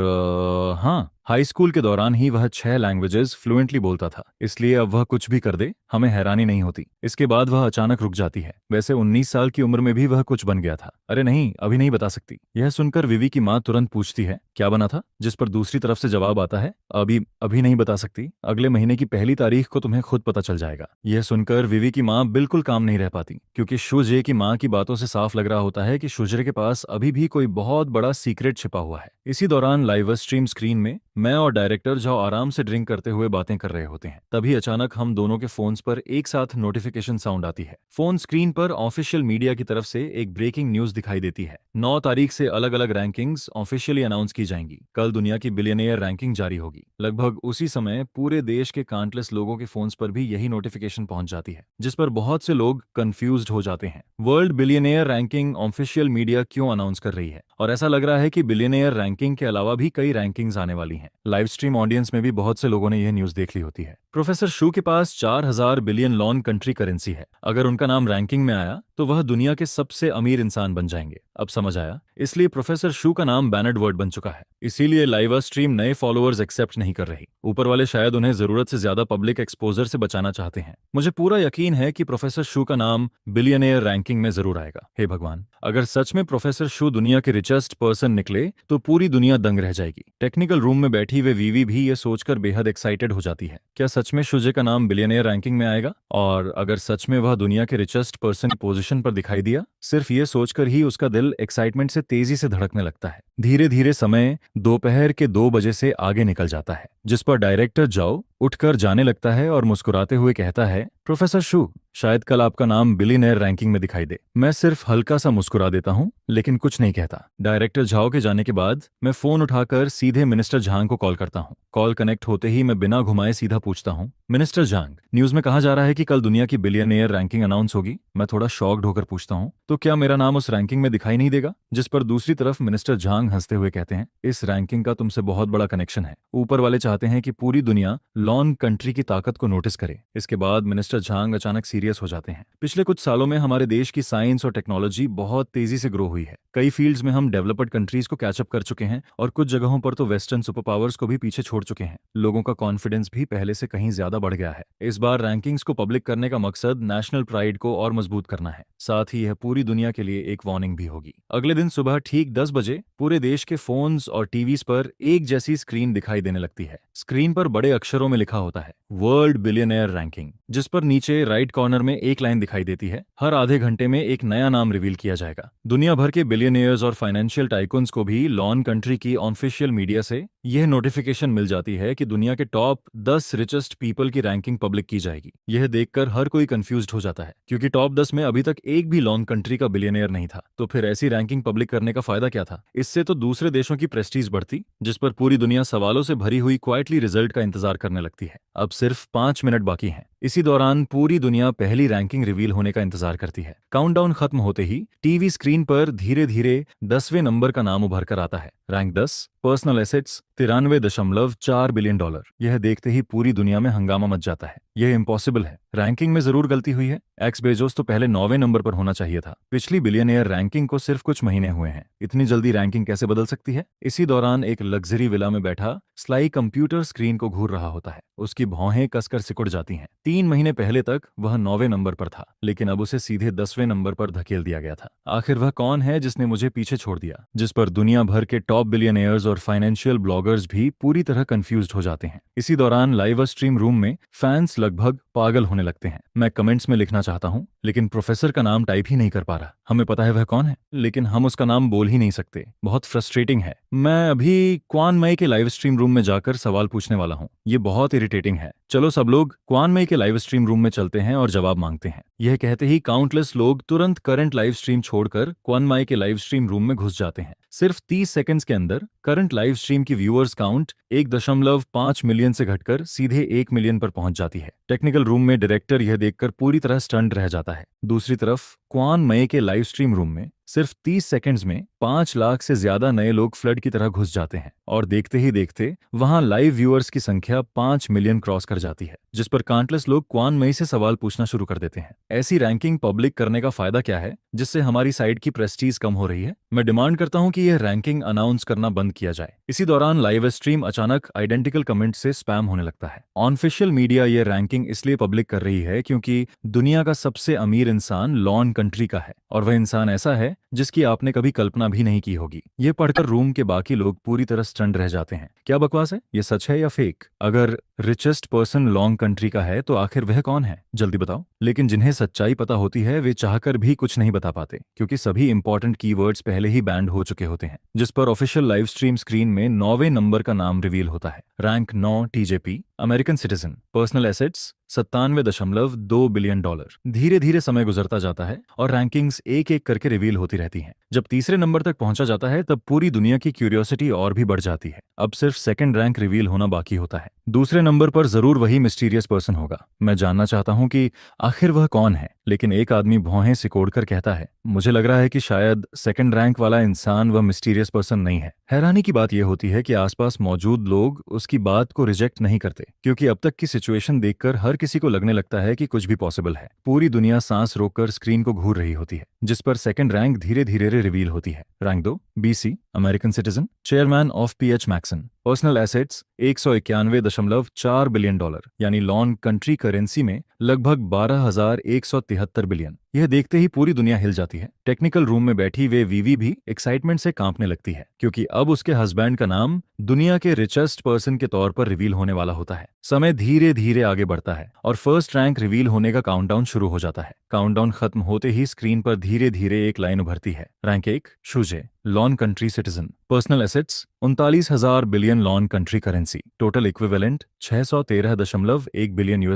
हाँ, हाई स्कूल के दौरान ही वह 6 लैंग्वेजेस फ्लुएंटली बोलता था। इसलिए अब वह कुछ भी कर दे हमें हैरानी नहीं होती। इसके बाद वह अचानक रुक जाती है। वैसे 19 साल की उम्र में भी वह कुछ बन गया था। अरे नहीं, अभी नहीं बता सकती। यह सुनकर विवी की मां तुरंत पूछती है, क्या बना था? जिस पर दूसरी तरफ से जवाब आता है, अभी अभी नहीं बता सकती, अगले महीने की पहली तारीख को तुम्हें खुद पता चल जाएगा। यह सुनकर विवी की मां बिल्कुल काम नहीं रह पाती, क्योंकि शूजे की मां की बातों से साफ लग रहा होता है कि शूजरे के पास अभी भी कोई बहुत बड़ा सीक्रेट छिपा हुआ है। इसी दौरान लाइव स्ट्रीम स्क्रीन में मैं और डायरेक्टर जो आराम से ड्रिंक करते हुए बातें कर रहे होते हैं। तभी अचानक हम दोनों के फोन्स पर एक साथ नोटिफिकेशन साउंड आती है। फोन स्क्रीन पर ऑफिशियल मीडिया की तरफ से एक ब्रेकिंग न्यूज दिखाई देती है। 9 तारीख से अलग अलग रैंकिंग्स ऑफिशियली अनाउंस की जाएंगी। कल दुनिया की बिलियनियर रैंकिंग जारी होगी। लगभग उसी समय पूरे देश के काउंटलेस लोगों के फोन्स पर भी यही नोटिफिकेशन पहुंच जाती है, जिस पर बहुत से लोग कंफ्यूज्ड हो जाते हैं। World billionaire ranking official media क्यों अनाउंस कर रही है? और ऐसा लग रहा है कि बिलियनियर रैंकिंग के अलावा भी कई रैंकिंग्स आने वाली हैं। लाइव स्ट्रीम ऑडियंस में भी बहुत से लोगों ने यह न्यूज देख ली होती है। प्रोफेसर शू के पास 4000 बिलियन लॉन कंट्री करेंसी है। अगर उनका नाम रैंकिंग में आया तो वह दुनिया के सबसे अमीर इंसान बन जाएंगे। अब समझ आया, इसलिए प्रोफेसर शू का नाम बैनर्ड वर्ड बन चुका है। इसीलिए लाइव स्ट्रीम नए फॉलोअर्स एक्सेप्ट नहीं कर रही। ऊपर वाले शायद उन्हें जरूरत से ज्यादा पब्लिक एक्सपोजर से बचाना चाहते हैं। मुझे पूरा यकीन है कि प्रोफेसर शू का नाम बिलियनियर रैंकिंग में जरूर आएगा। हे भगवान, अगर सच में प्रोफेसर शू दुनिया के रिचेस्ट पर्सन निकले तो पूरी दुनिया दंग रह जाएगी। टेक्निकल रूम में बैठी हुए वीवी भी ये सोचकर बेहद एक्साइटेड हो जाती है। क्या सच में शूजे का नाम बिलियनियर रैंकिंग में आएगा? और अगर सच में वह दुनिया के रिचेस्ट पर्सन की पोजीशन पर दिखाई दिया, सिर्फ ये सोचकर ही उसका दिल एक्साइटमेंट से तेजी से धड़कने लगता है। धीरे धीरे समय दोपहर के 2 बजे से आगे निकल जाता है, जिस पर डायरेक्टर जाओ उठकर जाने लगता है और मुस्कुराते हुए कहता है, प्रोफेसर शू, शायद कल आपका नाम बिलियनियर रैंकिंग में दिखाई दे। मैं सिर्फ हल्का सा मुस्कुरा देता हूँ, लेकिन कुछ नहीं कहता। डायरेक्टर झाओ के जाने के बाद मैं फोन उठाकर सीधे मिनिस्टर झांग को कॉल करता हूँ। कॉल कनेक्ट होते ही मैं बिना घुमाए सीधा पूछता हूँ, मिनिस्टर झांग, न्यूज में कहा जा रहा है कि कल दुनिया की बिलियनियर रैंकिंग अनाउंस होगी। मैं थोड़ा शॉक्ड होकर पूछता हूँ, तो क्या मेरा नाम उस रैंकिंग में दिखाई नहीं देगा? जिस पर दूसरी तरफ मिनिस्टर झांग हंसते हुए कहते हैं, इस रैंकिंग का तुमसे बहुत बड़ा कनेक्शन है। ऊपर वाले चाहते हैं कि पूरी दुनिया लॉन कंट्री की ताकत को नोटिस करे। इसके बाद मिनिस्टर झांग अचानक सीरियस हो जाते हैं। पिछले कुछ सालों में हमारे देश की साइंस और टेक्नोलॉजी बहुत तेजी से ग्रो हुई है। कई फील्ड्स में हम डेवलप्ड कंट्रीज को कैचअप कर चुके हैं और कुछ जगहों पर तो वेस्टर्न सुपर पावर्स को भी पीछे छोड़ चुके हैं। लोगों का कॉन्फिडेंस भी पहले से कहीं ज्यादा बढ़ गया है। इस बार रैंकिंग्स को पब्लिक करने का मकसद नेशनल प्राइड को और मजबूत करना है। साथ ही यह पूरी दुनिया के लिए एक वार्निंग भी होगी। अगले दिन सुबह ठीक 10 बजे पूरी पूरे देश के फोन्स और टीवीज पर एक जैसी स्क्रीन दिखाई देने लगती है। स्क्रीन पर बड़े अक्षरों में लिखा होता है वर्ल्ड बिलियनियर रैंकिंग, जिस पर नीचे राइट कॉर्नर में एक लाइन दिखाई देती है हर आधे घंटे में एक नया नाम रिवील किया जाएगा। दुनिया भर के बिलियनियर्स और फाइनेंशियल टाइकून्स को भी लॉन कंट्री की ऑफिशियल मीडिया से यह नोटिफिकेशन मिल जाती है कि दुनिया के टॉप 10 रिचेस्ट पीपल की रैंकिंग पब्लिक की जाएगी। यह देखकर हर कोई कंफ्यूज्ड हो जाता है, क्योंकि टॉप 10 में अभी तक एक भी लॉन कंट्री का बिलियनियर नहीं था। तो फिर ऐसी रैंकिंग पब्लिक करने का फायदा क्या था? इससे तो दूसरे देशों की प्रेस्टीज बढ़ती, जिस पर पूरी दुनिया सवालों से भरी हुई क्वाइटली रिजल्ट का इंतजार करने लगती है। अब सिर्फ 5 मिनट बाकी हैं। इसी दौरान पूरी दुनिया पहली रैंकिंग रिवील होने का इंतजार करती है। काउंटडाउन खत्म होते ही टीवी स्क्रीन पर धीरे धीरे 10वें नंबर का नाम उभर कर आता है। Rank 10, personal assets $93.4 billion. यह देखते ही पूरी दुनिया में हंगामा मच जाता है। यह इम्पॉसिबल है, रैंकिंग में जरूर गलती हुई है। एक्स बेजोस तो पहले 9वें नंबर पर होना चाहिए था। पिछली बिलियनियर रैंकिंग को सिर्फ कुछ महीने हुए हैं, इतनी जल्दी रैंकिंग कैसे बदल सकती है? इसी दौरान एक लग्जरी विला में बैठा स्लाई कंप्यूटर स्क्रीन को घूर रहा होता है। उसकी भौहें कसकर सिकुड़ जाती हैं। 3 महीने पहले तक वह 9वें नंबर पर था, लेकिन अब उसे सीधे 10वें नंबर पर धकेल दिया गया था। आखिर वह कौन है जिसने मुझे पीछे छोड़ दिया? जिस पर दुनिया भर के टॉप बिलियनियर्स और फाइनेंशियल ब्लॉगर्स भी पूरी तरह कंफ्यूज्ड हो जाते हैं। इसी दौरान लाइव स्ट्रीम रूम में फैंस लगभग पागल होने लगते हैं। मैं कमेंट्स में लिखना चाहता हूं, लेकिन प्रोफेसर का नाम टाइप ही नहीं कर पा रहा। हमें पता है वह कौन है, लेकिन हम उसका नाम बोल ही नहीं सकते। बहुत फ्रस्ट्रेटिंग है। मैं अभी क्वान मई के लाइव स्ट्रीम रूम में जाकर सवाल पूछने वाला हूं। ये बहुत इरिटेटिंग है। चलो सब लोग क्वान मई के लाइव स्ट्रीम रूम में चलते हैं और जवाब मांगते हैं। यह कहते ही काउंटलेस लोग तुरंत करंट लाइव स्ट्रीम छोड़कर क्वान मई के लाइव स्ट्रीम रूम में घुस जाते हैं। सिर्फ 30 सेकंड्स के अंदर करंट लाइव स्ट्रीम की व्यूअर्स काउंट 1.5 मिलियन से घटकर सीधे 1 मिलियन पर पहुंच जाती है। टेक्निकल रूम में डायरेक्टर यह देखकर पूरी तरह स्टन्ड रह जाता है। दूसरी तरफ क्वान मई के लाइव स्ट्रीम रूम में सिर्फ 30 सेकंड्स में 5 लाख से ज्यादा नए लोग फ्लड की तरह घुस जाते हैं, और देखते ही देखते वहां लाइव व्यूअर्स की संख्या 5 मिलियन क्रॉस कर जाती है, जिस पर काउंटलेस लोग क्वान मई से सवाल पूछना शुरू कर देते हैं। ऐसी रैंकिंग पब्लिक करने का फायदा क्या है, जिससे हमारी साइट की प्रेस्टीज कम हो रही है? मैं डिमांड करता हूं कि यह रैंकिंग अनाउंस करना बंद किया जाए। इसी दौरान लाइव स्ट्रीम अचानक आइडेंटिकल कमेंट से स्पैम होने लगता है। ऑफिशियल मीडिया यह रैंकिंग इसलिए पब्लिक कर रही है क्योंकि दुनिया का सबसे अमीर इंसान लॉन कंट्री का है, और वह इंसान ऐसा है जिसकी आपने कभी कल्पना भी नहीं की होगी। यह पढ़कर रूम के बाकी लोग पूरी तरह स्टन्ड रह जाते हैं। क्या बकवास है? यह सच है या फेक? अगर रिचेस्ट पर्सन लॉन्ग कंट्री का है तो आखिर वह कौन है? जल्दी बताओ। लेकिन जिन्हें सच्चाई पता होती है वे चाहकर भी कुछ नहीं बता पाते, क्योंकि सभी इंपॉर्टेंट कीवर्ड्स पहले ही बैंड हो चुके होते हैं। जिस पर ऑफिशियल लाइव स्ट्रीम स्क्रीन में 9वें नंबर का नाम रिवील होता है। Rank 9 TJP, American citizen, personal assets $97.2 billion. धीरे धीरे समय गुजरता जाता है और रैंकिंग्स एक एक करके रिवील होती रहती हैं। जब तीसरे नंबर तक पहुंचा जाता है तब पूरी दुनिया की क्यूरियोसिटी और भी बढ़ जाती है। अब सिर्फ सेकंड रैंक रिवील होना बाकी होता है। दूसरे नंबर पर जरूर वही मिस्टीरियस पर्सन होगा। मैं जानना चाहता हूं कि आखिर वह कौन है, लेकिन एक आदमी भौहें सिकोड़कर कहता है, मुझे लग रहा है कि शायद सेकंड रैंक वाला इंसान वह मिस्टीरियस पर्सन नहीं है। हैरानी की बात यह होती है कि आसपास मौजूद लोग उसकी बात को रिजेक्ट नहीं करते, क्योंकि अब तक की सिचुएशन देखकर हर किसी को लगने लगता है कि कुछ भी पॉसिबल है। पूरी दुनिया सांस रोककर स्क्रीन को घूर रही होती है, जिस पर सेकंड रैंक धीरे धीरे रिवील होती है। Rank 2 BC, American citizen, chairman of pH Maxon, personal assets $191.4 billion, यानी लॉन कंट्री करेंसी में लगभग 12,173 बिलियन। यह देखते ही पूरी दुनिया हिल जाती है। टेक्निकल रूम में बैठी वे वीवी भी एक्साइटमेंट से कांपने लगती है, क्योंकि अब उसके हस्बैंड का नाम दुनिया के रिचेस्ट पर्सन के तौर पर रिवील होने वाला होता है। समय धीरे धीरे आगे बढ़ता है और फर्स्ट रैंक रिवील होने का काउंटडाउन शुरू हो जाता है। काउंटडाउन खत्म होते ही स्क्रीन पर धीरे धीरे एक लाइन उभरती है। रैंक 1 शुजे, लॉन country citizen, personal assets 39,000 billion, लॉन country currency, total equivalent $613.1 billion.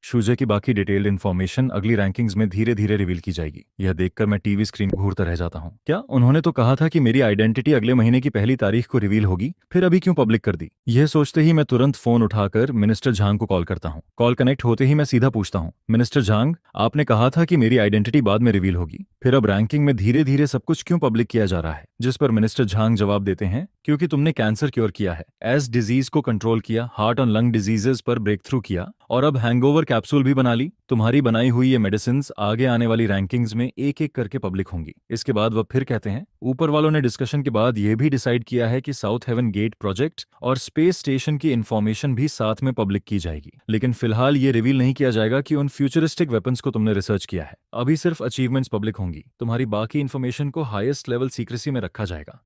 शुजे की बाकी डिटेल्ड इन्फॉर्मेशन अगली रैंकिंग्स में धीरे धीरे रिवील की जाएगी। यह देखकर मैं टीवी स्क्रीन घूरता रह जाता हूँ। क्या उन्होंने तो कहा था कि मेरी आइडेंटिटी अगले महीने की पहली तारीख को रिवील होगी, फिर अभी क्यों पब्लिक कर दी? यह सोचते ही मैं तुरंत फोन उठाकर मिनिस्टर झांग को कॉल करता हूँ। कॉल कनेक्ट होते ही मैं सीधा पूछता हूँ, मिनिस्टर झांग, आपने कहा था कि मेरी आइडेंटिटी बाद में रिवील होगी, फिर अब रैंकिंग में धीरे धीरे सब कुछ क्यों पब्लिक किया जा रहा है? जिस पर मिनिस्टर झांग जवाब देते हैं, क्योंकि तुमने कैंसर क्योर किया है, एस डिजीज को कंट्रोल किया, हार्ट और लंग डिजीजेस पर ब्रेक थ्रू किया, और अब हैंगओवर कैप्सूल भी बना ली। तुम्हारी बनाई हुई ये मेडिसिन आगे आने वाली रैंकिंग्स में एक एक करके पब्लिक होंगी। इसके बाद वह फिर कहते हैं, ऊपर वालों ने डिस्कशन के बाद यह भी डिसाइड किया है कि साउथ हेवन गेट प्रोजेक्ट और स्पेस स्टेशन की इंफॉर्मेशन भी साथ में पब्लिक की जाएगी, लेकिन फिलहाल ये रिवील नहीं किया जाएगा कि उन फ्यूचरिस्टिक वेपन्स को तुमने रिसर्च किया है। अभी सिर्फ अचीवमेंट्स पब्लिक होंगी, तुम्हारी बाकी इंफॉर्मेशन को हाईएस्ट लेवल सीक्रेसी में रखा जाएगा।